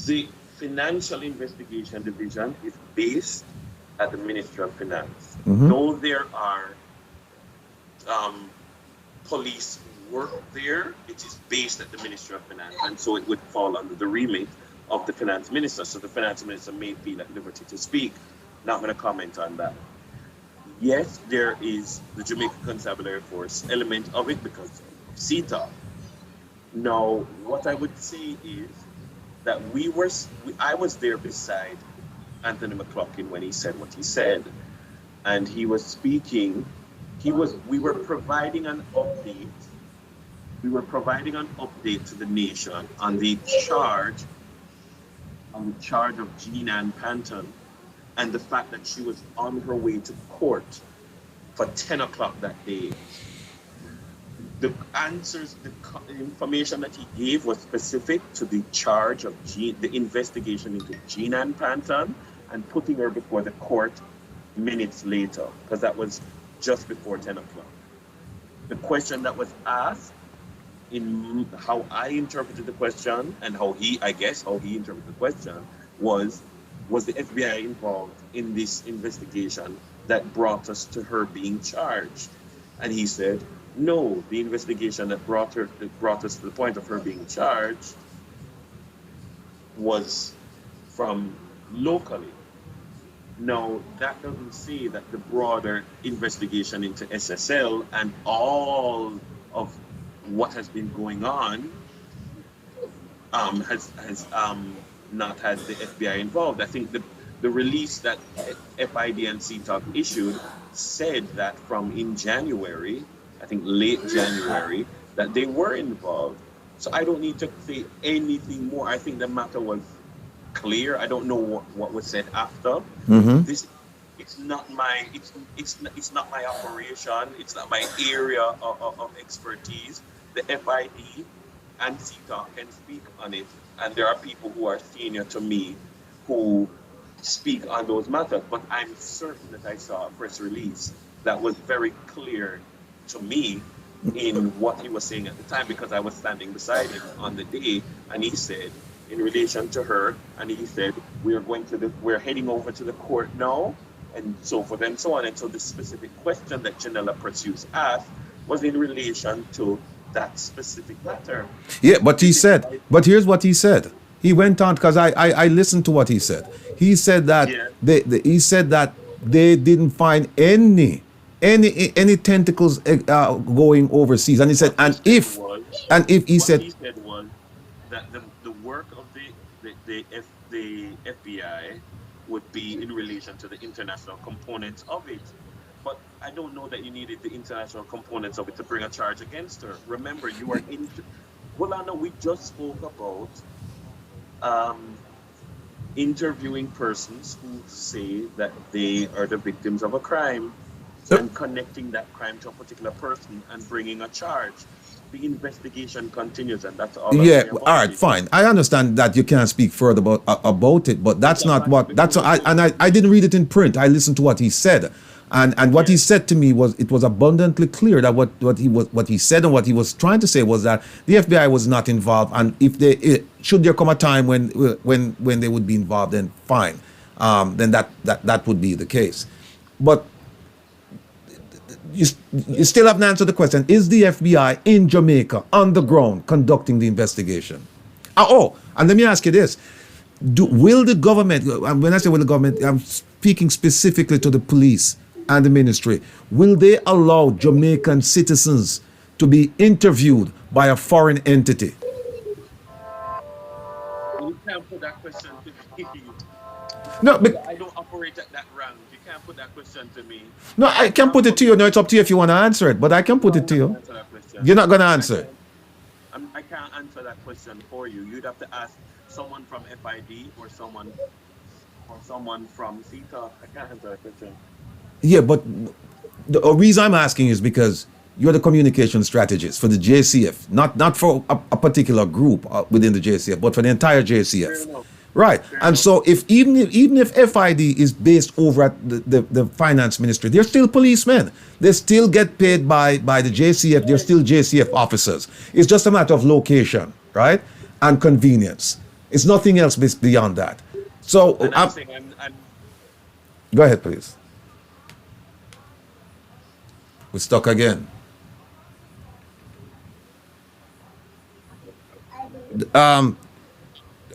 the Financial Investigation Division is based at the Ministry of Finance. Mm-hmm. Though there are police work there, it is based at the Ministry of Finance, and so it would fall under the remit of the Finance Minister. So the Finance Minister may feel at liberty to speak. Not going to comment on that. Yes, there is the Jamaican Constabulary Force element of it because of CETA. Now, what I would say is that I was there beside Anthony McLaughlin when he said what he said, and he was speaking. We were providing an update. We were providing an update to the nation on the charge of Jean Ann Panton, and the fact that she was on her way to court for 10 o'clock that day. The answers, the information that he gave was specific to the charge of the investigation into Jean Ann Panton and putting her before the court minutes later, because that was just before 10 o'clock. The question that was asked, in how I interpreted the question and how he interpreted the question was the FBI involved in this investigation that brought us to her being charged? And he said, no, the investigation that brought us to the point of her being charged was from locally. Now, that doesn't say that the broader investigation into SSL and all of what has been going on has not had the FBI involved. I think the release that FID and CTOC issued said that from in January, I think late January, that they were involved. So I don't need to say anything more. I think the matter was clear. I don't know what was said after. Mm-hmm. It's not my operation. It's not my area of expertise. The FID and CETA can speak on it, and there are people who are senior to me who speak on those matters. But I'm certain that I saw a press release that was very clear to me in what he was saying at the time, because I was standing beside him on the day, and he said, in relation to her, and he said, we're heading over to the court now, and so forth and so on. And so the specific question that Janella Pursues asked was in relation to that specific matter. Yeah, but here's what he said. He went on, because I listened to what he said. He said that they didn't find any tentacles going overseas, and he said, what he said was that the work of the FBI would be in relation to the international components of it. But I don't know that you needed the international components of it to bring a charge against her. Remember, you are in. Well, I know we just spoke about um, interviewing persons who say that they are the victims of a crime and connecting that crime to a particular person and bringing a charge. The investigation continues, and that's all. Yeah, all right, fine. I understand that you can't speak further about it, but that's not what that's. I didn't read it in print. I listened to what he said, and what he said to me was it was abundantly clear that what he said and what he was trying to say was that the FBI was not involved, and if should there come a time when they would be involved, then fine, then that would be the case, but. You still haven't answered the question. Is the FBI in Jamaica on the ground conducting the investigation? And let me ask you this. Will the government, when I say will the government, I'm speaking specifically to the police and the ministry, will they allow Jamaican citizens to be interviewed by a foreign entity? You can't put that question to me. No, but I don't operate at that rank. You can't put that question to me. No, I can put it to you. No, it's up to you if you want to answer it, but I can put it to you. You're not going to answer it. I can't answer that question for you. You'd have to ask someone from FID or someone from CETA. I can't answer that question. Yeah, but the reason I'm asking is because you're the communication strategist for the JCF, not for a particular group within the JCF, but for the entire JCF. Right. And so even if FID is based over at the finance ministry, they're still policemen. They still get paid by the JCF. They're still JCF officers. It's just a matter of location, right? And convenience. It's nothing else beyond that. So go ahead, please. We're stuck again.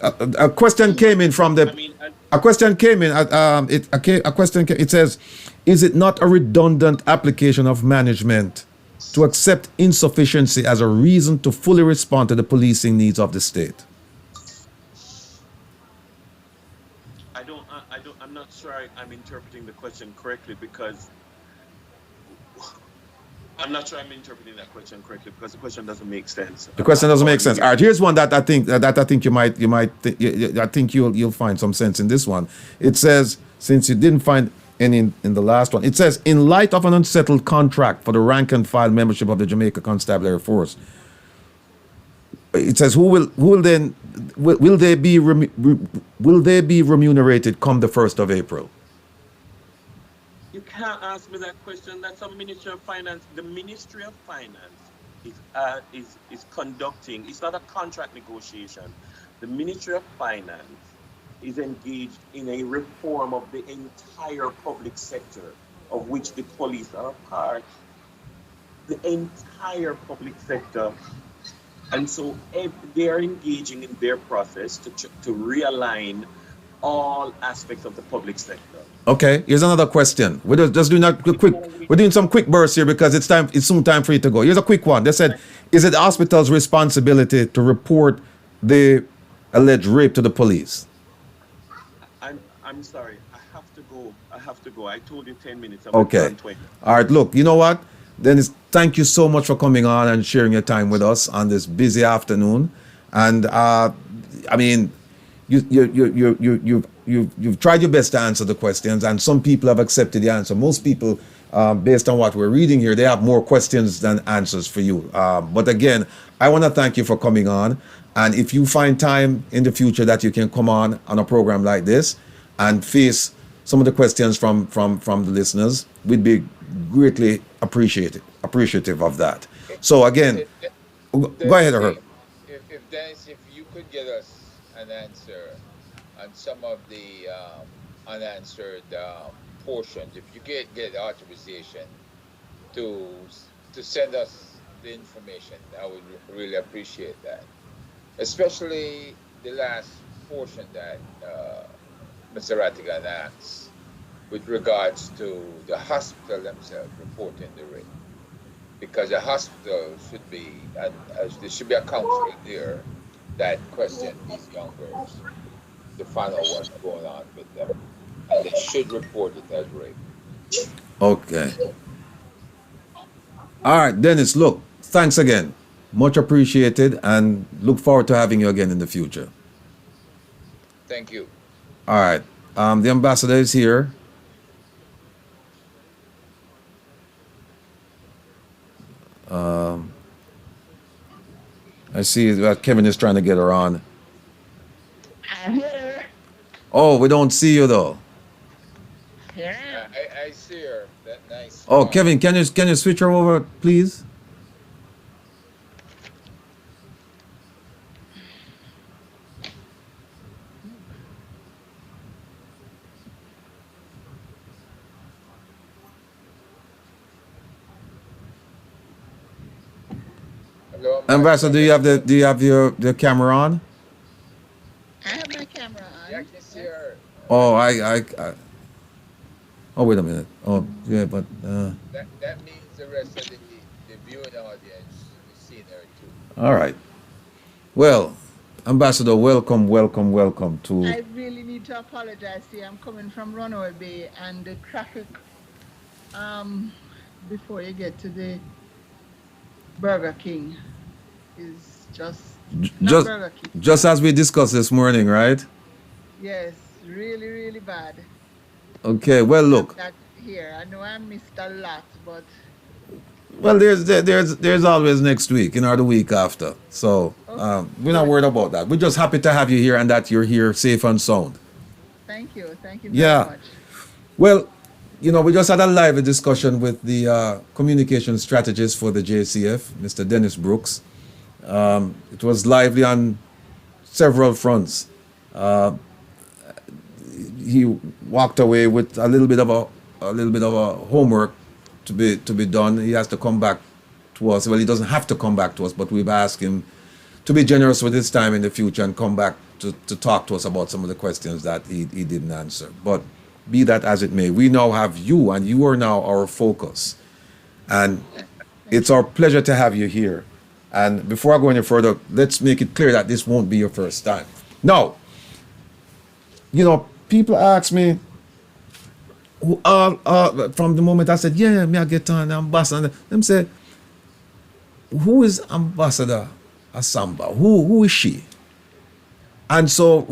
A question came in from the. A question came in. It says, "Is it not a redundant application of management to accept insufficiency as a reason to fully respond to the policing needs of the state?" I'm not sure I'm interpreting the question correctly because. I'm not sure I'm interpreting that question correctly because the question doesn't make sense. The question doesn't make sense. All right, here's one that I think I think you'll find some sense in this one. It says, since you didn't find any in the last one, it says, in light of an unsettled contract for the rank and file membership of the Jamaica Constabulary Force, it says, will they be remunerated come the 1st of April? You can't ask me that question. That's a Ministry of Finance. The Ministry of Finance is conducting. It's not a contract negotiation. The Ministry of Finance is engaged in a reform of the entire public sector, of which the police are a part. The entire public sector, and so they are engaging in their process to realign all aspects of the public sector. Okay, here's another question. We're just doing that quick. We're doing some quick bursts here because it's soon time for you to go. Here's a quick one. They said, is it the hospital's responsibility to report the alleged rape to the police? I'm sorry. I have to go. I told you 10 minutes. Okay. All right. Look, you know what? Dennis, thank you so much for coming on and sharing your time with us on this busy afternoon. And I mean, you've tried your best to answer the questions, and some people have accepted the answer. Most people, based on what we're reading here, they have more questions than answers for you. But again, I want to thank you for coming on. And if you find time in the future that you can come on a program like this and face some of the questions from the listeners, we'd be greatly appreciative of that. So again, go ahead, Herb. If Dennis, if you could get us an answer on some of the unanswered portions, if you could get authorization to send us the information, I would really appreciate that. Especially the last portion that Mr. Rattigan asked with regards to the hospital themselves reporting the rape. Because the hospital should be, there should be a counselor there that question these young girls to find out what's going on with them. and they should report it as rape. Okay. All right, Dennis, look, thanks again. Much appreciated and look forward to having you again in the future. Thank you. All right. The ambassador is here. I see that Kevin is trying to get her on. I'm here. Oh, we don't see you though. Yeah. I see her. That nice. Oh, smile. Kevin, can you switch her over, please? Hello, Ambassador, do you have your camera on? I have my camera Yeah, I on. can see her. Oh, I oh, wait a minute. Oh, yeah, but That means the rest of the viewing audience is seeing her too. all right. Well, Ambassador, welcome to. I really need to apologize here. I'm coming from Runaway Bay and the traffic before you get to the Burger King is just not Just Burger King. just as we discussed this morning, right? Yes, really, really bad. Okay. Well, look. That here. I know I missed a lot, but Well, there's always next week, or the week after. So we're not worried about that. We're just happy to have you here and that you're here safe and sound. thank you. Thank you Yeah. very much. Well, we just had a live discussion with the communication strategist for the JCF, Mr. Dennis Brooks. It was lively on several fronts. He walked away with a little bit of a homework to be done. He has to come back to us. Well, he doesn't have to come back to us, but we've asked him to be generous with his time in the future and come back to talk to us about some of the questions that he didn't answer. But be that as it may, we now have you, and you are now our focus. And it's our pleasure to have you here. And before I go any further, let's make it clear that this won't be your first time. Now, people ask me, from the moment I said, yeah, me I get on ambassador, them say, who is Ambassador Asamba? Who is she? And so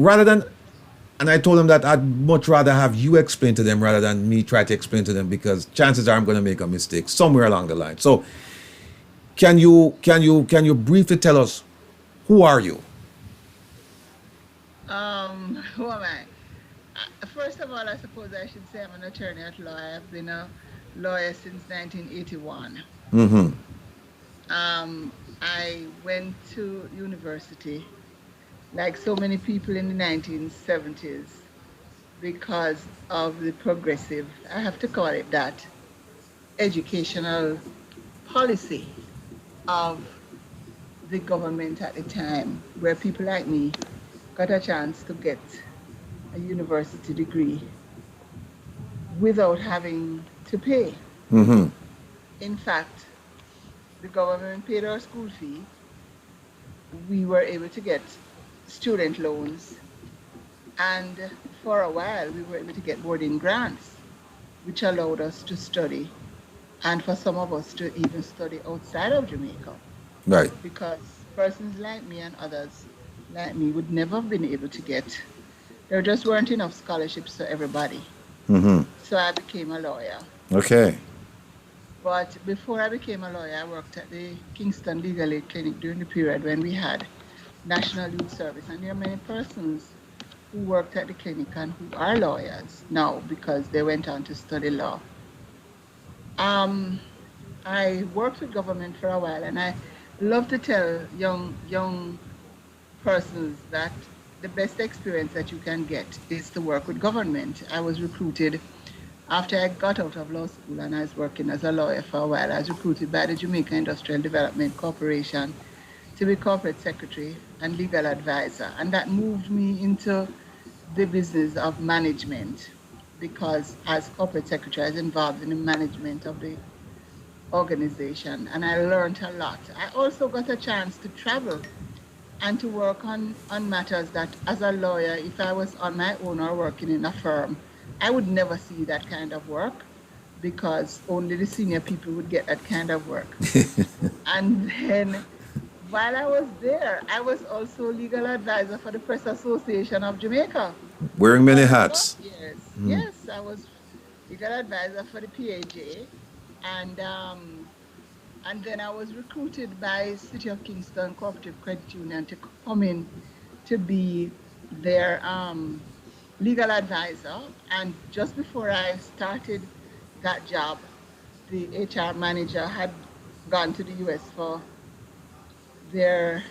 and I told them that I'd much rather have you explain to them rather than me try to explain to them, because chances are I'm going to make a mistake somewhere along the line. So can you briefly tell us, who are you? Who am I? First of all, I suppose I should say I'm an attorney at law. I've been a lawyer since 1981. Mm-hmm. I went to university, like so many people in the 1970s, because of the progressive, I have to call it that, educational policy of the government at the time, where people like me got a chance to get a university degree without having to pay. Mm-hmm. In fact, the government paid our school fee. We were able to get student loans, and for a while we were able to get boarding grants, which allowed us to study, and for some of us to even study outside of Jamaica, Right. because persons like me and others like me would never have been able to get. There just weren't enough scholarships for everybody. Mm-hmm. So I became a lawyer. Okay. But before I became a lawyer, I worked at the Kingston Legal Aid Clinic during the period when we had National Youth Service. And there are many persons who worked at the clinic and who are lawyers now because they went on to study law. I worked with government for a while, and I love to tell young persons that the best experience that you can get is to work with government. I was recruited after I got out of law school and I was working as a lawyer for a while. I was recruited by the Jamaica Industrial Development Corporation to be corporate secretary and legal advisor. And that moved me into the business of management, because as corporate secretary, I was involved in the management of the organization, and I learned a lot. I also got a chance to travel and to work on matters that, as a lawyer, if I was on my own or working in a firm, I would never see that kind of work because only the senior people would get that kind of work. And then while I was there, I was also legal advisor for the Press Association of Jamaica. Wearing many For a number hats. of years. Yes, I was legal advisor for the PAJ, and then I was recruited by City of Kingston Cooperative Credit Union to come in to be their legal advisor. And just before I started that job, the HR manager had gone to the US for their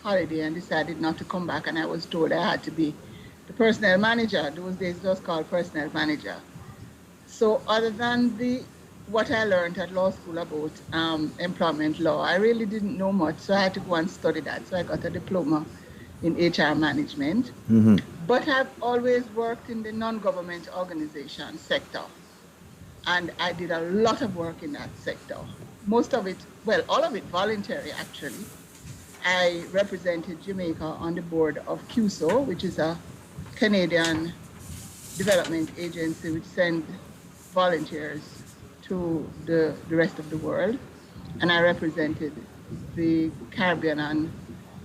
holiday and decided not to come back, and I was told I had to be the personnel manager. Those days it was called personnel manager. So other than what I learned at law school about employment law, I really didn't know much, so I had to go and study that. So I got a diploma in HR management. But I've always worked in the non-government organization sector, and I did a lot of work in that sector. Most of it, well, all of it voluntary actually. I represented Jamaica on the board of CUSO, which is a Canadian development agency which sends volunteers to the rest of the world. And I represented the Caribbean and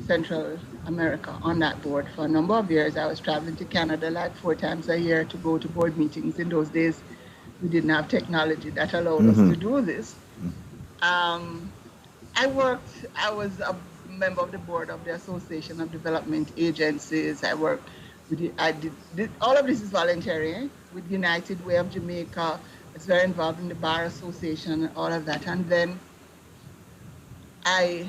Central America on that board for a number of years. I was traveling to Canada like 4 times a year to go to board meetings. In those days, we didn't have technology that allowed us to do this. I was a member of the board of the Association of Development Agencies. I did all of this is voluntary with United Way of Jamaica. I was very involved in the Bar Association and all of that. And then I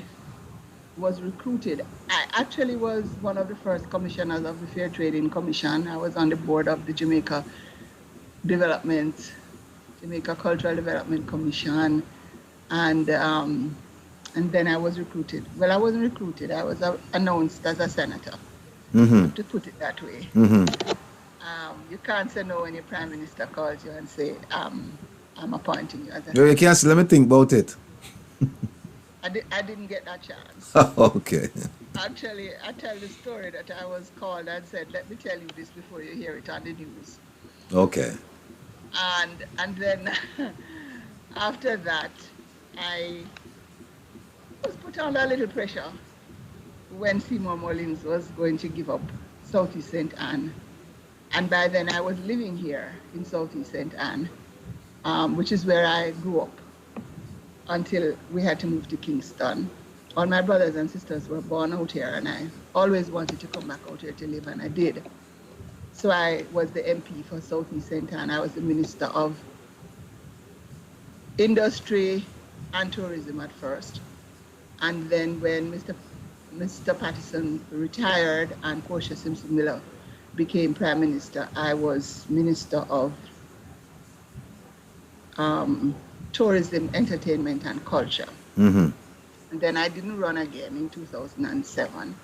was recruited. I actually was one of the first commissioners of the Fair Trading Commission. I was on the board of the Jamaica Cultural Development Commission. And then I was recruited. Well, I wasn't recruited. I was announced as a senator, to put it that way. You can't say no when your prime minister calls you and say, I'm appointing you as a senator. No, you can't say, let me think about it. I didn't get that chance. Okay. Actually, I tell the story that I was called and said, let me tell you this before you hear it on the news. Okay. And then after that, I was put under a little pressure when Seymour Mullins was going to give up Southeast St. Anne. And by then I was living here in Southeast St. Anne, which is where I grew up until we had to move to Kingston. All my brothers and sisters were born out here, and I always wanted to come back out here to live, and I did. So I was the MP for Southeast St. Anne. I was the Minister of Industry and Tourism at first. And then when Mr. Patterson retired and Portia Simpson Miller became Prime Minister, I was Minister of Tourism, Entertainment and Culture. And then I didn't run again in 2007.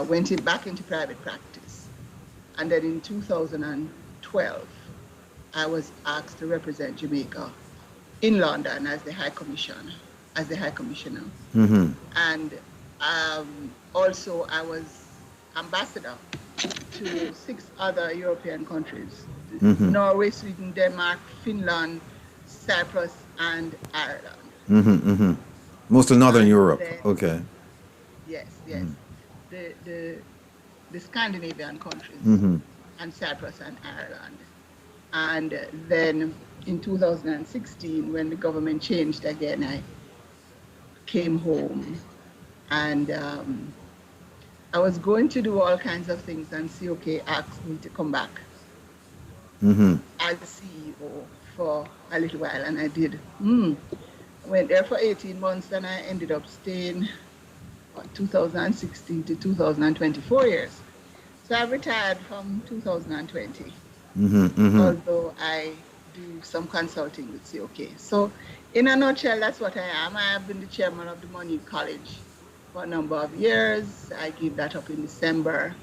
Went back into private practice. And then in 2012, I was asked to represent Jamaica in London as the High Commissioner. And also I was ambassador to 6 other European countries: Norway, Sweden, Denmark, Finland, Cyprus, and Ireland. Mostly Northern Europe. Then, Okay. Yes. The Scandinavian countries, and Cyprus and Ireland. And then in 2016, when the government changed again, I came home, and I was going to do all kinds of things, and COK asked me to come back as CEO for a little while, and I did. Went there for 18 months, and I ended up staying 2016 to 2024 years. So I retired from 2020, although I do some consulting with COK. So in a nutshell, that's what I am. I have been the chairman of the Money College for a number of years. I gave that up in December.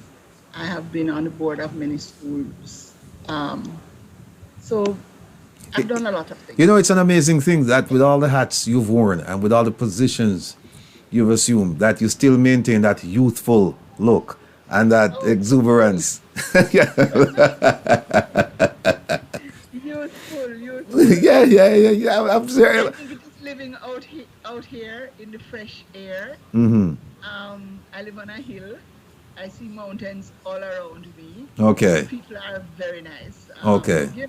I have been on the board of many schools. So I've done a lot of things. You know, it's an amazing thing that with all the hats you've worn and with all the positions you've assumed, that you still maintain that youthful look and that exuberance. Yeah. I'm I serious. think it is living out here in the fresh air. Mm-hmm. I live on a hill. I see mountains all around me. The Okay. people are very nice. Okay. Yeah,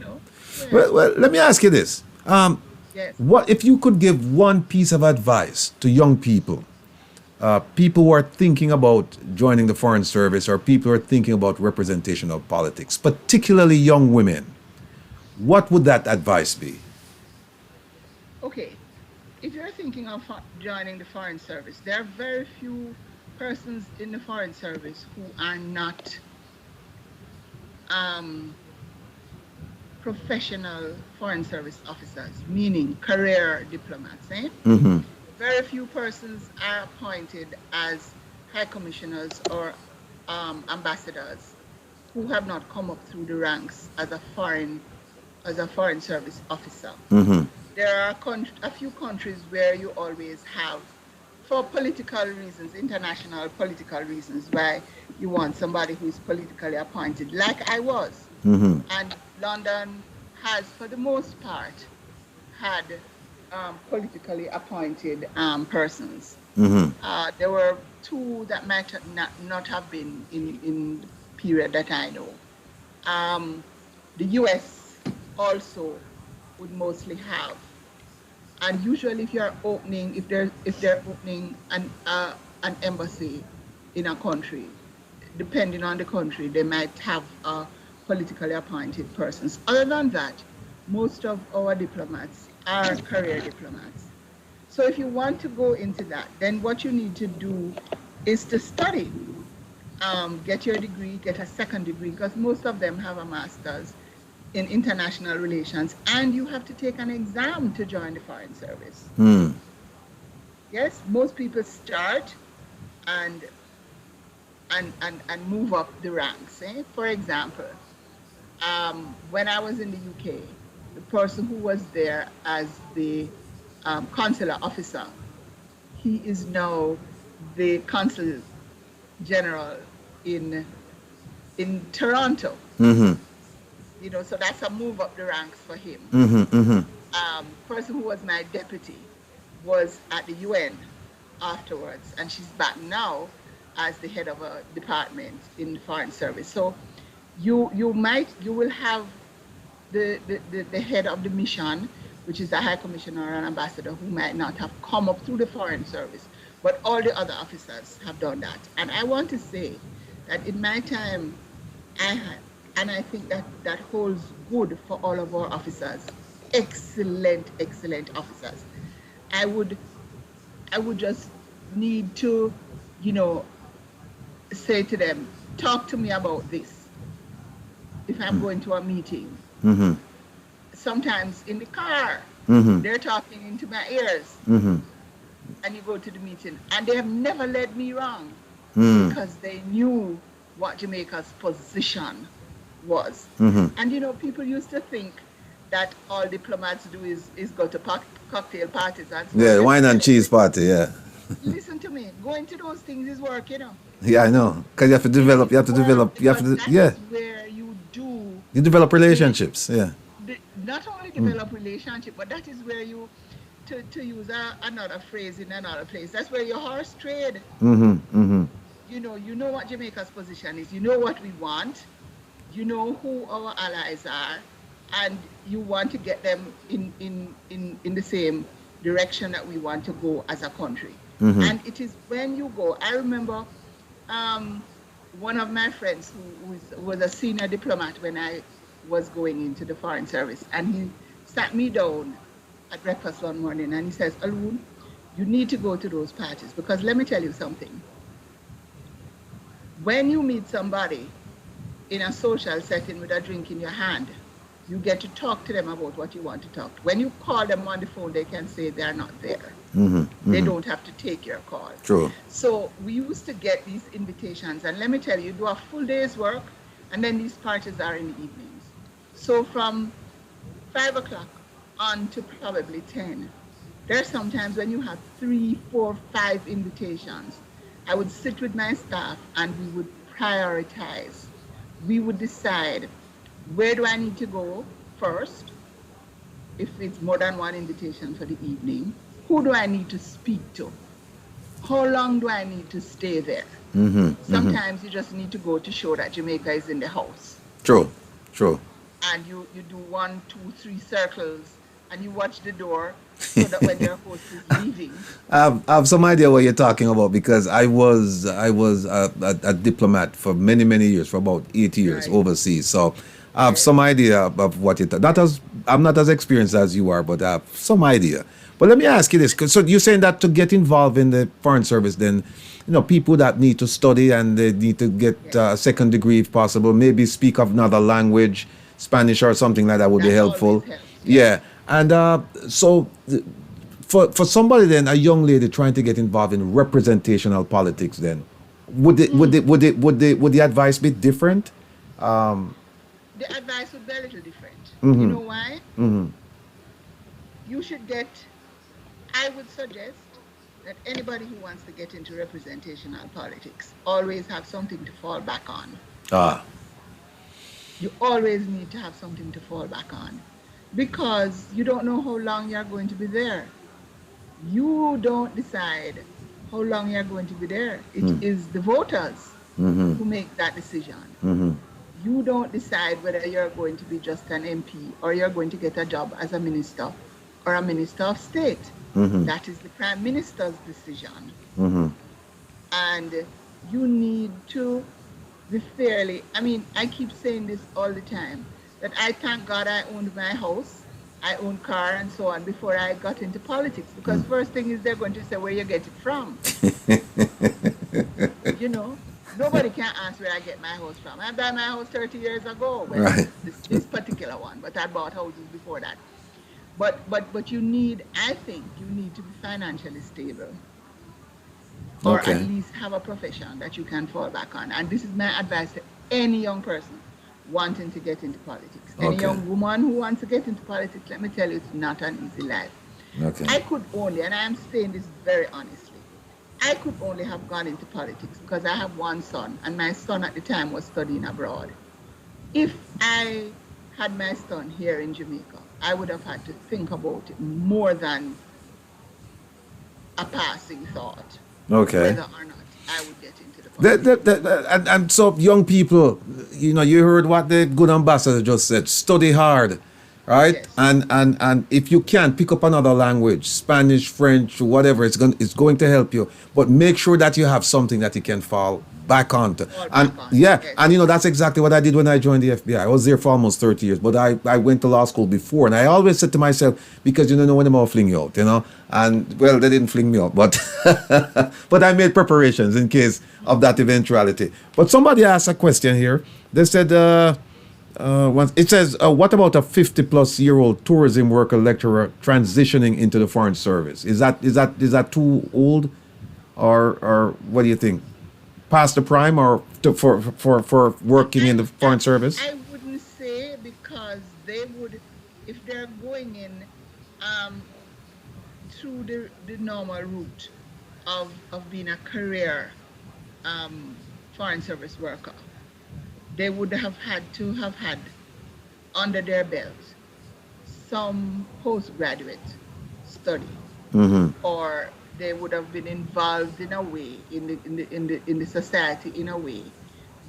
Well, let me ask you this. yes. What if you could give one piece of advice to young people, people who are thinking about joining the foreign service or people who are thinking about representation of politics, particularly young women? What would that advice be? Okay. If you're thinking of joining the foreign service, there are very few persons in the foreign service who are not um, professional foreign service officers, meaning career diplomats. Eh? Mm-hmm. Very few persons are appointed as high commissioners or ambassadors who have not come up through the ranks as a foreign service officer. Mm-hmm. There are a few countries where you always have, for political reasons, international political reasons, why you want somebody who is politically appointed, like I was. Mm-hmm. And London has, for the most part, had politically appointed persons. Mm-hmm. There were two that might not have been in the period that I know. The US also would mostly have. And usually, if they're opening an embassy in a country, depending on the country, they might have politically appointed persons. Other than that, most of our diplomats are career diplomats. So if you want to go into that, then what you need to do is to study, get your degree, get a second degree, because most of them have a master's in international relations, and you have to take an exam to join the foreign service. Mm. Yes, most people start and and move up the ranks. Eh? For example, when I was in the UK, the person who was there as the consular officer, he is now the consul general in Toronto. Mm-hmm. So that's a move up the ranks for him. Mm-hmm. Mm-hmm. Person who was my deputy was at the UN afterwards, and she's back now as the head of a department in the foreign service. So you will have the head of the mission, which is the high commissioner or an ambassador, who might not have come up through the foreign service, but all the other officers have done that. And I want to say that in my time, I had, and I think that holds good for all of our officers, excellent officers. I would just need to, say to them, talk to me about this if I'm going to a meeting. Mm-hmm. Sometimes in the car, Mm-hmm. they're talking into my ears, Mm-hmm. and you go to the meeting, and they have never led me wrong Mm. because they knew what Jamaica's position was. Mm-hmm. And people used to think that all diplomats do is go to cocktail parties and so Yeah, on. wine and cheese party. Yeah. Listen to me. Going to those things is work. Yeah, I know. Because you have to develop. You have to develop. You have Because to. that Yeah. is where you do You develop relationships. Yeah. not only develop relationship, but that is where you, to use another phrase in another place, that's where your horse trade. Mm-hmm. Mm-hmm. You know what Jamaica's position is. You know what we want. You know who our allies are, and you want to get them in the same direction that we want to go as a country. Mm-hmm. And it is when you go. I remember one of my friends who was a senior diplomat when I was going into the foreign service, and he sat me down at breakfast one morning and he says, Alun, you need to go to those parties, because let me tell you something. When you meet somebody in a social setting with a drink in your hand, you get to talk to them about what you want to talk. When you call them on the phone, they can say they're not there. Mm-hmm. Mm-hmm. They don't have to take your call. True. So we used to get these invitations, and let me tell you, do a full day's work, and then these parties are in the evenings. So from 5 o'clock on to probably 10, there's sometimes when you have 3, 4, 5 invitations. I would sit with my staff and we would prioritize. We would decide, where do I need to go first? if it's more than one invitation for the evening, who do I need to speak to? How long do I need to stay there? Sometimes you just need to go to show that Jamaica is in the house. True, true. And you do 1, 2, 3 circles and you watch the door so that when your host is leaving. I have some idea what you're talking about because I was a diplomat for many years, for about 8 years overseas. So I have some idea of what it. I'm not as experienced as you are, but I have some idea. But let me ask you this: so you're saying that to get involved in the foreign service, then people that need to study and they need to get a second degree if possible, maybe speak another language, Spanish or something like that would be helpful. Yeah. And so for somebody then, a young lady trying to get involved in representational politics, then would the advice be different? The advice would be a little different. You know why? You should I would suggest that anybody who wants to get into representational politics always have something to fall back on. You always need to have something to fall back on because you don't know how long you're going to be there. You don't decide how long you're going to be there. It is the voters who make that decision. You don't decide whether you're going to be just an MP or you're going to get a job as a minister or a minister of state. That is the prime minister's decision. And you need to be fairly, I keep saying this all the time, that I thank God I owned my house, I owned car and so on before I got into politics, because first thing is they're going to say where you get it from. Nobody can ask where I get my house from. I bought my house 30 years ago, this particular one, but I bought houses before that. But you need, I think, you need to be financially stable, or at least have a profession that you can fall back on. And this is my advice to any young person wanting to get into politics. Any young woman who wants to get into politics, let me tell you, it's not an easy life. I could only, and I am saying this very honestly, I could only have gone into politics because I have one son, and my son at the time was studying abroad. If I had my son here in Jamaica, I would have had to think about it more than a passing thought. Whether or not I would get into the politics. And so young people, you heard what the good ambassador just said, study hard, right? Yes. And if you can, pick up another language, Spanish, French, whatever, it's going to help you. But make sure that you have something that you can fall back onto. And that's exactly what I did when I joined the FBI. I was there for almost 30 years, but I went to law school before, and I always said to myself, because you don't know when they're going to fling you out, and well, they didn't fling me out, but but I made preparations in case of that eventuality. But somebody asked a question here. They said, it says, what about a 50-plus-year-old tourism worker lecturer transitioning into the foreign service? Is that too old, or what do you think? Past the prime, or for working in the foreign service? I wouldn't say, because they would, if they're going in through the normal route of being a career foreign service worker, they would have had under their belt some postgraduate study, or they would have been involved in a way in the society in a way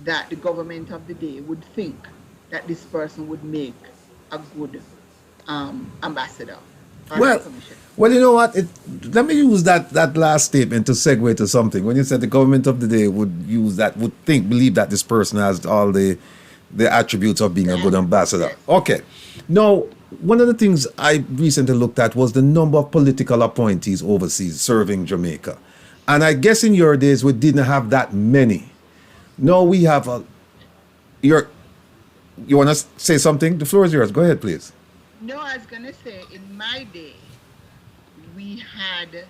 that the government of the day would think that this person would make a good ambassador or commissioner. Well, you know what? Let me use that last statement to segue to something. When you said the government of the day would believe that this person has all the attributes of being a good ambassador. Okay. Now, one of the things I recently looked at was the number of political appointees overseas serving Jamaica. And I guess in your days, we didn't have that many. Now we have you want to say something? The floor is yours. Go ahead, please. No, I was going to say, in my day, we had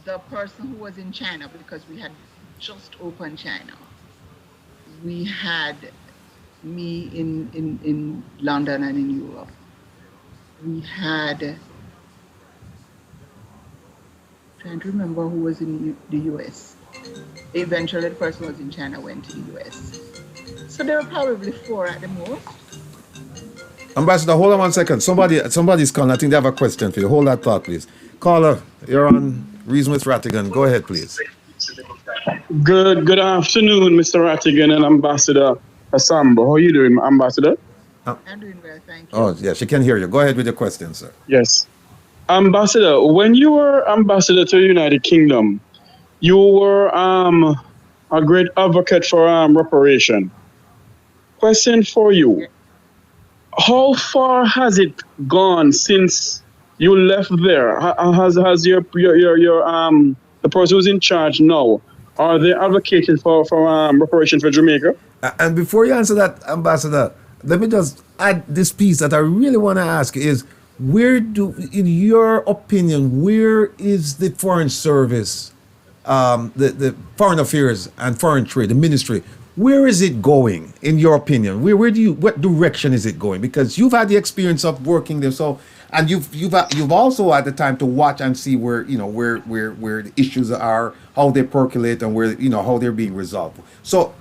the person who was in China, because we had just opened China. We had me in London and in Europe. We had, trying to remember who was in the US. Eventually the person who was in China went to the US. So there were probably 4 at the most. Ambassador, hold on 1 second. Somebody's calling. I think they have a question for you. Hold that thought, please. Caller, you're on Reason with Rattigan. Go ahead, please. Good afternoon, Mr. Rattigan and Ambassador Asambo. How are you doing, Ambassador? I'm doing well, thank you. Oh, yeah, she can hear you. Go ahead with your question, sir. Yes. Ambassador, when you were ambassador to the United Kingdom, you were a great advocate for reparation. Question for you. How far has it gone since you left there? Has your the person who's in charge now, are they advocating for reparation for Jamaica? And before you answer that, Ambassador, let me just add this piece that I really want to ask is, in your opinion, where is the Foreign Service, the Foreign Affairs and Foreign Trade, the ministry, where is it going, in your opinion? What direction is it going? Because you've had the experience of working there, so, and you've also had the time to watch and see where the issues are, how they percolate, and where how they're being resolved. So,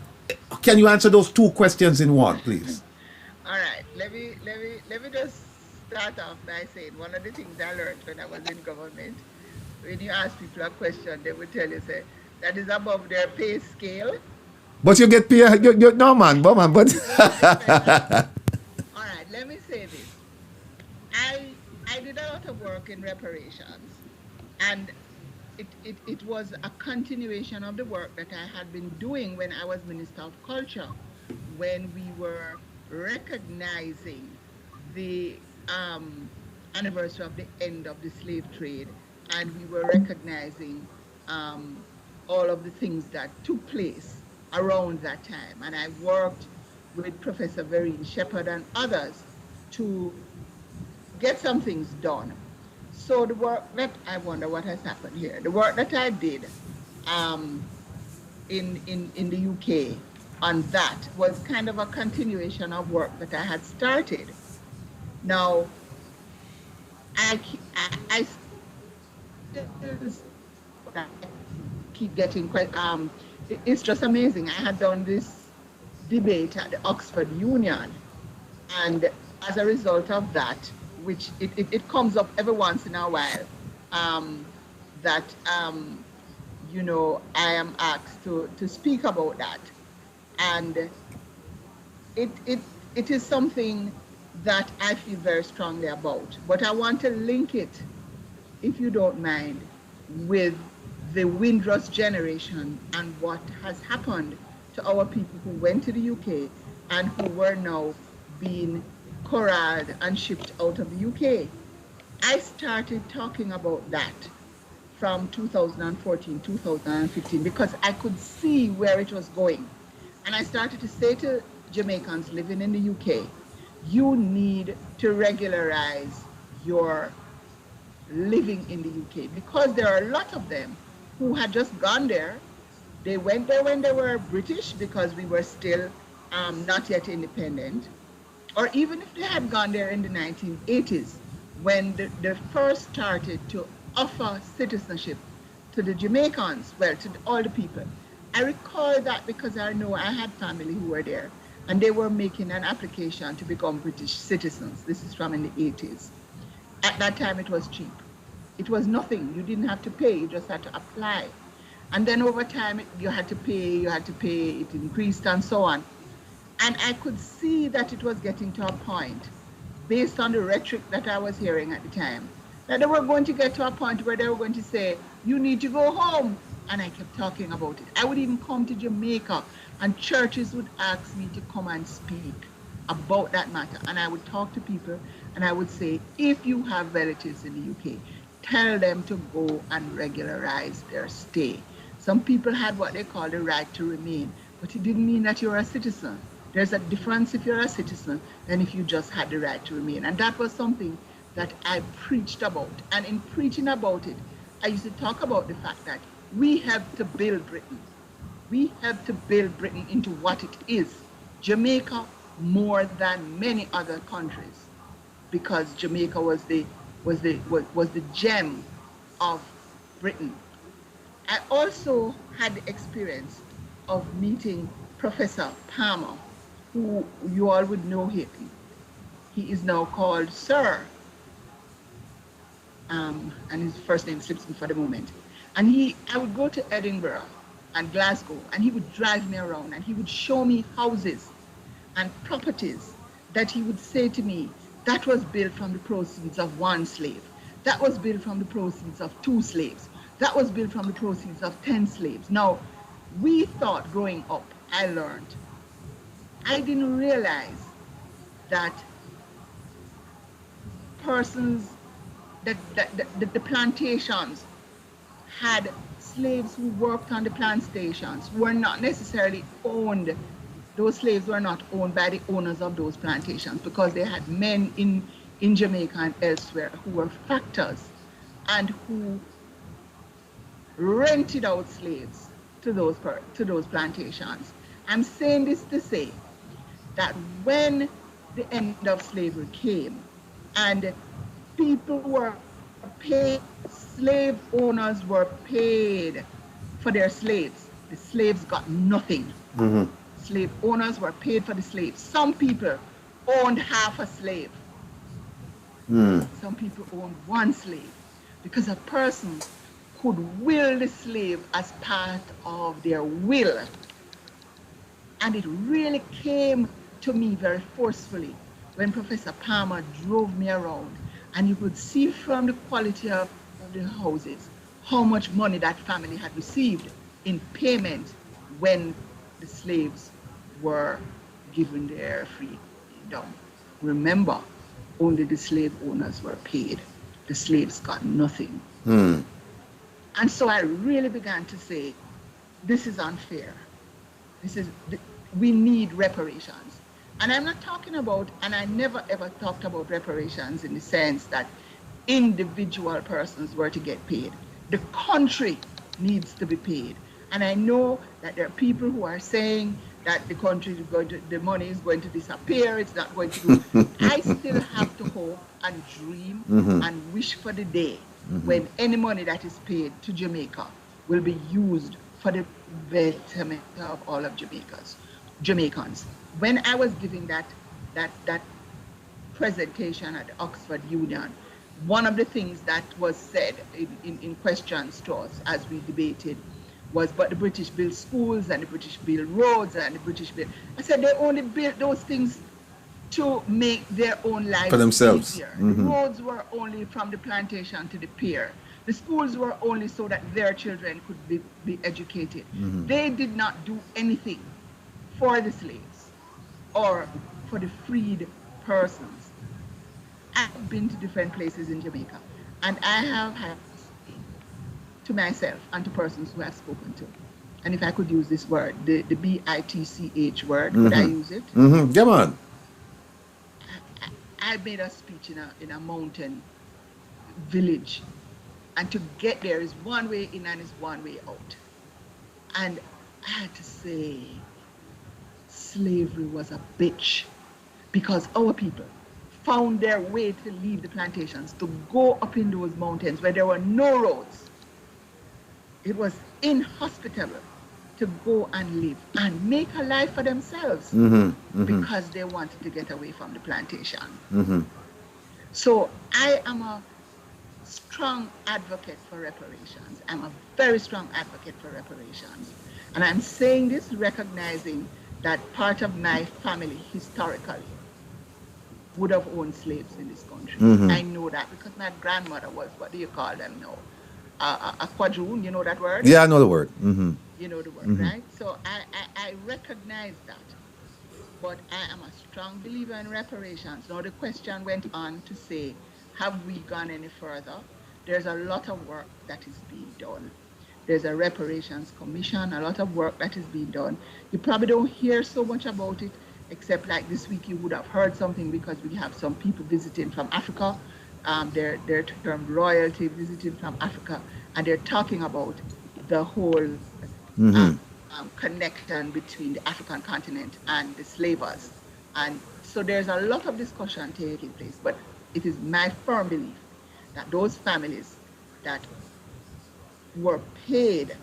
can you answer those two questions in one, please? All right, let me just start off by saying one of the things I learned when I was in government. When you ask people a question, they will tell you, say, that is above their pay scale. But you get paid, no man, but. All right, let me say this. I did a lot of work in reparations, and it was a continuation of the work that I had been doing when I was Minister of Culture, when we were recognizing the anniversary of the end of the slave trade, and we were recognizing all of the things that took place around that time. And I worked with Professor Vereen Shepherd and others to get some things done. So the work that, I wonder what has happened here. The work that I did in the UK on that was kind of a continuation of work that I had started. Now, I keep getting it's just amazing. I had done this debate at the Oxford Union, and as a result of that, which it comes up every once in a while, that I am asked to speak about that, and it is something that I feel very strongly about. But I want to link it, if you don't mind, with the Windrush generation and what has happened to our people who went to the UK and who were now being corralled and shipped out of the UK. I started talking about that from 2014, 2015, because I could see where it was going. And I started to say to Jamaicans living in the UK, you need to regularize your living in the UK, because there are a lot of them who had just gone there. They went there when they were British, because we were still not yet independent, or even if they had gone there in the 1980s, when they first started to offer citizenship to the Jamaicans, well, to all the people. I recall that because I know I had family who were there, and they were making an application to become British citizens. This is from in the 80s. At that time, it was cheap. It was nothing. You didn't have to pay. You just had to apply. And then over time, you had to pay, it increased and so on. And I could see that it was getting to a point, based on the rhetoric that I was hearing at the time, that they were going to get to a point where they were going to say, you need to go home. And I kept talking about it. I would even come to Jamaica, and churches would ask me to come and speak about that matter. And I would talk to people, and I would say, if you have relatives in the UK, tell them to go and regularize their stay. Some people had what they call the right to remain, but it didn't mean that you're a citizen. There's a difference if you're a citizen than if you just had the right to remain. And that was something that I preached about. And in preaching about it, I used to talk about the fact that we have to build Britain. We have to build Britain into what it is. Jamaica more than many other countries, because Jamaica was the gem of Britain. I also had the experience of meeting Professor Palmer, who you all would know him. He is now called Sir. And his first name slips me for the moment. And I would go to Edinburgh and Glasgow, and he would drive me around, and he would show me houses and properties that he would say to me, that was built from the proceeds of one slave. That was built from the proceeds of 2 slaves. That was built from the proceeds of 10 slaves. Now, we thought growing up, I learned, I didn't realize that persons, that the plantations had slaves who worked on the plantations who were not necessarily owned. Those slaves were not owned by the owners of those plantations, because they had men in Jamaica and elsewhere who were factors and who rented out slaves to those plantations. I'm saying this to say that when the end of slavery came and people were paid, slave owners were paid for their slaves, the slaves got nothing. Mm-hmm. Slave owners were paid for the slaves. Some people owned half a slave. Some people owned 1 slave, because a person could will the slave as part of their will. And it really came to me very forcefully when Professor Palmer drove me around, and you could see from the quality of the houses how much money that family had received in payment when the slaves were given their freedom. Remember, only the slave owners were paid. The slaves got nothing. And so I really began to say, this is unfair. We need reparations. And I'm not talking about, and I never ever talked about reparations in the sense that individual persons were to get paid. The country needs to be paid. And I know that there are people who are saying that the country is going to, the money is going to disappear, it's not going to do. I still have to hope and dream and wish for the day when any money that is paid to Jamaica will be used for the betterment of all of Jamaicans. When I was giving that presentation at the Oxford Union, one of the things that was said in questions to us as we debated was, but the British built schools and the British built roads and the British built, I said they only built those things to make their own lives for themselves. easier. The roads were only from the plantation to the pier. The schools were only so that their children could be educated. They did not do anything for the slaves or for the freed persons. I've been to different places in Jamaica, and I have had to myself and to persons who I've spoken to. And if I could use this word, the BITCH word, could I use it? Come on. I made a speech in a mountain village, and to get there is one way in and is one way out. And I had to say, slavery was a bitch, because our people found their way to leave the plantations, to go up in those mountains where there were no roads. It was inhospitable to go and live and make a life for themselves because they wanted to get away from the plantation. So I am a strong advocate for reparations. I'm a very strong advocate for reparations. And I'm saying this recognizing that part of my family historically would have owned slaves in this country. I know that because my grandmother was, what do you call them now? A quadroon, you know that word? Yeah, I know the word. You know the word, right? So I recognize that. But I am a strong believer in reparations. Now the question went on to say, have we gone any further? There's a lot of work that is being done. There's a reparations commission, a lot of work that is being done. You probably don't hear so much about it, except like this week you would have heard something because we have some people visiting from Africa. They're termed royalty visiting from Africa, and they're talking about the whole connection between the African continent and the slavers. And so there's a lot of discussion taking place, but it is my firm belief that those families that were paid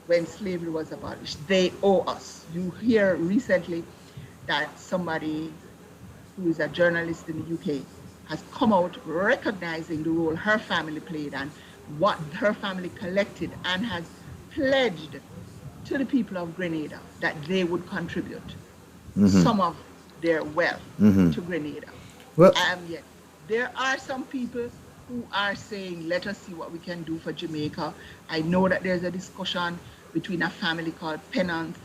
when slavery was abolished, they owe us. You hear recently that somebody who is a journalist in the UK, has come out recognizing the role her family played and what her family collected, and has pledged to the people of Grenada that they would contribute some of their wealth to Grenada. Well, Yet there are some people who are saying, let us see what we can do for Jamaica. I know that there's a discussion between a family called Pennant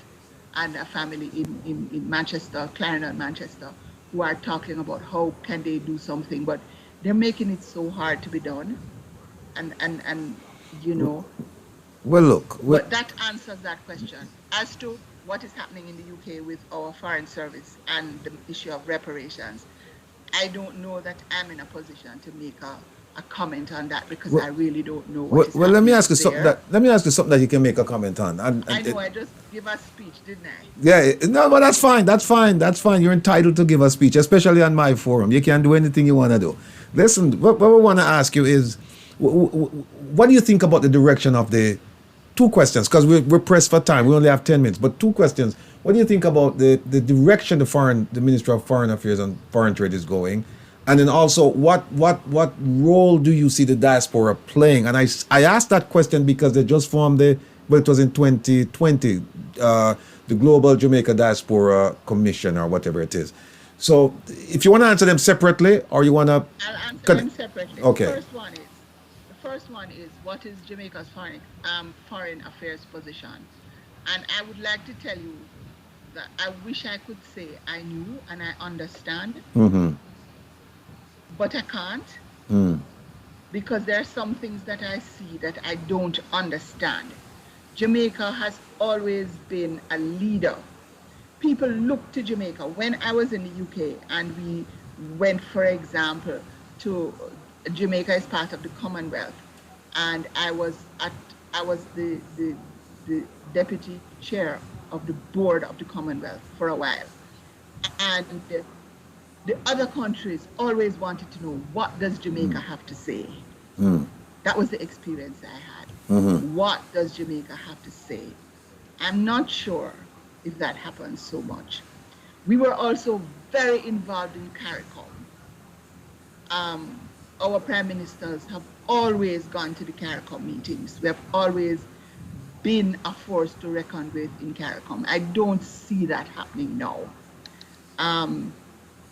and a family in Manchester, Clarendon, Manchester, who are talking about how can they do something, but they're making it so hard to be done. And you know, well, look. but that answers that question. As to what is happening in the UK with our foreign service and the issue of reparations, I don't know that I'm in a position to make a comment on that, because I really don't know what is Well, let me happening ask you something there. let me ask you something that you can make a comment on. I know I just give a speech, didn't I? Yeah, no, but that's fine. That's fine. You're entitled to give a speech, especially on my forum. You can do anything you want to do. Listen, what we want to ask you is, what do you think about the direction of the two questions? Because we're pressed for time. We only have 10 minutes, but two questions. What do you think about the direction the Ministry of Foreign Affairs and Foreign Trade is going? And then also, what role do you see the diaspora playing? And I asked that question because they just formed it was in 2020, the Global Jamaica Diaspora Commission or whatever it is. So if you want to answer them separately, or you want to... I'll answer them separately. Okay. The first one is what is Jamaica's foreign affairs position? And I would like to tell you that I wish I could say I knew and I understand. But I can't, because there are some things that I see that I don't understand. Jamaica has always been a leader. People look to Jamaica. When I was in the UK and we went, for example, to Jamaica is part of the Commonwealth, and I was the deputy chair of the board of the Commonwealth for a while, and the other countries always wanted to know, what does Jamaica have to say? That was the experience I had. What does Jamaica have to say? I'm not sure if that happens so much. We were also very involved in CARICOM. Our prime ministers have always gone to the CARICOM meetings. We have always been a force to reckon with in CARICOM. I don't see that happening now.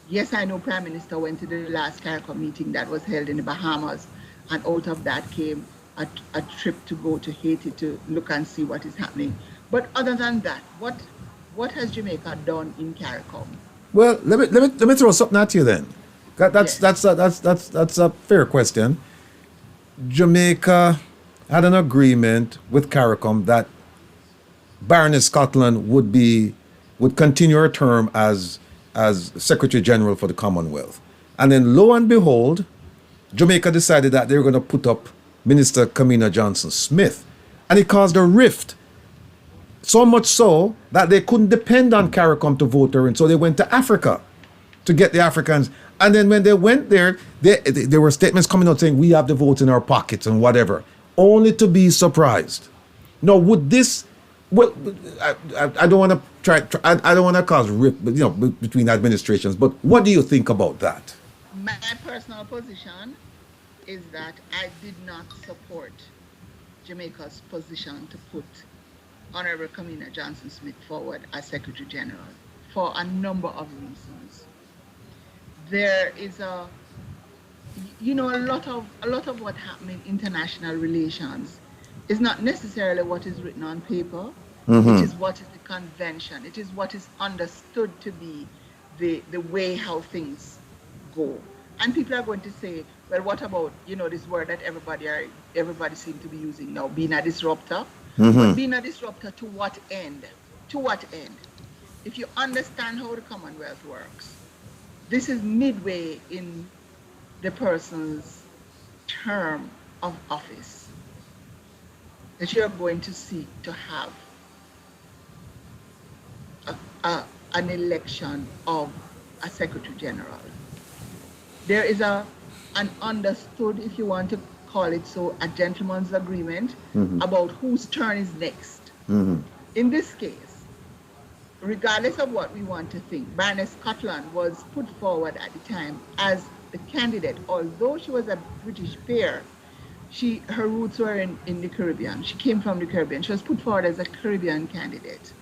Yes, I know Prime Minister went to the last CARICOM meeting that was held in the Bahamas, and out of that came a trip to go to Haiti to look and see what is happening. But other than that, what has Jamaica done in CARICOM? Well, let me throw something at you then. That's a fair question. Jamaica had an agreement with CARICOM that Baroness Scotland would continue her term as Secretary General for the Commonwealth. And then lo and behold, Jamaica decided that they were going to put up Minister Kamina Johnson-Smith. And it caused a rift. So much so that they couldn't depend on CARICOM to vote her in. So they went to Africa to get the Africans. And then when they went there, there were statements coming out saying, we have the votes in our pockets and whatever, only to be surprised. Now, would this... Well, I don't want to I don't want to cause rift, between administrations. But what do you think about that? My personal position is that I did not support Jamaica's position to put Honorable Kamina Johnson-Smith forward as Secretary General for a number of reasons. There is a lot of what happened in international relations is not necessarily what is written on paper. It is what is the convention. It is what is understood to be the way how things go. And people are going to say, well, what about, this word that everybody seems to be using now, being a disruptor? But being a disruptor to what end? To what end? If you understand how the Commonwealth works, this is midway in the person's term of office that you're going to seek to have an election of a Secretary General. There is an understood, if you want to call it so, a gentleman's agreement about whose turn is next. In this case, regardless of what we want to think, Baroness Scotland was put forward at the time as the candidate. Although she was a British peer, her roots were in the Caribbean. She came from the Caribbean. She was put forward as a Caribbean candidate.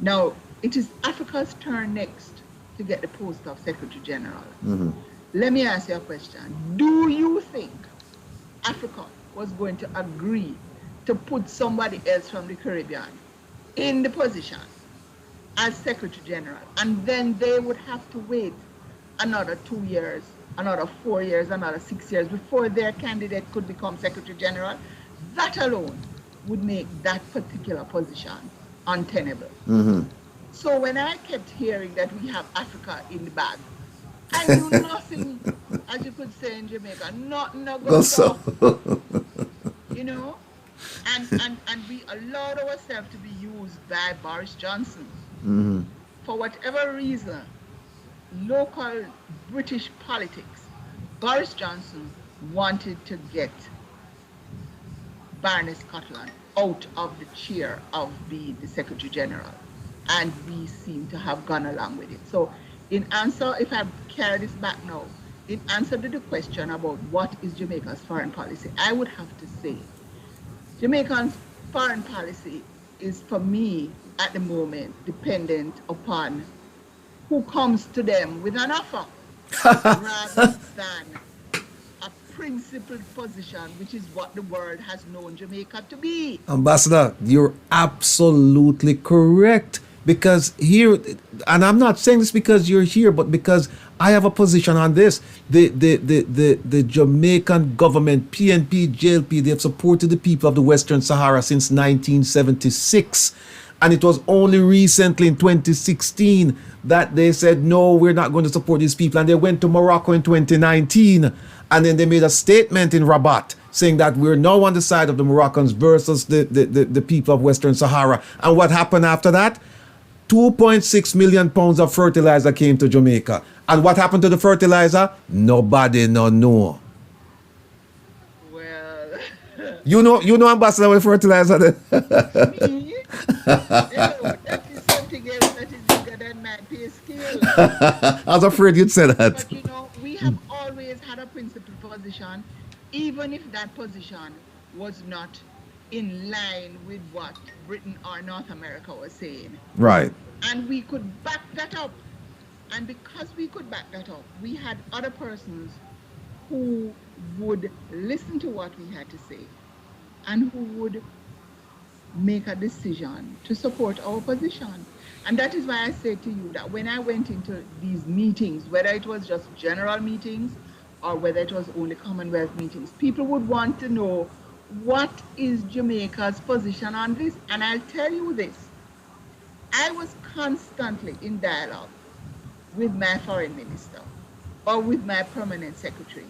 Now, it is Africa's turn next to get the post of Secretary General. Mm-hmm. Let me ask you a question. Do you think Africa was going to agree to put somebody else from the Caribbean in the position as Secretary General, and then they would have to wait another 2 years, another 4 years, another 6 years before their candidate could become Secretary General? That alone would make that particular position untenable. Mm-hmm. So when I kept hearing that we have Africa in the bag, I knew nothing, as you could say in Jamaica, nothing Go so. you know, and we allowed ourselves to be used by Boris Johnson. Mm-hmm. For whatever reason, local British politics, Boris Johnson wanted to get Baroness Scotland out of the chair of being the Secretary General, and we seem to have gone along with it. So in answer, if I carry this back now, in answer to the question about what is Jamaica's foreign policy, I would have to say Jamaica's foreign policy is, for me, at the moment, dependent upon who comes to them with an offer rather than a principled position, which is what the world has known Jamaica to be. Ambassador, you're absolutely correct. Because here, and I'm not saying this because you're here, but because I have a position on this. The Jamaican government, PNP, JLP, they have supported the people of the Western Sahara since 1976. And it was only recently in 2016 that they said, no, we're not going to support these people. And they went to Morocco in 2019. And then they made a statement in Rabat saying that we're now on the side of the Moroccans versus the people of Western Sahara. And what happened after that? 2.6 million pounds of fertilizer came to Jamaica. And what happened to the fertilizer? Nobody know. Well, You know, Ambassador, with fertilizer then? me? That is something else that is bigger than my pay scale. I was afraid you'd say that. But you know, we have always had a principled position, even if that position was not in line with what Britain or North America was saying. Right. And we could back that up. And because we could back that up, we had other persons who would listen to what we had to say and who would make a decision to support our position. And that is why I say to you that when I went into these meetings, whether it was just general meetings or whether it was only Commonwealth meetings, people would want to know, what is Jamaica's position on this? And I'll tell you this. I was constantly in dialogue with my foreign minister or with my permanent secretary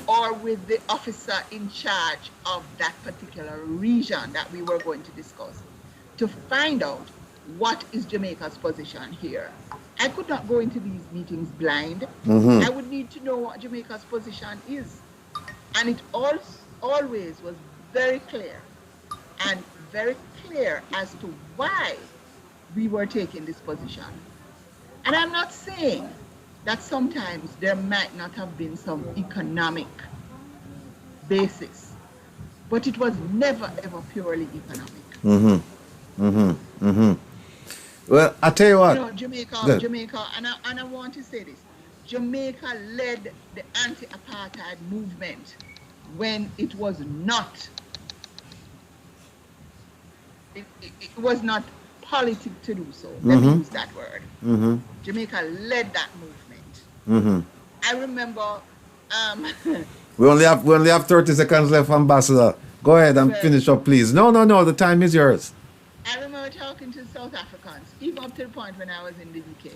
or with the officer in charge of that particular region that we were going to discuss to find out what is Jamaica's position here. I could not go into these meetings blind. I would need to know what Jamaica's position is. And it always was very clear as to why we were taking this position. And I'm not saying that sometimes there might not have been some economic basis, but it was never ever purely economic. Well, I tell you what. You know, Jamaica, and I want to say this. Jamaica led the anti-apartheid movement when it was not was not politic to do so. Let me use that word. Jamaica led that movement. I remember. We only have 30 seconds left, Ambassador. Go ahead and finish up, please. No. The time is yours. I remember talking to South Africans, even up to the point when I was in the UK,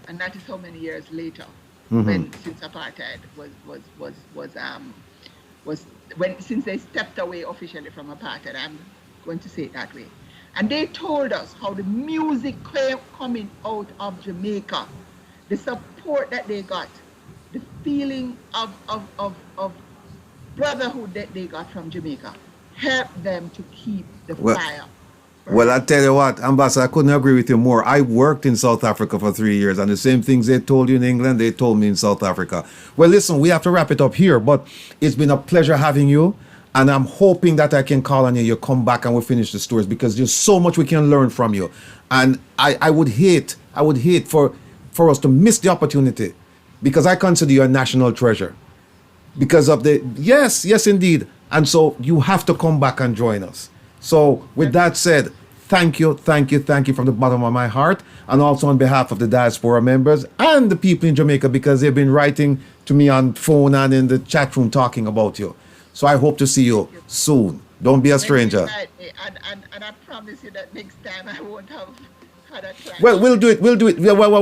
and that is how many years later, since apartheid since they stepped away officially from apartheid. I'm going to say it that way. And they told us how the music coming out of Jamaica, the support that they got, the feeling of brotherhood that they got from Jamaica, helped them to keep the fire Well, I tell you what, Ambassador, I couldn't agree with you more. I worked in South Africa for 3 years, and the same things they told you in England, they told me in South Africa. Well, listen, we have to wrap it up here, but it's been a pleasure having you, and I'm hoping that I can call on you. You come back and we'll finish the stories because there's so much we can learn from you. And I would hate for us to miss the opportunity because I consider you a national treasure. Because of the yes, indeed. And so you have to come back and join us. So with that said, thank you from the bottom of my heart, and also on behalf of the diaspora members and the people in Jamaica, because they've been writing to me on phone and in the chat room talking about you. So I hope to see you soon. Don't be a stranger. And I promise you that next time I won't have had a class. Well, we'll do it. What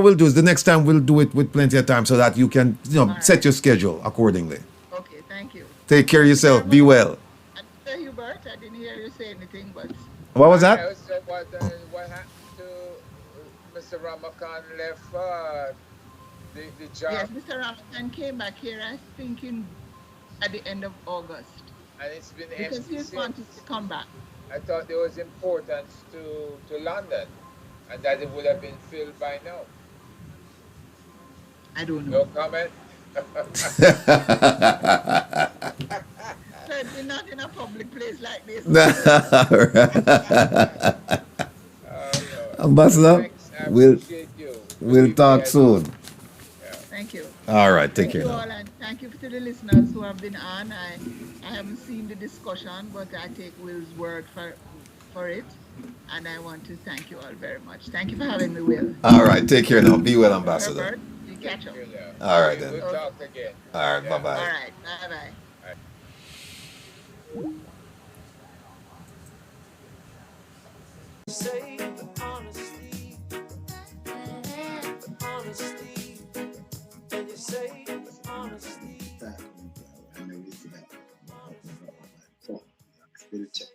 we'll do is the next time we'll do it with plenty of time so that you can, set your schedule accordingly. Okay, thank you. Take care of yourself. Be well. And Hubert, I didn't hear you say anything, but What was that? What happened to Mr. Ramakan left the job? yes, Mr. Ramadan came back here, I think, at the end of August, And it's been because empty he since. wanted to come back. I thought there was importance to London and that it would have been filled by now. I don't No know. comment? Certainly not in a public place like this. Ambassador, Thanks, I we'll appreciate you. we'll talk soon. Thank you. All right, take Thank you care all, now. and thank you to the listeners who have been on. I haven't seen the discussion, but I take Will's word for it, and I want to thank you all very much. Thank you for having me, Will. All right, take care now. Be well, Ambassador. Herbert, we catch up. All right then. We'll talk again. All right, Yeah. bye All bye. right, bye bye. Say honesty, honesty, and you say honesty. I know you see that. So, yeah, still check.